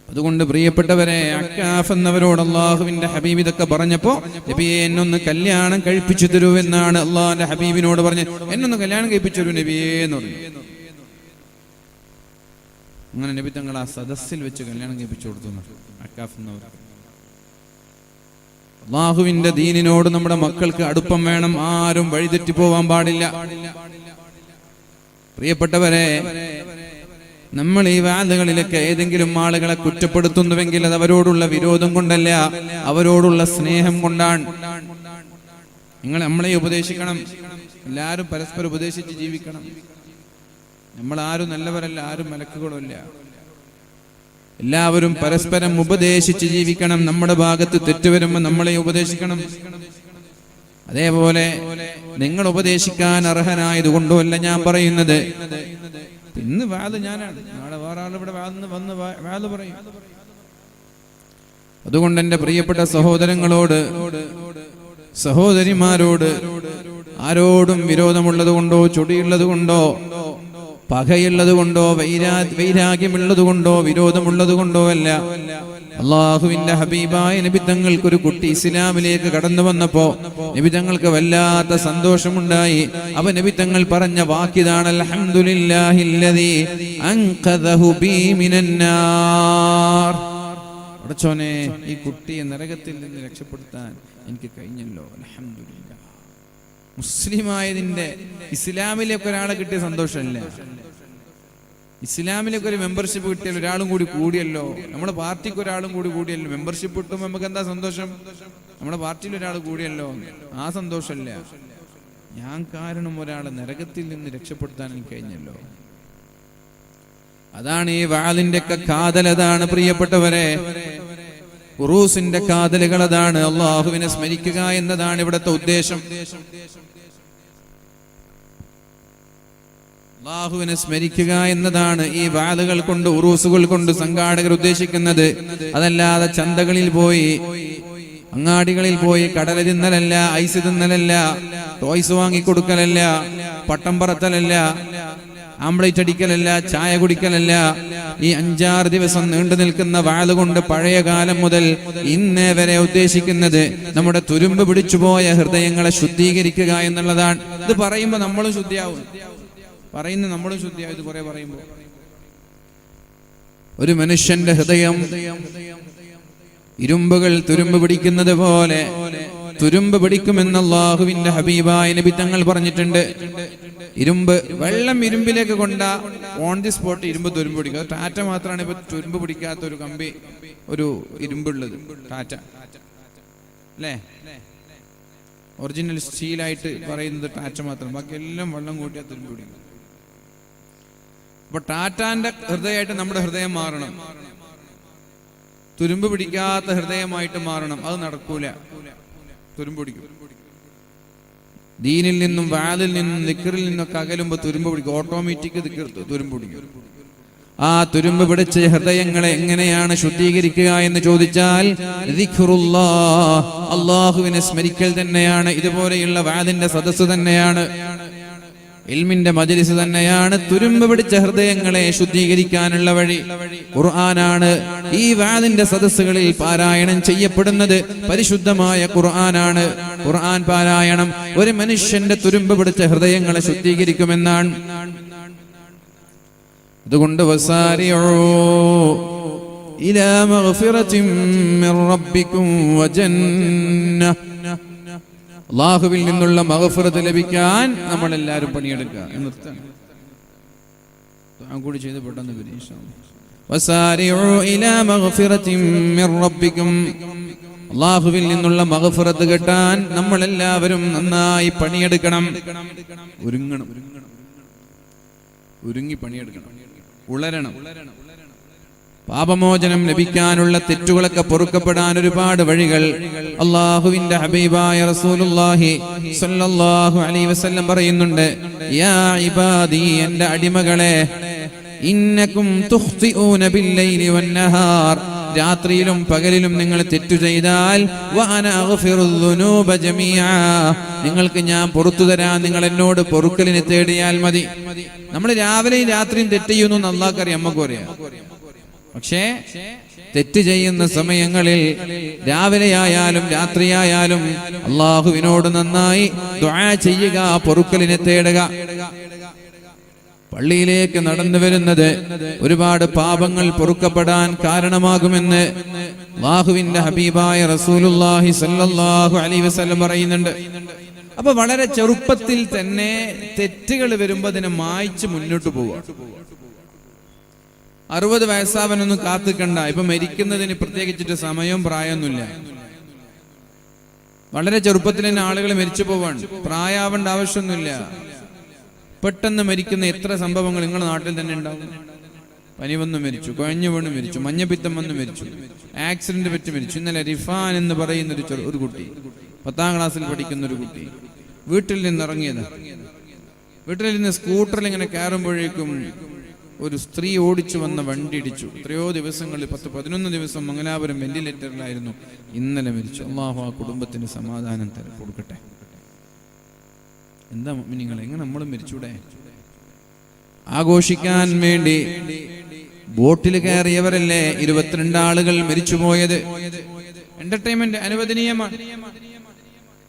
അതുകൊണ്ട് പ്രിയപ്പെട്ടവരെ, അക്കാഫ് എന്നവരോട് അള്ളാഹുവിന്റെ ഹബീബ് ഇതൊക്കെ പറഞ്ഞപ്പോ നബിയെ എന്നൊന്ന് കല്യാണം കഴിപ്പിച്ചു തരൂ എന്നാണ് അള്ളാഹിന്റെ ഹബീബിനോട് പറഞ്ഞത്. എന്നൊന്ന് കല്യാണം കഴിപ്പിച്ചു തരൂ നബിയേ എന്ന് പറഞ്ഞു. അങ്ങനെ നബി തങ്ങൾ ആ സദസ്സിൽ വെച്ച് കല്യാണം കഴിപ്പിച്ചു കൊടുത്തു അക്കാഫ് എന്നവർ. അള്ളാഹുവിന്റെ ദീനിനോട് നമ്മുടെ മക്കൾക്ക് അടുപ്പം വേണം. ആരും വഴിതെറ്റി പോവാൻ പാടില്ല. പ്രിയപ്പെട്ടവരെ, നമ്മൾ ഈ വാദങ്ങളിലൊക്കെ ഏതെങ്കിലും ആളുകളെ കുറ്റപ്പെടുത്തുന്നുവെങ്കിൽ അത് അവരോടുള്ള വിരോധം കൊണ്ടല്ല, അവരോടുള്ള സ്നേഹം കൊണ്ടാണ്. നിങ്ങൾ നമ്മളെ ഉപദേശിക്കണം. എല്ലാവരും പരസ്പരം ഉപദേശിച്ച് ജീവിക്കണം. നമ്മൾ ആരും നല്ലവരല്ല, ആരും മലക്കുകളല്ല. എല്ലാവരും പരസ്പരം ഉപദേശിച്ച് ജീവിക്കണം. നമ്മുടെ ഭാഗത്ത് തെറ്റ് വരുമ്പോൾ നമ്മളെ ഉപദേശിക്കണം. അതേപോലെ നിങ്ങൾ ഉപദേശിക്കാൻ അർഹനായത് കൊണ്ടുമല്ല ഞാൻ പറയുന്നത്. ഇന്ന് വാദ് ഞാനാണ്, നാളെ വേറെ ആൾ ഇവിടെ വന്ന് വാദ് പറയും. അതുകൊണ്ട് എൻ്റെ പ്രിയപ്പെട്ട സഹോദരങ്ങളോട്, സഹോദരിമാരോട് ആരോടും വിരോധമുള്ളത് കൊണ്ടോ, ചൊടിയുള്ളത് കൊണ്ടോ, പകയുള്ളത് കൊണ്ടോ, വൈരാഗ്യമുള്ളത് കൊണ്ടോ, വിരോധമുള്ളത് കൊണ്ടോ അല്ല. അള്ളാഹുവിന്റെ ഹബീബായ നബി തങ്ങൾക്കൊരു കുട്ടി ഇസ്ലാമിലേക്ക് കടന്നു വന്നപ്പോ നബി തങ്ങൾക്ക് വല്ലാത്ത സന്തോഷമുണ്ടായി. അവ നബി തങ്ങൾ പറഞ്ഞ വാക്കിതാണ്, അൽഹംദുലില്ലാഹില്ലദീ അൻഖദഹു ബി മിനന്നാർ. പടച്ചോനെ, ഈ കുട്ടിയെ നരകത്തിൽ നിന്ന് രക്ഷപ്പെടുത്താൻ എനിക്ക് കഴിഞ്ഞല്ലോ, അൽഹംദുലില്ലാ. മുസ്ലിമായതിന്റെ, ഇസ്ലാമിലേക്ക് ഒരാളെ കിട്ടിയ സന്തോഷമല്ല. ഇസ്ലാമിലേക്ക് ഒരു മെമ്പർഷിപ്പ് കിട്ടിയാൽ ഒരാളും കൂടി കൂടിയല്ലോ, നമ്മുടെ പാർട്ടിക്ക് ഒരാളും കൂടിയല്ലോ. മെമ്പർഷിപ്പ് കിട്ടുമ്പോൾ നമുക്ക് എന്താ സന്തോഷം? നമ്മുടെ പാർട്ടിയിൽ ഒരാൾ കൂടിയല്ലോ, ആ സന്തോഷമല്ല. ഞാൻ കാരണം ഒരാളെ നരകത്തിൽ നിന്ന് രക്ഷപ്പെടുത്താൻ എനിക്ക് കഴിഞ്ഞല്ലോ. അതാണ് ഈ വാളിന്റെ ഒക്കെ കാതൽ. അതാണ് പ്രിയപ്പെട്ടവരെ, ഉറൂസിന്റെ കാതലുകൾ അതാണ്. അള്ളാഹുവിനെ സ്മരിക്കുക എന്നതാണ് ഇവിടുത്തെ ഉദ്ദേശം. അള്ളാഹുവിനെ സ്മരിക്കുക എന്നതാണ് ഈ വാളുകൾ കൊണ്ട്, ഉറൂസുകൾ കൊണ്ട് സംഘാടകർ ഉദ്ദേശിക്കുന്നത്. അതല്ലാതെ ചന്തകളിൽ പോയി, അങ്ങാടികളിൽ പോയി കടല തിന്നലല്ല, ഐസ് തിന്നലല്ല, ടോയ്സ് വാങ്ങിക്കൊടുക്കലല്ല, പട്ടം പറത്തലല്ല, ആംബ്ലേറ്റ് അടിക്കലല്ല, ചായ കുടിക്കലല്ല. ഈ 5-6 ദിവസം നീണ്ടു നിൽക്കുന്ന വാള് കൊണ്ട് പഴയ കാലം മുതൽ ഇന്നേ വരെ ഉദ്ദേശിക്കുന്നത് നമ്മുടെ തുരുമ്പ് പിടിച്ചുപോയ ഹൃദയങ്ങളെ ശുദ്ധീകരിക്കുക എന്നുള്ളതാണ്. ഇത് പറയുമ്പോൾ നമ്മളും ശുദ്ധിയാവും, പറയുന്ന നമ്മളും ശുദ്ധിയാവും. ഇത് കുറെ പറയുമ്പോൾ ഒരു മനുഷ്യന്റെ ഹൃദയം ഇരുമ്പുകൾ തുരുമ്പ് പിടിക്കുന്നത് പോലെ തുരുമ്പ് പിടിക്കുമെന്ന് അല്ലാഹുവിന്റെ ഹബീബായ നബി തങ്ങൾ പറഞ്ഞിട്ടുണ്ട്. ഇരുമ്പ്, വെള്ളം ഇരുമ്പിലേക്ക് കൊണ്ട ഓൺ ദി സ്പോട്ട് ഇരുമ്പ് തുരുമ്പ് പിടിക്കും. അത് ടാറ്റ മാത്രമാണ് ഇപ്പൊ തുരുമ്പ് പിടിക്കാത്ത ഒരു കമ്പി, ഒരു ഇരുമ്പുള്ളത്, ടാറ്റ അല്ലേ. ഒറിജിനൽ സ്റ്റീലായിട്ട് പറയുന്നത് ടാറ്റ മാത്രം, ബാക്കി എല്ലാം വെള്ളം കൂട്ടിയാൽ തുരുമ്പ് പിടിക്കും. അപ്പൊ ടാറ്റാന്റെ ഹൃദയമായിട്ട് നമ്മുടെ ഹൃദയം മാറണം, തുരുമ്പ് പിടിക്കാത്ത ഹൃദയമായിട്ട് മാറണം. അത് നടക്കൂല, തുരുമ്പ് പിടിക്കും. ദീനിൽ നിന്നും വാലിൽ നിന്നും ദിക്റിൽ നിന്നൊക്കെ അകലുമ്പോൾ തുരുമ്പ് പിടിക്കും. ഓട്ടോമാറ്റിക് തുരുമ്പ് പിടിക്കും. ആ തുരുമ്പ് പിടിച്ച ഹൃദയങ്ങളെ എങ്ങനെയാണ് ശുദ്ധീകരിക്കുക എന്ന് ചോദിച്ചാൽ ദിക്റുല്ലാഹ്, അല്ലാഹുവിനെ സ്മരിക്കൽ തന്നെയാണ്. ഇതുപോലെയുള്ള വാദിന്റെ സദസ്സ് തന്നെയാണ്, ഇൽമിന്റെ മജ്ലിസ് തന്നെയാണ് തുരുമ്പ് പിടിച്ച ഹൃദയങ്ങളെ ശുദ്ധീകരിക്കാനുള്ള വഴി. ഖുർആനാണ്. ഈ വാദിന്റെ സദസ്സുകളിൽ പാരായണം ചെയ്യപ്പെടുന്നത് പരിശുദ്ധമായ ഖുർആനാണ്. ഖുർആൻ പാരായണം ഒരു മനുഷ്യന്റെ തുരുമ്പ് പിടിച്ച ഹൃദയങ്ങളെ ശുദ്ധീകരിക്കുമെന്നാണ്. അതുകൊണ്ട് വസാരിഊ ഇലാ മഗ്ഫിറത്തിൻ മിർ റബ്ബിക്കും വജന്നഹ്, അല്ലാഹുവിൽ നിന്നുള്ള മഗ്ഫിറത്ത് ലഭിക്കാൻ നമ്മൾ എല്ലാവരും പണിയെടുക്കുക. നിർത്താൻ കൂടി ചെയ്ത് പെട്ടെന്ന് വസാരിഊ ഇലാ മഗ്ഫിറത്തിൻ മിർ റബ്ബിക്കും, അല്ലാഹുവിൽ നിന്നുള്ള മഗ്ഫിറത്ത് കിട്ടാൻ നമ്മൾ എല്ലാവരും നന്നായി പണിയെടുക്കണം. ഒരുങ്ങി പണിയെടുക്കണം, ഉളരണം. പാപമോചനം ലഭിക്കാനുള്ള തെറ്റുകളൊക്കെ പൊറുക്കപ്പെടാൻ ഒരുപാട് വഴികൾ അല്ലാഹുവിന്റെ ഹബീബായ റസൂലുള്ളാഹി സ്വല്ലല്ലാഹു അലൈഹി വസല്ലം പറയുന്നുണ്ട്. യാ ഇബാദി, എൻ്റെ അടിമകളെ, ഇന്നകും തുഖ്തിഊന ബില്ലൈലി വന്നഹാർ, രാത്രിയിലും പകലിലും നിങ്ങൾ തെറ്റു ചെയ്താൽ വഅന അഗ്ഫിറുദ് ദുനൂബ ജമീഅ, നിങ്ങൾക്ക് ഞാൻ പുറത്തു തരാൻ നിങ്ങൾ എന്നോട് പൊറുക്കലിനെ തേടിയാൽ മതി. നമ്മൾ രാവിലെയും രാത്രിയും തെറ്റ് ചെയ്യുന്നു എന്ന് അല്ലാഹുക്കറിയാം, നമുക്കും അറിയാം. പക്ഷേ തെറ്റ് ചെയ്യുന്ന സമയങ്ങളിൽ രാവിലെയായാലും രാത്രിയായാലും അല്ലാഹുവിനോട് നന്നായി ദുആ ചെയ്യുക, പൊറുക്കലിനെ തേടുക. പള്ളിയിലേക്ക് നടന്നു വരുന്നത് ഒരുപാട് പാപങ്ങൾ പൊറുക്കപ്പെടാൻ കാരണമാകുമെന്ന് അല്ലാഹുവിന്റെ ഹബീബായ റസൂലുള്ളാഹി സ്വല്ലല്ലാഹു അലൈഹി വസല്ലം പറയുന്നുണ്ട്. അപ്പൊ വളരെ ചെറുപ്പത്തിൽ തന്നെ തെറ്റുകൾ വരുമ്പോ അതിനെ മായ്ച്ച് മുന്നോട്ട് പോവുക. 60 വയസ്സാവനൊന്നും കാത്തിക്കണ്ട. ഇപ്പൊ മരിക്കുന്നതിന് പ്രത്യേകിച്ചിട്ട് സമയവും പ്രായമൊന്നുമില്ല. വളരെ ചെറുപ്പത്തിൽ തന്നെ ആളുകൾ മരിച്ചു പോവാണ്. പ്രായാവേണ്ട ആവശ്യമൊന്നുമില്ല. പെട്ടെന്ന് മരിക്കുന്ന എത്ര സംഭവങ്ങൾ നിങ്ങളുടെ നാട്ടിൽ തന്നെ ഉണ്ടാവും. പനി വന്ന് മരിച്ചു, കുഴഞ്ഞു വീണ് മരിച്ചു, മഞ്ഞപ്പിത്തം വന്ന് മരിച്ചു, ആക്സിഡന്റ് പറ്റി മരിച്ചു. ഇന്നലെ റിഫാൻ എന്ന് പറയുന്ന ഒരു കുട്ടി, 10ാം ക്ലാസ്സിൽ പഠിക്കുന്ന ഒരു കുട്ടി, വീട്ടിൽ നിന്ന് ഇറങ്ങിയത്. വീട്ടിൽ നിന്ന് സ്കൂട്ടറിൽ ഇങ്ങനെ കയറുമ്പോഴേക്കും ഒരു സ്ത്രീ ഓടിച്ചു വന്ന വണ്ടി ഇടിച്ചു. എത്രയോ ദിവസങ്ങളിൽ 10-11 ദിവസം മംഗലാപുരം വെന്റിലേറ്ററിലായിരുന്നു. ഇന്നലെ മരിച്ചു. അല്ലാഹു ആ കുടുംബത്തിന് സമാധാനം കൊടുക്കട്ടെ. എന്താ മുഅ്മിനീങ്ങളെ, എങ്ങനെ നമ്മളും മരിച്ചൂടെ? ആഘോഷിക്കാൻ വേണ്ടി ബോട്ടിൽ കയറിയവരല്ലേ 22 ആളുകൾ മരിച്ചുപോയത്. എന്റർടൈൻമെന്റ് അനുവദനീയമാണ്.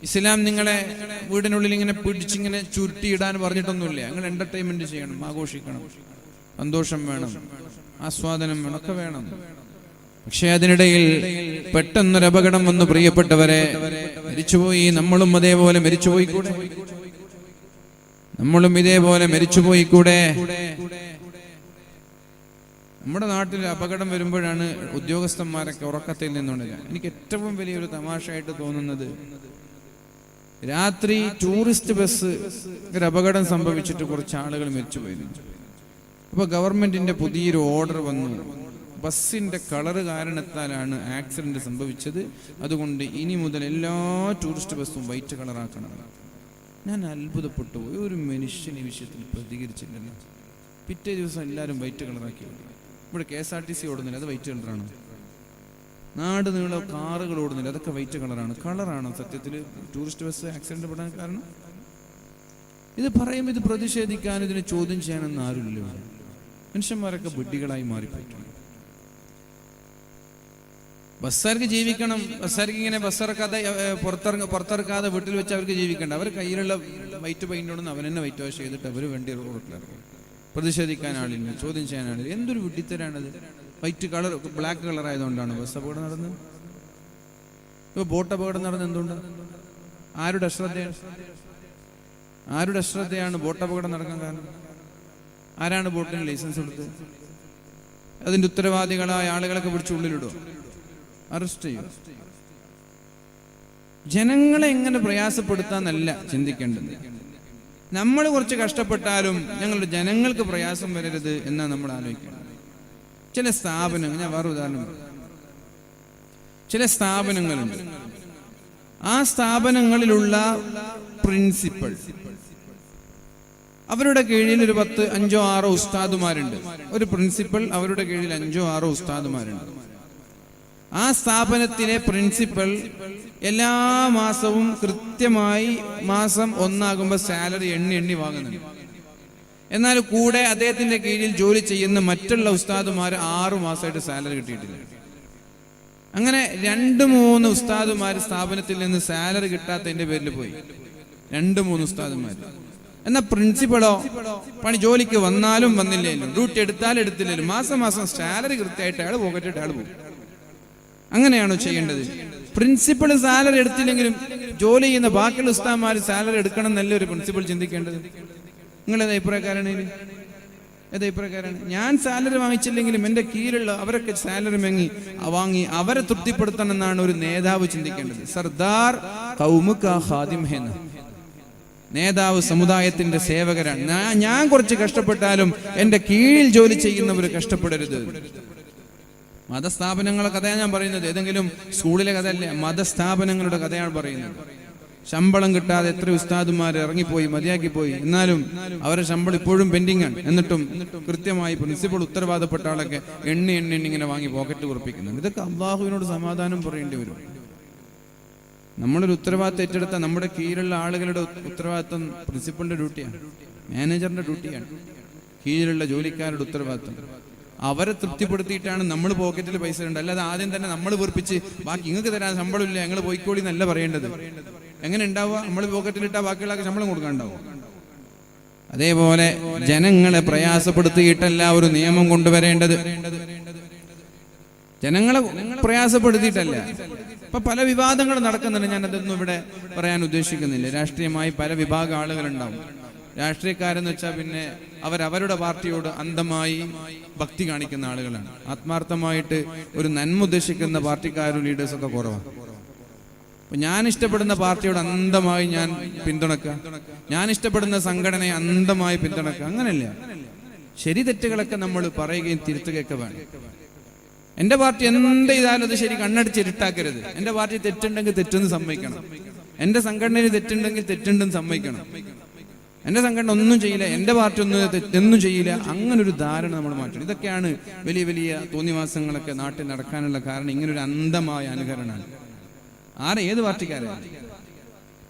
ഇസ്ലാം നിങ്ങളെ വീടിനുള്ളിൽ ഇങ്ങനെ പിടിച്ചിങ്ങനെ ചുരുട്ടിയിടാൻ പറഞ്ഞിട്ടൊന്നുമില്ല. നിങ്ങൾ എന്റർടൈൻമെന്റ് ചെയ്യണം, ആഘോഷിക്കണം, സന്തോഷം വേണം, ആസ്വാദനം വേണം, ഒക്കെ വേണം. പക്ഷെ അതിനിടയിൽ പെട്ടെന്നൊരു അപകടം വന്ന് പ്രിയപ്പെട്ടവരെ മരിച്ചുപോയി. നമ്മളും അതേപോലെ മരിച്ചുപോയിക്കൂടെ? നമ്മളും ഇതേപോലെ മരിച്ചുപോയിക്കൂടെ? നമ്മുടെ നാട്ടിൽ അപകടം വരുമ്പോഴാണ് ഉദ്യോഗസ്ഥന്മാരൊക്കെ ഉറക്കത്തിൽ നിന്നുകൊണ്ടില്ല. എനിക്ക് ഏറ്റവും വലിയൊരു തമാശയായിട്ട് തോന്നുന്നത്, രാത്രി ടൂറിസ്റ്റ് ബസ് ഒരു അപകടം സംഭവിച്ചിട്ട് കുറച്ച് ആളുകൾ മരിച്ചുപോയിരുന്നു. അപ്പൊ ഗവൺമെന്റിന്റെ പുതിയൊരു ഓർഡർ വന്നു. ബസ്സിന്റെ കളറ് കാരണത്താലാണ് ആക്സിഡന്റ് സംഭവിച്ചത്, അതുകൊണ്ട് ഇനി മുതൽ എല്ലാ ടൂറിസ്റ്റ് ബസ്സും വൈറ്റ് കളറാക്കണം. ഞാൻ അത്ഭുതപ്പെട്ടു പോയി. ഒരു മനുഷ്യൻ ഈ വിഷയത്തിൽ പ്രതികരിച്ചില്ലല്ലോ. പിറ്റേ ദിവസം എല്ലാവരും വൈറ്റ് കളറാക്കി. ഇവിടെ KSRTC ഓടുന്നില്ല, അത് വൈറ്റ് കളറാണ്. നാട് നീളം കാറുകൾ ഓടുന്നില്ല, അതൊക്കെ വൈറ്റ് കളറാണ്. കളറാണോ സത്യത്തിൽ ടൂറിസ്റ്റ് ബസ് ആക്സിഡന്റ് പെടാൻ കാരണം? ഇത് പറയുമ്പോൾ ഇത് പ്രതിഷേധിക്കാനും ഇതിനെ ചോദ്യം ചെയ്യാനൊന്നും ആരുമില്ല. മനുഷ്യന്മാരൊക്കെ ബുദ്ധികളായി മാറിപ്പോയിട്ടുണ്ട്. ബസ്സാർക്ക് ജീവിക്കണം. ബസ്സാർക്ക് ഇങ്ങനെ ബസ്സിറക്കാതെ പുറത്തിറക്കാതെ വീട്ടിൽ വെച്ച് അവർക്ക് ജീവിക്കണ്ട. അവർ കയ്യിലുള്ള വൈറ്റ് പെയിന്റ് ഉണ്ടെന്ന് അവൻ തന്നെ വൈറ്റ് വാഷ് ചെയ്തിട്ട് അവർ വണ്ടി റോഡിലിറങ്ങി. പ്രതിഷേധിക്കാൻ ആളില്ല, ചോദ്യം ചെയ്യാൻ ആളില്ല. എന്തൊരു വിഡ്ഢിത്തരാണത്. വൈറ്റ് കളർ ബ്ലാക്ക് കളർ ആയതുകൊണ്ടാണ് ബസ് അപകടം നടന്നത്. ഇപ്പൊ ബോട്ട് അപകടം നടന്നത് എന്തുകൊണ്ട്? ആരുടെ അശ്രദ്ധയാണ് ബോട്ട് അപകടം നടക്കാൻ കാരണം? ആരാണ് ബോട്ടിന് ലൈസൻസ് കൊടുത്തത്? അതിന്റെ ഉത്തരവാദികളായ ആളുകളൊക്കെ പിടിച്ച് ഉള്ളിലിടും, അറസ്റ്റ് ചെയ്യും. ജനങ്ങളെ എങ്ങനെ പ്രയാസപ്പെടുത്താന്നല്ല ചിന്തിക്കേണ്ടത്. നമ്മൾ കുറച്ച് കഷ്ടപ്പെട്ടാലും ഞങ്ങളുടെ ജനങ്ങൾക്ക് പ്രയാസം വരരുത് എന്നാണ് നമ്മൾ ആലോചിക്കേണ്ടത്. ചില സ്ഥാപനങ്ങൾ, ഞാൻ വേറെ ഉദാഹരണം പറയാം. ചില സ്ഥാപനങ്ങളുണ്ട്. ആ സ്ഥാപനങ്ങളിലുള്ള പ്രിൻസിപ്പൽ അവരുടെ കീഴിൽ ഒരു 5-6 ഉസ്താദുമാരുണ്ട്. ഒരു പ്രിൻസിപ്പൽ, അവരുടെ കീഴിൽ 5-6 ഉസ്താദുമാരുണ്ട്. ആ സ്ഥാപനത്തിലെ പ്രിൻസിപ്പൽ എല്ലാ മാസവും കൃത്യമായി മാസം 1 സാലറി എണ്ണി വാങ്ങുന്നുണ്ട്. എന്നാൽ കൂടെ അദ്ദേഹത്തിന്റെ കീഴിൽ ജോലി ചെയ്യുന്ന മറ്റുള്ള ഉസ്താദുമാർ 6 മാസമായിട്ട് സാലറി കിട്ടിയിട്ടില്ല. അങ്ങനെ 2-3 ഉസ്താദുമാർ സ്ഥാപനത്തിൽ നിന്ന് സാലറി കിട്ടാത്തതിന്റെ പേരിൽ പോയി. 2-3 ഉസ്താദുമാർ. എന്നാൽ പ്രിൻസിപ്പളോ ജോലിക്ക് വന്നാലും വന്നില്ലേലും, ഡ്യൂട്ടി എടുത്താലും എടുത്തില്ലേലും മാസം സാലറി കൃത്യമായിട്ട് അയാൾ പോകട്ടിട്ട് അയാൾ പോകും. അങ്ങനെയാണോ ചെയ്യേണ്ടത്? പ്രിൻസിപ്പൾ സാലറി എടുത്തില്ലെങ്കിലും ജോലി ചെയ്യുന്ന ബാക്കിയുള്ള ഉസ്താദുമാർ സാലറി എടുക്കണം എന്നല്ലേ ഒരു പ്രിൻസിപ്പൾ ചിന്തിക്കേണ്ടത്? നിങ്ങളേത് അഭിപ്രായക്കാരാണ്? ഏതഭിപ്രായക്കാരാണ്? ഞാൻ സാലറി വാങ്ങിച്ചില്ലെങ്കിലും എൻ്റെ കീഴിലുള്ള അവരൊക്കെ സാലറി വാങ്ങി അവരെ തൃപ്തിപ്പെടുത്തണം എന്നാണ് ഒരു നേതാവ് ചിന്തിക്കേണ്ടത്. സർദാർ ഖൗമുക ഖാദിം ഹെന്ന, നേതാവ് സമുദായത്തിന്റെ സേവകരാണ്. ഞാൻ കുറച്ച് കഷ്ടപ്പെട്ടാലും എൻ്റെ കീഴിൽ ജോലി ചെയ്യുന്നവർ കഷ്ടപ്പെടരുത്. മതസ്ഥാപനങ്ങളുടെ കഥയാണ് ഞാൻ പറയുന്നത്. ഏതെങ്കിലും സ്കൂളിലെ കഥയല്ല, മതസ്ഥാപനങ്ങളുടെ കഥയാണ് പറയുന്നത്. ശമ്പളം കിട്ടാതെ എത്ര ഉസ്താദുമാർ ഇറങ്ങിപ്പോയി, മതിയാക്കിപ്പോയി. എന്നാലും അവരുടെ ശമ്പളം ഇപ്പോഴും പെൻഡിങ് ആണ്. എന്നിട്ടും കൃത്യമായി പ്രിൻസിപ്പൾ ഉത്തരവാദപ്പെട്ട ആളൊക്കെ എണ്ണി ഇങ്ങനെ വാങ്ങി പോക്കറ്റ് ഉറപ്പിക്കുന്നുണ്ട്. ഇതൊക്കെ അള്ളാഹുവിനോട് സമാധാനം പറയേണ്ടി വരും. നമ്മളൊരു ഉത്തരവാദിത്തം ഏറ്റെടുത്താൽ നമ്മുടെ കീഴിലുള്ള ആളുകളുടെ ഉത്തരവാദിത്തം പ്രിൻസിപ്പളിന്റെ ഡ്യൂട്ടിയാണ്, മാനേജറിന്റെ ഡ്യൂട്ടിയാണ്. കീഴിലുള്ള ജോലിക്കാരുടെ ഉത്തരവാദിത്തം അവരെ തൃപ്തിപ്പെടുത്തിയിട്ടാണ് നമ്മൾ പോക്കറ്റിൽ പൈസ ഉണ്ട്. അല്ലാതെ ആദ്യം തന്നെ നമ്മൾ വെറുപ്പിച്ച് ബാക്കി ഇങ്ങൾക്ക് തരാൻ ശമ്പളമില്ല ഞങ്ങൾ പോയിക്കോളി എന്നല്ല പറയേണ്ടത്. എങ്ങനെ ഉണ്ടാവുക? നമ്മൾ പോക്കറ്റിലിട്ടാൽ ബാക്കിയുള്ള ശമ്പളം കൊടുക്കാനുണ്ടാവും. അതേപോലെ ജനങ്ങളെ പ്രയാസപ്പെടുത്തിയിട്ടല്ല ഒരു നിയമം കൊണ്ടുവരേണ്ടത്. ജനങ്ങളെ പ്രയാസപ്പെടുത്തിയിട്ടല്ല. ഇപ്പൊ പല വിവാദങ്ങൾ നടക്കുന്നുണ്ട്. ഞാൻ അതൊന്നും ഇവിടെ പറയാൻ ഉദ്ദേശിക്കുന്നില്ല. രാഷ്ട്രീയമായി പല വിഭാഗം ആളുകളുണ്ടാവും. രാഷ്ട്രീയക്കാരെന്ന് വെച്ചാൽ പിന്നെ അവരവരുടെ പാർട്ടിയോട് അന്ധമായി ഭക്തി കാണിക്കുന്ന ആളുകളാണ്. ആത്മാർത്ഥമായിട്ട് ഒരു നന്മ ഉദ്ദേശിക്കുന്ന പാർട്ടിക്കാരും ലീഡേഴ്സൊക്കെ കുറവാണ്. അപ്പൊ ഞാൻ ഇഷ്ടപ്പെടുന്ന പാർട്ടിയോട് അന്ധമായി ഞാൻ പിന്തുണക്കുക, ഞാൻ ഇഷ്ടപ്പെടുന്ന സംഘടനയെ അന്ധമായി പിന്തുണക്കുക, അങ്ങനല്ല. ശരി തെറ്റുകളൊക്കെ നമ്മൾ പറയുകയും തിരുത്തുകയൊക്കെ വേണം. എന്റെ പാർട്ടി എന്ത് ചെയ്താലും അത് ശരി കണ്ണടിച്ച് ഇരുട്ടാക്കരുത്. എന്റെ പാർട്ടി തെറ്റുണ്ടെങ്കിൽ തെറ്റെന്ന് സമ്മതിക്കണം. എന്റെ സംഘടനയിൽ തെറ്റുണ്ടെങ്കിൽ തെറ്റുണ്ടെന്ന് സമ്മതിക്കണം. എന്റെ സംഘടന ഒന്നും ചെയ്യില്ല, എന്റെ പാർട്ടി ഒന്നും ചെയ്യില്ല, അങ്ങനൊരു ധാരണ നമ്മൾ മാറ്റണം. ഇതൊക്കെയാണ് വലിയ വലിയ തോന്നിവാസങ്ങളൊക്കെ നാട്ടിൽ നടക്കാനുള്ള കാരണം. ഇങ്ങനൊരു അന്ധമായ അനുകരണമാണ്. ഏത് പാർട്ടിക്കാരാണ്?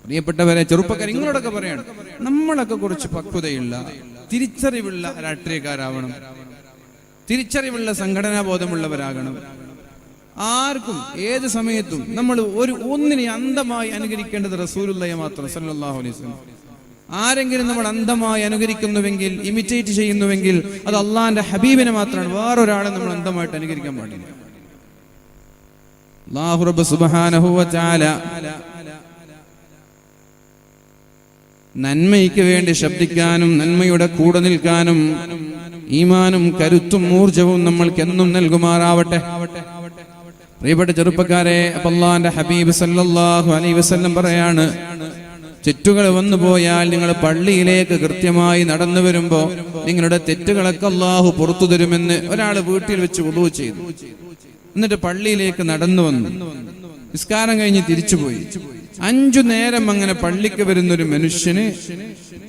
പ്രിയപ്പെട്ടവരെ, ചെറുപ്പക്കാർ, നിങ്ങളോടൊക്കെ പറയാണ്, നമ്മളൊക്കെ കുറച്ച് പക്വതയുള്ള തിരിച്ചറിവുള്ള രാഷ്ട്രീയക്കാരാവണം, തിരിച്ചറിവുള്ള സംഘടനാ ബോധമുള്ളവരാകണം. ആർക്കും ഏത് സമയത്തും നമ്മൾ ഒന്നിനെ അന്ധമായി അനുകരിക്കേണ്ടത് റസൂലുള്ളാഹിയെ മാത്രം സല്ലല്ലാഹു അലൈഹി വസല്ലം. ആരെങ്കിലും നമ്മൾ അന്ധമായി അനുകരിക്കുന്നുവെങ്കിൽ, ഇമിറ്റേറ്റ് ചെയ്യുന്നുവെങ്കിൽ അത് അള്ളാന്റെ ഹബീബിനെ മാത്രമാണ്. വേറൊരാളെ നമ്മൾ അന്ധമായിട്ട് അനുകരിക്കാൻ പാടില്ല. അല്ലാഹു റബ്ബ് സുബ്ഹാനഹു വ തആല നന്മയ്ക്ക് വേണ്ടി ശബ്ദിക്കാനും നന്മയുടെ കൂടെ നിൽക്കാനും ഈമാനും കരുത്തും ഊർജവും നമ്മൾക്കെന്നും നൽകുമാറാവട്ടെ. പ്രിയപ്പെട്ട ചെറുപ്പക്കാരെ, അല്ലാഹുവിന്റെ ഹബീബ് സല്ലല്ലാഹു അലൈഹി വസല്ലം പറയാണ്, തെറ്റുകൾ വന്നു പോയാൽ നിങ്ങൾ പള്ളിയിലേക്ക് കൃത്യമായി നടന്നു വരുമ്പോ നിങ്ങളുടെ തെറ്റുകളൊക്കെ അല്ലാഹു പുറത്തു തരുമെന്ന്. ഒരാൾ വീട്ടിൽ വെച്ച് വുളൂ ചെയ്തു, എന്നിട്ട് പള്ളിയിലേക്ക് നടന്നു വന്നു, നിസ്കാരം കഴിഞ്ഞ് തിരിച്ചുപോയി. 5 നേരം അങ്ങനെ പള്ളിക്ക് വരുന്നൊരു മനുഷ്യന്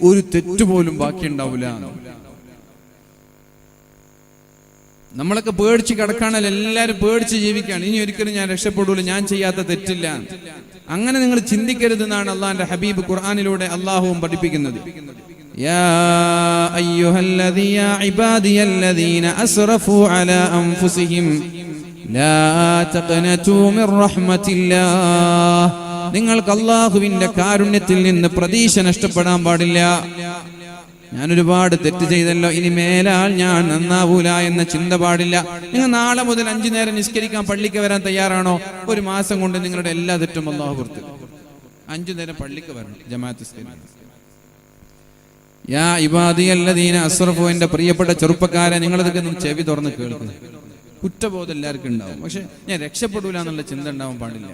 ഒരു തെറ്റുപോലും ബാക്കിയുണ്ടാവില്ല. നമ്മളൊക്കെ പേടിച്ച് കിടക്കാണല്ലോ, എല്ലാരും പേടിച്ച് ജീവിക്കുകയാണ്. ഇനി ഒരിക്കലും ഞാൻ രക്ഷപ്പെടൂല, ഞാൻ ചെയ്യാത്ത തെറ്റില്ല. അങ്ങനെ നിങ്ങൾ ചിന്തിക്കരുതെന്നാണ് അള്ളാന്റെ ഹബീബ് ഖുർആനിലൂടെ അള്ളാഹുവും പഠിപ്പിക്കുന്നത്. യാ അയ്യുഹല്ലദീന ഇബാദിയല്ലദീന അസ്റഫു അലാ അൻഫുസിഹിം ലാ തഖ്നതു മിർ റഹ്മത്തില്ലാഹ്. നിങ്ങൾക്ക് അള്ളാഹുവിന്റെ കാരുണ്യത്തിൽ നിന്ന് പ്രതീക്ഷ നഷ്ടപ്പെടാൻ പാടില്ല. ഞാൻ ഒരുപാട് തെറ്റ് ചെയ്തല്ലോ, ഇനി മേലാൽ ഞാൻ നന്നാവൂല എന്ന ചിന്ത പാടില്ല. നിങ്ങൾ നാളെ മുതൽ 5 നേരം നിസ്കരിക്കാൻ പള്ളിക്ക് വരാൻ തയ്യാറാണോ? 1 മാസം കൊണ്ട് നിങ്ങളുടെ എല്ലാ തെറ്റും അല്ലാഹു പുറത്തു. 5 നേരം പള്ളിക്ക് വരണം, ജമാഅത്ത് നിസ്കരിക്കാൻ. യാ ഇബാദിയല്ലദീന അസ്റഫു, എന്റെ പ്രിയപ്പെട്ട ചെറുപ്പക്കാരെ, നിങ്ങളിതൊക്കെ ചെവി തുറന്ന് കേൾക്കുന്നു. കുറ്റബോധം എല്ലാവർക്കും ഉണ്ടാവും, പക്ഷെ ഞാൻ രക്ഷപ്പെടൂല എന്നുള്ള ചിന്ത ഉണ്ടാവാൻ പാടില്ല.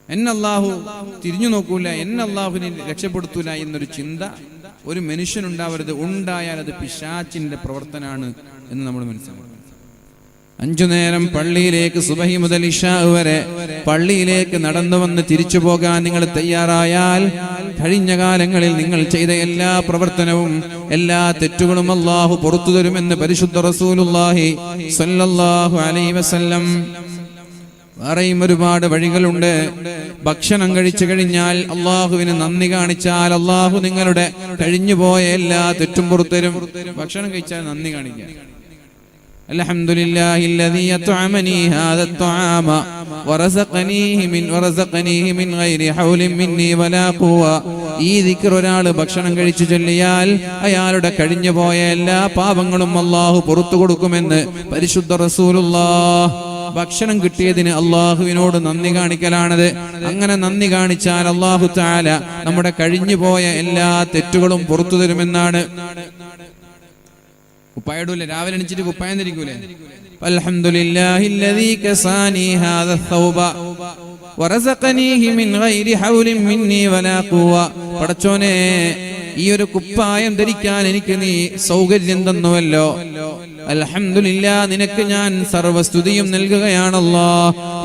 എന്നെ അല്ലാഹു തിരിഞ്ഞു നോക്കൂല, എന്നെ അല്ലാഹുവിനെ രക്ഷപ്പെടുത്തൂല എന്നൊരു ചിന്ത ഒരു മനുഷ്യനുണ്ടാവരുത്. ഉണ്ടായാൽ അത് പിശാചിന്റെ പ്രവർത്തനാണ് എന്ന് നമ്മൾ മനസ്സിലാക്കണം. 5 നേരം പള്ളിയിലേക്ക് സുബഹി മുതൽ ഇശാ വരെ പള്ളിയിലേക്ക് നടന്നു വന്ന് തിരിച്ചു പോകാൻ നിങ്ങൾ തയ്യാറായാൽ കഴിഞ്ഞ കാലങ്ങളിൽ നിങ്ങൾ ചെയ്ത എല്ലാ പ്രവർത്തനവും എല്ലാ തെറ്റുകളും അല്ലാഹു പുറത്തു തരുമെന്ന് പരിശുദ്ധ റസൂലുള്ളാഹി സ്വല്ലല്ലാഹു അലൈഹി വസല്ലം. വേറെയും ഒരുപാട് വഴികളുണ്ട്. ഭക്ഷണം കഴിച്ചു കഴിഞ്ഞാൽ അള്ളാഹുവിന് നന്ദി കാണിച്ചാൽ അള്ളാഹു നിങ്ങളുടെ കഴിഞ്ഞുപോയ എല്ലാ തെറ്റും പുറത്തരും. ഭക്ഷണം കഴിച്ചാൽ നന്ദി കാണിക്കുക. അൽഹംദുലില്ലാഹില്ലദീ അത്അമനീ ഹാദാ അത്അാമ വറസഖനീഹി മിൻ ഗൈരി ഹൗലിൻ മിന്നീ വലാ ഖുവ. ഈ ദിക്ർ ഒരാൾ ഭക്ഷണം കഴിച്ചു ചൊല്ലിയാൽ അയാളുടെ കഴിഞ്ഞുപോയ എല്ലാ പാപങ്ങളും അള്ളാഹു പുറത്തു കൊടുക്കുമെന്ന് പരിശുദ്ധ റസൂലുള്ളാഹ്. ഭക്ഷണം കിട്ടിയതിന് അള്ളാഹുവിനോട് നന്ദി കാണിക്കലാണത്. അങ്ങനെ നന്ദി കാണിച്ചാൽ അള്ളാഹു തആല നമ്മുടെ കഴിഞ്ഞുപോയ എല്ലാ തെറ്റുകളും പുറത്തു തരുമെന്നാണ്. കുപ്പായിടൂല്ലേ? രാവിലെ എണീച്ചിട്ട് കുപ്പായം ധരിക്കൂലേ? അൽഹംദുലില്ലാഹില്ലദീ കസാനി ഹാദാ ഥൗബ വറസഖനീഹി മിൻ ഗൈരി ഹൗലിൻ മിന്നീ വലാ ഖുവ. പടച്ചോനെ, ഈ ഒരു കുപ്പായം ധരിക്കാൻ എനിക്ക് നീ സൗകര്യം തന്നുവല്ലോ. അൽഹംദുലില്ലാ, നിനക്ക് ഞാൻ സർവസ്തുതിയും നൽകുകയാണല്ലോ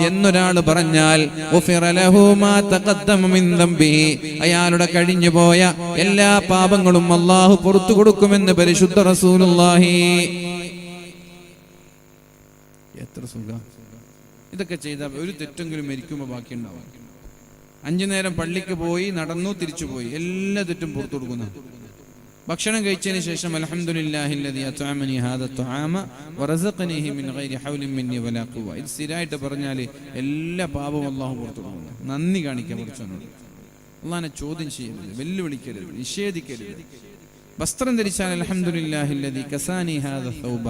എന്നൊരാൾ പറഞ്ഞാൽ അയാളുടെ കഴിഞ്ഞുപോയ എല്ലാ പാപങ്ങളും അല്ലാഹു പുറത്തു കൊടുക്കുമെന്ന് പരിശുദ്ധ റസൂലുള്ളാഹി. എത്ര സുഖം! ഇതൊക്കെ ചെയ്താൽ ഒരു തെറ്റെങ്കിലും മരിക്കുമ്പോൾ ബാക്കിയുണ്ടാവും. 5 നേരം പള്ളിക്ക് പോയി, നടന്നു, തിരിച്ചുപോയി, എല്ലാ തെറ്റും പുറത്തു കൊടുക്കുന്നു. ഭക്ഷണം കഴിച്ചതിന് ശേഷം അൽഹംദുലില്ലാഹില്ലദീ അത്അമനീ ഹാദാ അത്അാമ വറസഖനീഹി മിൻ ഗൈരി ഹൗലിൻ മിന്നീ വലാ ഖുവ. ഇത് സ്ഥിരമായിട്ട് പറഞ്ഞാൽ എല്ലാ പാപവും അല്ലാഹു പുറത്തു കൊടുക്കുന്നു. നന്ദി കാണിക്കാൻ പഠിച്ചവനോട്. അല്ലാഹുവിനെ ചോദ്യം ചെയ്യരുത്, വെല്ലുവിളിക്കരുത്, നിഷേധിക്കരുത്. വസ്ത്രം ധരിച്ചാൽ അൽഹംദുലില്ലാഹില്ലദീ കസാനി ഹാദാ ഥൗബ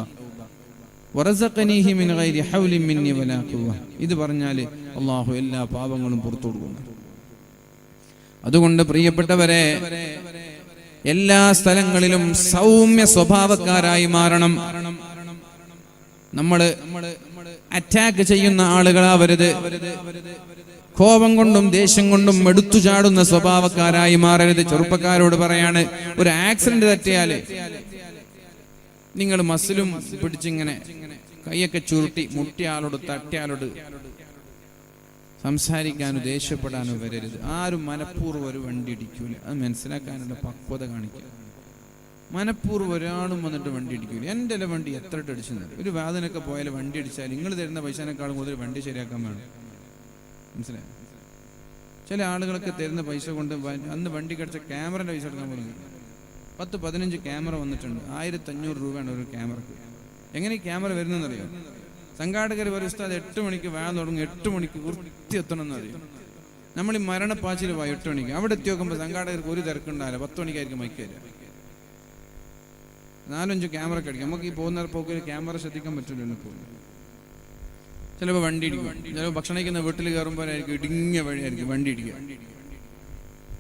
വറസഖനീഹി മിൻ ഗൈരി ഹൗലിൻ മിന്നീ വലാ ഖുവ. ഇത് പറഞ്ഞാൽ അല്ലാഹു എല്ലാ പാപങ്ങളും പുറത്തു കൊടുക്കുന്നു. അതുകൊണ്ട് പ്രിയപ്പെട്ടവരെ, എല്ലാ സ്ഥലങ്ങളിലും സൗമ്യ സ്വഭാവക്കാരായി മാറണം. നമ്മൾ അറ്റാക്ക് ചെയ്യുന്ന ആളുകളാവരുത്. കോപം കൊണ്ടും ദേഷ്യം കൊണ്ടും എടുത്തു ചാടുന്ന സ്വഭാവക്കാരായി മാറരുത്. ചെറുപ്പക്കാരോട് പറയാണ്, ഒരു ആക്സിഡന്റ് തട്ടിയാല് നിങ്ങൾ മസിലും പിടിച്ചിങ്ങനെ കൈയൊക്കെ ചുരുട്ടി മുട്ടിയാളോട് തട്ടിയാളോട് സംസാരിക്കാനോ ദേഷ്യപ്പെടാനോ വരരുത്. ആരും മനഃപൂർവ്വം ഒരു വണ്ടി ഇടിക്കൂല. അത് മനസ്സിലാക്കാനുള്ള പക്വത കാണിക്കുക. മനഃപൂർവ്വം ഒരാളും വന്നിട്ട് വണ്ടി ഇടിക്കൂല. എൻ്റെ വണ്ടി എത്ര അടിച്ചെന്നത്, ഒരു വാദനൊക്കെ പോയാൽ വണ്ടി അടിച്ചാൽ നിങ്ങൾ തരുന്ന പൈസനേക്കാളും കൂടുതൽ വണ്ടി ശരിയാക്കാൻ വേണം. മനസ്സിലായോ? ചില ആളുകളൊക്കെ തരുന്ന പൈസ കൊണ്ട് അന്ന് വണ്ടി കടിച്ച ക്യാമറൻ്റെ പൈസ എടുക്കാൻ പോലും 10-15 ക്യാമറ വന്നിട്ടുണ്ട്. 1500 രൂപയാണ് ഒരു ക്യാമറക്ക്. എങ്ങനെ ഈ ക്യാമറ വരുന്നതെന്നറിയോ? സംഘാടകർ ഒരു ഉസ്താദ് 8 മണിക്ക് വാൻ തുടങ്ങും, 8 മണിക്ക് വൃത്തി എത്തണം എന്നറിയും. നമ്മൾ ഈ മരണപ്പാച്ചിൽ പോയി 8 മണിക്ക് അവിടെ എത്തി നോക്കുമ്പോൾ സംഘാടകർക്ക് ഒരു തിരക്കുണ്ടാവില്ല. 10 മണിക്കായിരിക്കും മൈക്ക് വരിക. 4-5 ക്യാമറ കടിക്കും. നമുക്ക് ഈ പോകുന്ന പോക്കിൽ ക്യാമറ ശ്രദ്ധിക്കാൻ പറ്റില്ല. ചിലപ്പോൾ വണ്ടി ഇടിക്കും. ചിലപ്പോൾ ഭക്ഷണം കഴിക്കുന്ന വീട്ടിൽ കയറുമ്പോഴായിരിക്കും ഇടുങ്ങിയ വഴിയായിരിക്കും വണ്ടി ഇടിക്കുക.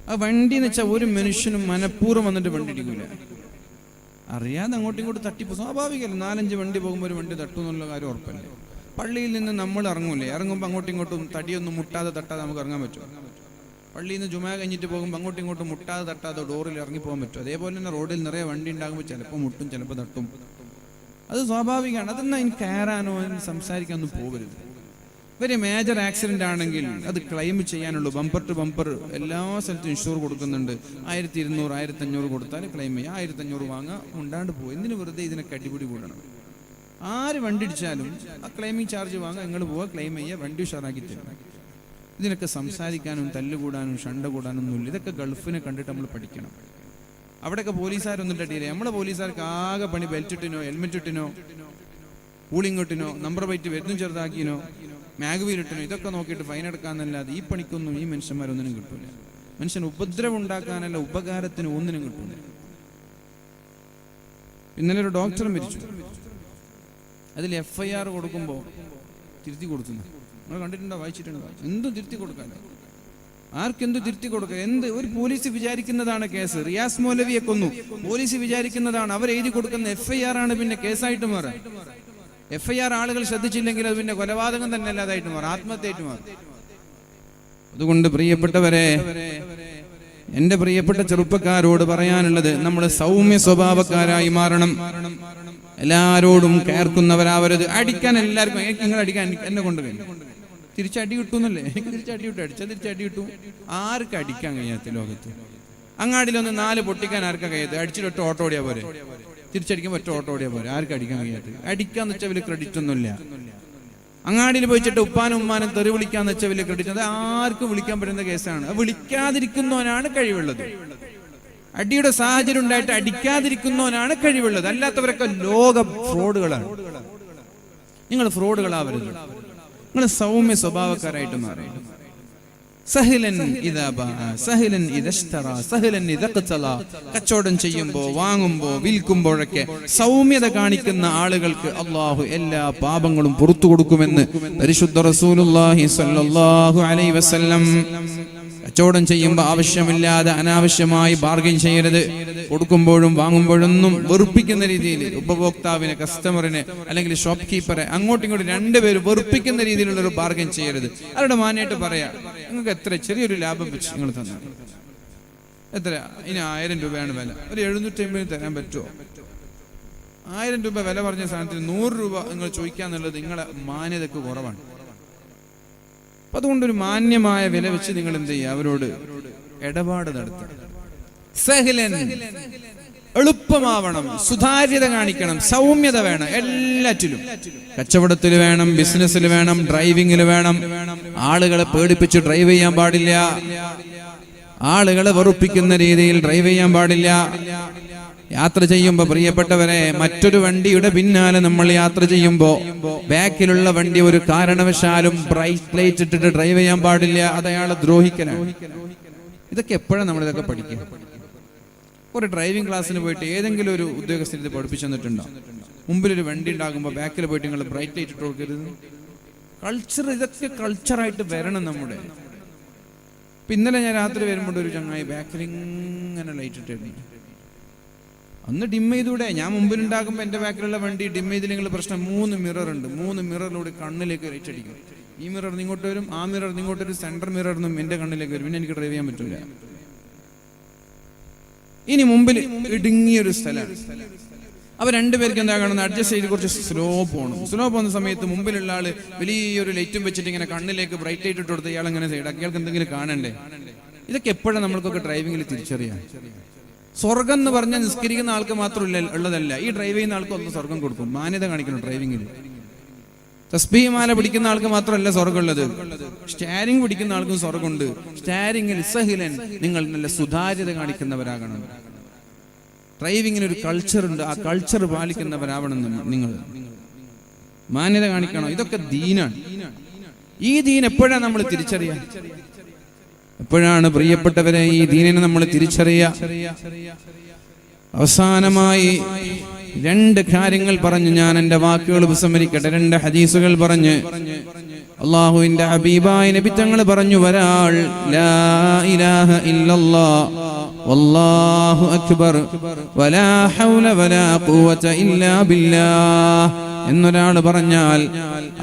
ആ വണ്ടി എന്ന് വെച്ചാൽ ഒരു മനുഷ്യനും മനഃപൂർവ്വം വന്നിട്ട് വണ്ടി ഇടിക്കൂല. അറിയാതെ അങ്ങോട്ടും ഇങ്ങോട്ടും തട്ടിപ്പോ സ്വാഭാവികമല്ല. 4-5 വണ്ടി പോകുമ്പോൾ ഒരു വണ്ടി തട്ടും എന്നുള്ള കാര്യം ഉറപ്പല്ലേ. പള്ളിയിൽ നിന്ന് നമ്മൾ ഇറങ്ങൂലേ, ഇറങ്ങുമ്പോൾ അങ്ങോട്ടും ഇങ്ങോട്ടും തടിയൊന്നും മുട്ടാതെ തട്ടാതെ നമുക്ക് ഇറങ്ങാൻ പറ്റും. പള്ളിയിൽ നിന്ന് ജുമാ കഴിഞ്ഞിട്ട് പോകുമ്പോൾ അങ്ങോട്ടും ഇങ്ങോട്ടും മുട്ടാതെ തട്ടാതെ ഡോറിൽ ഇറങ്ങി പോകാൻ പറ്റും. അതേപോലെ തന്നെ റോഡിൽ നിറയെ വണ്ടി ഉണ്ടാകുമ്പോൾ ചിലപ്പോൾ മുട്ടും ചിലപ്പോൾ തട്ടും. അത് സ്വാഭാവികമാണ്. അതൊന്നും അതിന് കയറാനോ അതിന് സംസാരിക്കാനൊന്നും പോകരുത്. വെരി മേജർ ആക്സിഡന്റ് ആണെങ്കിൽ അത് ക്ലെയിം ചെയ്യാനുള്ളൂ. ബമ്പർ ടു ബമ്പർ എല്ലാ സ്ഥലത്തും ഇൻഷുർ കൊടുക്കുന്നുണ്ട്. 1200 1500 കൊടുത്താൽ ക്ലെയിം ചെയ്യാം. 1500 വാങ്ങാം, ഉണ്ടാണ്ട് പോകും. എന്തിനു വെറുതെ ഇതിനൊക്കെ അടിപിടി കൂടണം? ആര് വണ്ടി ഇടിച്ചാലും ആ ക്ലെയിമിങ് ചാർജ് വാങ്ങാം, നിങ്ങൾ പോവുക, ക്ലെയിം ചെയ്യുക, വണ്ടി ഉഷാറാക്കി തരും. ഇതിനൊക്കെ സംസാരിക്കാനും തല്ലുകൂടാനും ഷണ്ട കൂടാനൊന്നുമില്ല. ഇതൊക്കെ ഗൾഫിനെ കണ്ടിട്ട് നമ്മൾ പഠിക്കണം. അവിടെയൊക്കെ പോലീസുകാരൊന്നും അടിയില്ലേ. നമ്മളെ പോലീസുകാർക്ക് ആകെ പണി ബെൽറ്റ് ഇട്ടിനോ ഹെൽമെറ്റ് ഇട്ടിനോ കൂളിംഗ് ഇട്ടിനോ നമ്പർ പ്ലേറ്റ് വരുന്നു ചെറുതാക്കിനോ മാഗ്വീലിട്ടിനോ ഇതൊക്കെ നോക്കിയിട്ട് ഫൈൻ എടുക്കാന്നല്ലാതെ ഈ പണിക്കൊന്നും ഈ മനുഷ്യന്മാരൊന്നിനും കിട്ടൂല. മനുഷ്യൻ ഉപദ്രവം ഉണ്ടാക്കാനല്ല, ഉപകാരത്തിന് ഒന്നിനും കിട്ടൂല. ഇന്നലെ ഒരു ഡോക്ടർ മരിച്ചു. അതിൽ FIR കൊടുക്കുമ്പോൾ തിരുത്തി കൊടുക്കുന്നു. നിങ്ങൾ കണ്ടിട്ടുണ്ടോ, വായിച്ചിട്ടുണ്ടോ? എന്തും തിരുത്തി കൊടുക്കാൻ, ആർക്കെന്തു തിരുത്തി കൊടുക്കുക. എന്ത് ഒരു പോലീസ് വിചാരിക്കുന്നതാണ് കേസ്. റിയാസ് മൗലവിയെ കൊന്നു, പോലീസ് വിചാരിക്കുന്നതാണ്. അവർ എഴുതി കൊടുക്കുന്ന FIR ആണ് പിന്നെ കേസായിട്ട് മാറുക. FIR ആളുകൾ ശ്രദ്ധിച്ചില്ലെങ്കിൽ അത് പിന്നെ കൊലപാതകം തന്നെ അല്ലാതായിട്ട് മാറും, ആത്മഹത്യയായിട്ട് മാറും. അതുകൊണ്ട് പ്രിയപ്പെട്ടവരെ, എന്റെ പ്രിയപ്പെട്ട ചെറുപ്പക്കാരോട് പറയാനുള്ളത്, നമ്മൾ സൗമ്യ സ്വഭാവക്കാരായി മാറണം. എല്ലാരോടും കയർക്കുന്നവരാവരുത്. അടിക്കാൻ എല്ലാവർക്കും, നിങ്ങൾ അടിക്കാൻ എന്നെ കൊണ്ട് കഴിയും, തിരിച്ചടി കിട്ടുന്നല്ലേ? എനിക്ക് തിരിച്ചടി കിട്ടും, അടിച്ചാൽ തിരിച്ചടി കിട്ടും. ആർക്ക് അടിക്കാൻ കഴിയാത്ത ലോകത്ത്? അങ്ങാടിയിലൊന്ന് 4 പൊട്ടിക്കാൻ ആർക്കാ കഴിയാത്ത? അടിച്ചിട്ട് ഓട്ടോ ഓടിയാ പോരെ, തിരിച്ചടിക്കാൻ ഒറ്റ ഓട്ടോ ഓടിയാ പോരെ. ആർക്കും അടിക്കാൻ കഴിയാത്ത? അടിക്കാന്ന് വെച്ചാൽ വലിയ ക്രെഡിറ്റ് ഒന്നുമില്ല. അങ്ങാടിയിൽ പോയിച്ചിട്ട് ഉപ്പാനും ഉമ്മാനും തെറി വിളിക്കാന്ന് വെച്ചാൽ വലിയ ക്രെഡിറ്റ്, അത് ആർക്കും വിളിക്കാൻ പറ്റുന്ന കേസാണ്. വിളിക്കാതിരിക്കുന്നവനാണ് കഴിവുള്ളത്. അടിയുടെ സാഹചര്യം ഉണ്ടായിട്ട് അടിക്കാതിരിക്കുന്നവനാണ് കഴിവുള്ളത്. അല്ലാത്തവരൊക്കെ ലോക ഫ്രോഡുകളാണ്. നിങ്ങൾ ഫ്രോഡുകളാവരുത്. നിങ്ങൾ സൗമ്യ സ്വഭാവക്കാരായിട്ട് മാറി. കച്ചവടം ചെയ്യുമ്പോ വാങ്ങുമ്പോ വിൽക്കുമ്പോഴൊക്കെ സൗമ്യത കാണിക്കുന്ന ആളുകൾക്ക് അള്ളാഹു എല്ലാ പാപങ്ങളും പുറത്തു കൊടുക്കുമെന്ന് പരിശുദ്ധ റസൂലുള്ളാഹി സ്വല്ലല്ലാഹു അലൈഹി വസല്ലം. കച്ചവടം ചെയ്യുമ്പോൾ ആവശ്യമില്ലാതെ അനാവശ്യമായി ബാർഗൈൻ ചെയ്യരുത്. കൊടുക്കുമ്പോഴും വാങ്ങുമ്പോഴൊന്നും വെറുപ്പിക്കുന്ന രീതിയിൽ ഉപഭോക്താവിനെ, കസ്റ്റമറിനെ അല്ലെങ്കിൽ ഷോപ്പ് കീപ്പറെ അങ്ങോട്ടും ഇങ്ങോട്ടും രണ്ടുപേരും വെറുപ്പിക്കുന്ന രീതിയിലുള്ള ഒരു ബാർഗൈൻ ചെയ്യരുത്. അവരുടെ മാന്യമായിട്ട് പറയാം, നിങ്ങൾക്ക് എത്ര ചെറിയൊരു ലാഭം വെച്ച് നിങ്ങൾ തന്നെ എത്ര, ഇനി 1000 രൂപയാണ് വില, ഒരു 750 തരാൻ പറ്റുമോ? 1000 രൂപ വില പറഞ്ഞ സാധനത്തിന് 100 രൂപ നിങ്ങൾ ചോദിക്കാന്നുള്ളത് നിങ്ങളെ മാന്യതക്ക് കുറവാണ്. അപ്പൊ അതുകൊണ്ടൊരു മാന്യമായ വില വെച്ച് നിങ്ങൾ എന്ത് ചെയ്യുക? അവരോട് ഇടപാട് നടത്തുക. സഹലൻ, എളുപ്പമാവണം, സുതാര്യത കാണിക്കണം, സൗമ്യത വേണം. എല്ലാറ്റിലും, കച്ചവടത്തിൽ വേണം, ബിസിനസ്സിൽ വേണം, ഡ്രൈവിംഗിൽ വേണം. ആളുകളെ പേടിപ്പിച്ച് ഡ്രൈവ് ചെയ്യാൻ പാടില്ല. ആളുകളെ വെറുപ്പിക്കുന്ന രീതിയിൽ ഡ്രൈവ് ചെയ്യാൻ പാടില്ല. യാത്ര ചെയ്യുമ്പോ പ്രിയപ്പെട്ടവരെ, മറ്റൊരു വണ്ടിയുടെ പിന്നാലെ നമ്മൾ യാത്ര ചെയ്യുമ്പോ ബാക്കിലുള്ള വണ്ടി ഒരു കാരണവശാലും ബ്രൈറ്റ് ലൈറ്റ് ഇട്ടിട്ട് ഡ്രൈവ് ചെയ്യാൻ പാടില്ല. അത് അയാളെ ദ്രോഹിക്കലാണ്. ഇതൊക്കെ എപ്പോഴാണ് നമ്മളിതൊക്കെ പഠിക്കുക? ഒരു ഡ്രൈവിംഗ് ക്ലാസ്സിന് പോയിട്ട് ഏതെങ്കിലും ഒരു ഉദ്യോഗസ്ഥൻ ഇത് പഠിപ്പിച്ചു തന്നിട്ടുണ്ടോ? മുമ്പിലൊരു വണ്ടി ഉണ്ടാകുമ്പോൾ ബാക്കിൽ പോയിട്ട് നിങ്ങൾ ബ്രൈറ്റ് ലൈറ്റ് ഇട്ട് കൊടുക്കരുത്. കൾച്ചർ, ഇതൊക്കെ കൾച്ചറായിട്ട് വരണം നമ്മുടെ. ഇപ്പൊ ഇന്നലെ ഞാൻ രാത്രി വരുമ്പോൾ ഒരു ചങ്ങായി ബാക്കിൽ ഇങ്ങനെ ലൈറ്റ് ഇട്ടിരുന്നു. അന്ന് ഡിം ചെയ്തൂടെ? ഞാൻ മുമ്പിലുണ്ടാകുമ്പോൾ എന്റെ ബാക്കിലുള്ള വണ്ടി ഡിം ചെയ്തില്ലെങ്കിൽ പ്രശ്നം. 3 മിറർ ഉണ്ട്. 3 മിററിലൂടെ കണ്ണിലേക്ക് ലൈറ്റ് അടിക്കും. ഈ മിറർ ഇങ്ങോട്ട് വരും, ആ മിറർ ഇങ്ങോട്ട് വരും, സെന്റർ മിററിനും എന്റെ കണ്ണിലേക്ക് വരും. പിന്നെ എനിക്ക് ഡ്രൈവ് ചെയ്യാൻ പറ്റൂല. ഇനി മുമ്പിൽ ഇടുങ്ങിയൊരു സ്ഥലമാണ്. അപ്പൊ രണ്ടുപേർക്ക് എന്താ കാണുന്നത്? അഡ്ജസ്റ്റ് ചെയ്ത് കുറച്ച് സ്ലോ പോകണം. സ്ലോ പോകുന്ന സമയത്ത് മുമ്പിലുള്ള ആള് വലിയൊരു ലൈറ്റും വെച്ചിട്ട് ഇങ്ങനെ കണ്ണിലേക്ക് ബ്രൈറ്റ് ലൈറ്റ് ഇട്ട് കൊടുത്ത് ഇയാൾ അങ്ങനെ സൈഡാക്കി. ഇയാൾക്ക് എന്തെങ്കിലും കാണണ്ടേ? ഇതൊക്കെ എപ്പോഴാണ് നമ്മൾക്കൊക്കെ ഡ്രൈവിംഗിൽ തിരിച്ചറിയാം? സ്വർഗം എന്ന് പറഞ്ഞാൽ നിസ്കരിക്കുന്ന ആൾക്ക് മാത്രം ഉള്ളതല്ല. ഈ ഡ്രൈവ് ചെയ്യുന്ന ആൾക്ക് ഒന്ന് സ്വർഗം കൊടുക്കും. മാന്യത കാണിക്കണം ഡ്രൈവിംഗിൽ. തസ്ബീഹ് മാല പിടിക്കുന്ന ആൾക്ക് മാത്രമല്ല സ്വർഗമുള്ളത്, സ്റ്റാരിംഗ് പിടിക്കുന്ന ആൾക്കും സ്വർഗമുണ്ട്. സ്റ്റാരിംഗിൽ സഹിലൻ, നിങ്ങൾ നല്ല സുതാര്യത കാണിക്കുന്നവരാകണം. ഡ്രൈവിങ്ങിന് ഒരു കൾച്ചർ ഉണ്ട്. ആ കൾച്ചർ പാലിക്കുന്നവരാവണം നിങ്ങൾ. മാന്യത കാണിക്കണം. ഇതൊക്കെ ദീനാണ്. ഈ ദീൻ എപ്പോഴാണ് നമ്മൾ തിരിച്ചറിയാം? എപ്പോഴാണ് പ്രിയപ്പെട്ടവരെ ഈ ദീനിനെ നമ്മൾ തിരിച്ചറിയാം? അവസാനമായി 2 കാര്യങ്ങൾ പറഞ്ഞു ഞാൻ എന്റെ വാക്കുകൾ ഉപസംഹരിക്കട്ടെ. 2 ഹദീസുകൾ പറഞ്ഞ് അല്ലാഹുവിന്റെ ഹബീബായ നബി തങ്ങൾ പറഞ്ഞു, ഒരാൾ ലാ ഇലാഹ ഇല്ലല്ലാഹ് വല്ലാഹു അക്ബർ വലാ ഹൗല വലാ ഖുവത ഇല്ലാ ബില്ലാഹ് എന്നൊരാൾ പറഞ്ഞാൽ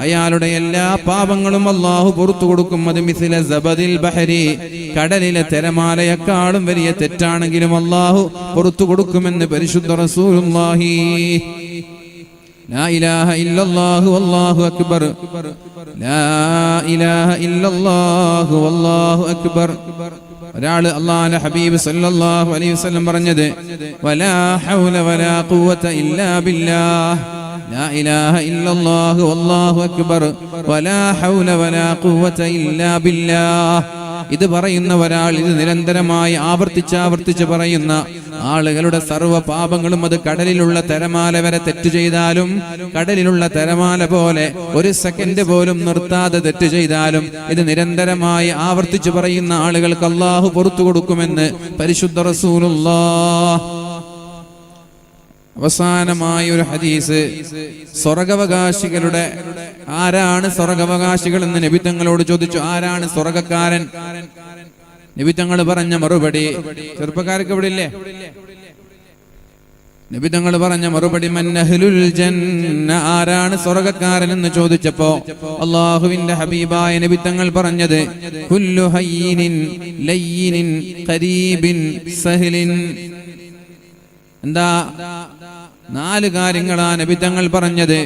അയാളുടെ എല്ലാ പാപങ്ങളും അല്ലാഹു പുറത്തു കൊടുക്കും. അത് മിസ്ല സബദിൽ ബഹരി, കടലിലെ തിരമാലയെക്കാളും വലിയ തെറ്റാണെങ്കിലും അല്ലാഹു പുറത്തു കൊടുക്കുമെന്ന് പരിശുദ്ധ റസൂലുള്ളാഹി. ലാ ഇലാഹ ഇല്ലല്ലാഹു വല്ലാഹു അക്ബർ, ലാ ഇലാഹ ഇല്ലല്ലാഹു വല്ലാഹു അക്ബർ. ഒരാള് അല്ലാഹുവിന്റെ ഹബീബ് സല്ലല്ലാഹു അലൈഹി വസല്ലം പറഞ്ഞത് വലാ ഹൗല വലാ ഖുവത ഇല്ലാ ബില്ലാഹ്, ലാ ഇലാഹ ഇല്ലല്ലാഹു വല്ലാഹു അക്ബർ വലാ ഹൗല വലാ ഖുവത ഇല്ലാ ബില്ലാഹ്. ഇത് പറയുന്ന ഒരാൾ, ഇത് നിരന്തരമായി ആവർത്തിച്ച് പറയുന്ന ആളുകളുടെ സർവ്വ പാപങ്ങളും, അത് കടലിലുള്ള തിരമാല വരെ തെറ്റ് ചെയ്താലും, കടലിലുള്ള തിരമാല പോലെ 1 സെക്കൻഡ് പോലും നിർത്താതെ തെറ്റ് ചെയ്താലും, ഇത് നിരന്തരമായി ആവർത്തിച്ച് പറയുന്ന ആളുകൾക്ക് അല്ലാഹു പുറത്തു കൊടുക്കുമെന്ന് പരിശുദ്ധ റസൂലുള്ളാഹ്. അവസാനമായ ഒരു ഹദീസ്, സ്വർഗാവകാശികളുടെ ആരാണ് സ്വർഗാവകാശികൾ എന്ന് നബി തങ്ങളോട് ചോദിച്ചു. ആരാണ് സ്വർഗക്കാരൻ? നബി തങ്ങൾ പറഞ്ഞ മറുപടി, ചെറുപ്പക്കാർക്ക് ഇവിടെ ഇല്ലേ? നബി തങ്ങൾ പറഞ്ഞ മറുപടി മൻ അഹ്ലുൽ ജന്ന, ആരാണ് സ്വർഗക്കാരൻ എന്ന് ചോദിച്ചപ്പോ അല്ലാഹുവിന്റെ ഹബീബായ നബി തങ്ങൾ പറഞ്ഞത് കുല്ലു ഹയ്യിനിൻ ലയ്യിനിൻ ഖരീബിൻ സഹ്ലിൻ. എന്താ? 4 കാര്യങ്ങളാ നബി തങ്ങൾ പറഞ്ഞത്.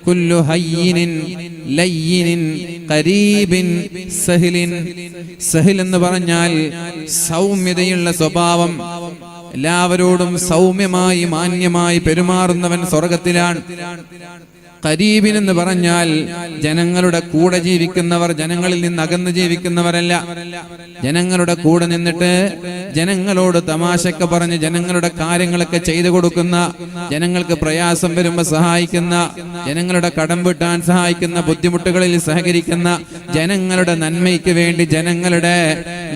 കുല്ലു ഹയ്യിനിൻ ലയ്യിനിൻ ഖരീബിൻ സഹ്ലിൻ. സഹ്ൽ എന്ന് പറഞ്ഞാൽ സൗമ്യതയുള്ള സ്വഭാവം, എല്ലാവരോടും സൗമ്യമായി മാന്യമായി പെരുമാറുന്നവൻ സ്വർഗത്തിലാണ്. ഖരീബിൻ എന്ന് പറഞ്ഞാൽ ജനങ്ങളുടെ കൂടെ ജീവിക്കുന്നവർ, ജനങ്ങളിൽ നിന്ന് അകന്ന് ജീവിക്കുന്നവരല്ല. ജനങ്ങളുടെ കൂടെ നിന്നിട്ട് ജനങ്ങളോട് തമാശയൊക്കെ പറഞ്ഞ് ജനങ്ങളുടെ കാര്യങ്ങളൊക്കെ ചെയ്തു കൊടുക്കുന്ന, ജനങ്ങൾക്ക് പ്രയാസം വരുമ്പോൾ സഹായിക്കുന്ന, ജനങ്ങളുടെ കടം വീട്ടാൻ സഹായിക്കുന്ന, ബുദ്ധിമുട്ടുകളിൽ സഹകരിക്കുന്ന, ജനങ്ങളുടെ നന്മയ്ക്ക് വേണ്ടി, ജനങ്ങളുടെ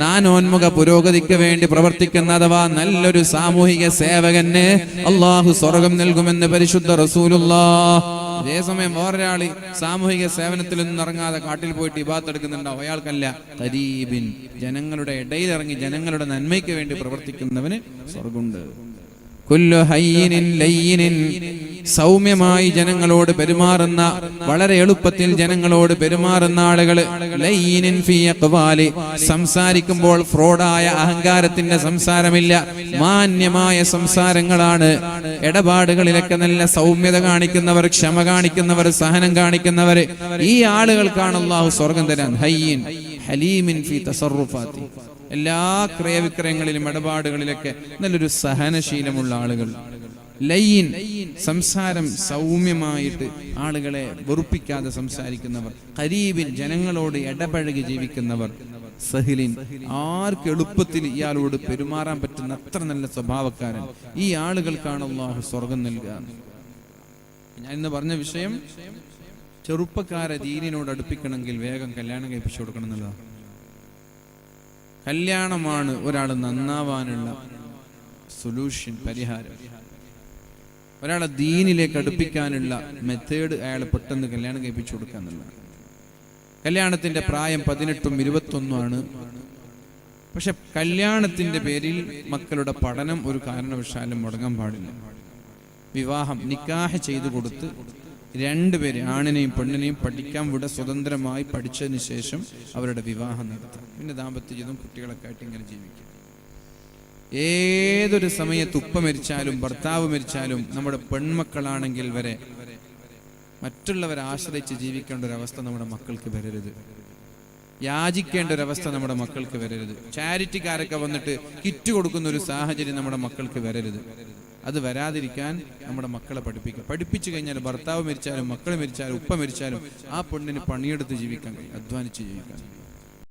നാനോന്മുഖ പുരോഗതിക്ക് വേണ്ടി പ്രവർത്തിക്കുന്ന, അഥവാ നല്ലൊരു സാമൂഹിക സേവകന് അള്ളാഹു സ്വർഗം നൽകുമെന്ന് പരിശുദ്ധ റസൂലുള്ളാഹ്. അതേസമയം വേറൊരാള് സാമൂഹിക സേവനത്തിൽ ഒന്നും ഇറങ്ങാതെ കാട്ടിൽ പോയിട്ട് ഇബാദത്ത് എടുക്കുന്നുണ്ടാവും, അയാൾക്കല്ല. ഖരീബിൻ, ജനങ്ങളുടെ ഇടയിൽ ഇറങ്ങി ജനങ്ങളുടെ നന്മയ്ക്ക് വേണ്ടി പ്രവർത്തിക്കുന്നവന് സ്വർഗമുണ്ട്. കുല്ലു ഹയ്യിനിൻ ലയ്യിനിൻ, സൗമ്യമായി ജനങ്ങളോട് പെരുമാറുന്ന, വളരെ എളുപ്പത്തിൽ ജനങ്ങളോട് പെരുമാറുന്ന ആളുകൾ. ലയ്യിനിൻ ഫീ അഖ്വാലി, സംസാരിക്കുമ്പോൾ ഫ്രോഡായ അഹങ്കാരത്തിന്റെ സംസാരമില്ല, മാന്യമായ സംസാരങ്ങളാണ്. ഇടപാടുകളിലൊക്കെ നല്ല സൗമ്യത കാണിക്കുന്നവർ, ക്ഷമ കാണിക്കുന്നവർ, സഹനം കാണിക്കുന്നവർ, ഈ ആളുകൾക്കാണ് അല്ലാഹു സ്വർഗം തരാൻ. ഹയ്യിൻ ഹലീമിൻ ഫീ തസറുഫാത്തി, എല്ലാ ക്രയവിക്രയങ്ങളിലും ഇടപാടുകളിലൊക്കെ നല്ലൊരു സഹനശീലമുള്ള ആളുകൾ. ലയ്യിൻ, സംസാരം സൗമ്യമായിട്ട് ആളുകളെ വെറുപ്പിക്കാതെ സംസാരിക്കുന്നവർ. ഖരീബിൻ, ജനങ്ങളോട് ഇടപഴകി ജീവിക്കുന്നവർ. സഹിലിൻ, ആർക്ക് എളുപ്പത്തിൽ ഇയാളോട് പെരുമാറാൻ പറ്റുന്ന അത്ര നല്ല സ്വഭാവക്കാരൻ. ഈ ആളുകൾക്കാണ് അല്ലാഹു സ്വർഗം നൽകുക. ഞാൻ ഇന്ന് പറഞ്ഞ വിഷയം, ചെറുപ്പക്കാരെ ദീനിനോട് അടുപ്പിക്കണമെങ്കിൽ വേഗം കല്യാണം കഴിപ്പിച്ചു കൊടുക്കണം എന്നുള്ളതാണ്. കല്യാണമാണ് ഒരാൾ നന്നാവാനുള്ള സൊല്യൂഷൻ, പരിഹാരം. ഒരാളെ ദീനിലേക്ക് അടുപ്പിക്കാനുള്ള മെത്തേഡ് അയാളെ പെട്ടെന്ന് കല്യാണം കഴിപ്പിച്ചു കൊടുക്കുക എന്നുള്ളതാണ്. കല്യാണത്തിന്റെ പ്രായം 18ഉം 21ഉം ആണ്. പക്ഷെ കല്യാണത്തിന്റെ പേരിൽ മക്കളുടെ പഠനം ഒരു കാരണവശാലും മുടങ്ങാൻ പാടില്ല. വിവാഹം, നിക്കാഹ് ചെയ്തു കൊടുത്ത് 2 പേര്, ആണിനെയും പെണ്ണിനെയും പഠിക്കാൻ വിട, സ്വതന്ത്രമായി പഠിച്ചതിന് ശേഷം അവരുടെ വിവാഹം നടത്താം. പിന്നെ ദാമ്പത്യ ജീവിതം കുട്ടികളൊക്കെ ആയിട്ട് ഇങ്ങനെ ജീവിക്കും. ഏതൊരു സമയത്ത് ഉപ്പ മരിച്ചാലും ഭർത്താവ് മരിച്ചാലും നമ്മുടെ പെൺമക്കളാണെങ്കിൽ വരെ മറ്റുള്ളവരെ ആശ്രയിച്ച് ജീവിക്കേണ്ട ഒരവസ്ഥ നമ്മുടെ മക്കൾക്ക് വരരുത്. യാചിക്കേണ്ട ഒരവസ്ഥ നമ്മുടെ മക്കൾക്ക് വരരുത്. ചാരിറ്റിക്കാരൊക്കെ വന്നിട്ട് കിറ്റ് കൊടുക്കുന്ന ഒരു സാഹചര്യം നമ്മുടെ മക്കൾക്ക് വരരുത്. അത് വരാതിരിക്കാൻ നമ്മുടെ മക്കളെ പഠിപ്പിക്കുക. പഠിപ്പിച്ചു കഴിഞ്ഞാൽ ഭർത്താവ് മരിച്ചാലും മക്കൾ മരിച്ചാലും ഉപ്പ മരിച്ചാലും ആ പെണ്ണിന് പണിയെടുത്ത് ജീവിക്കാൻ കഴിയും, അധ്വാനിച്ച് ജീവിക്കാൻ.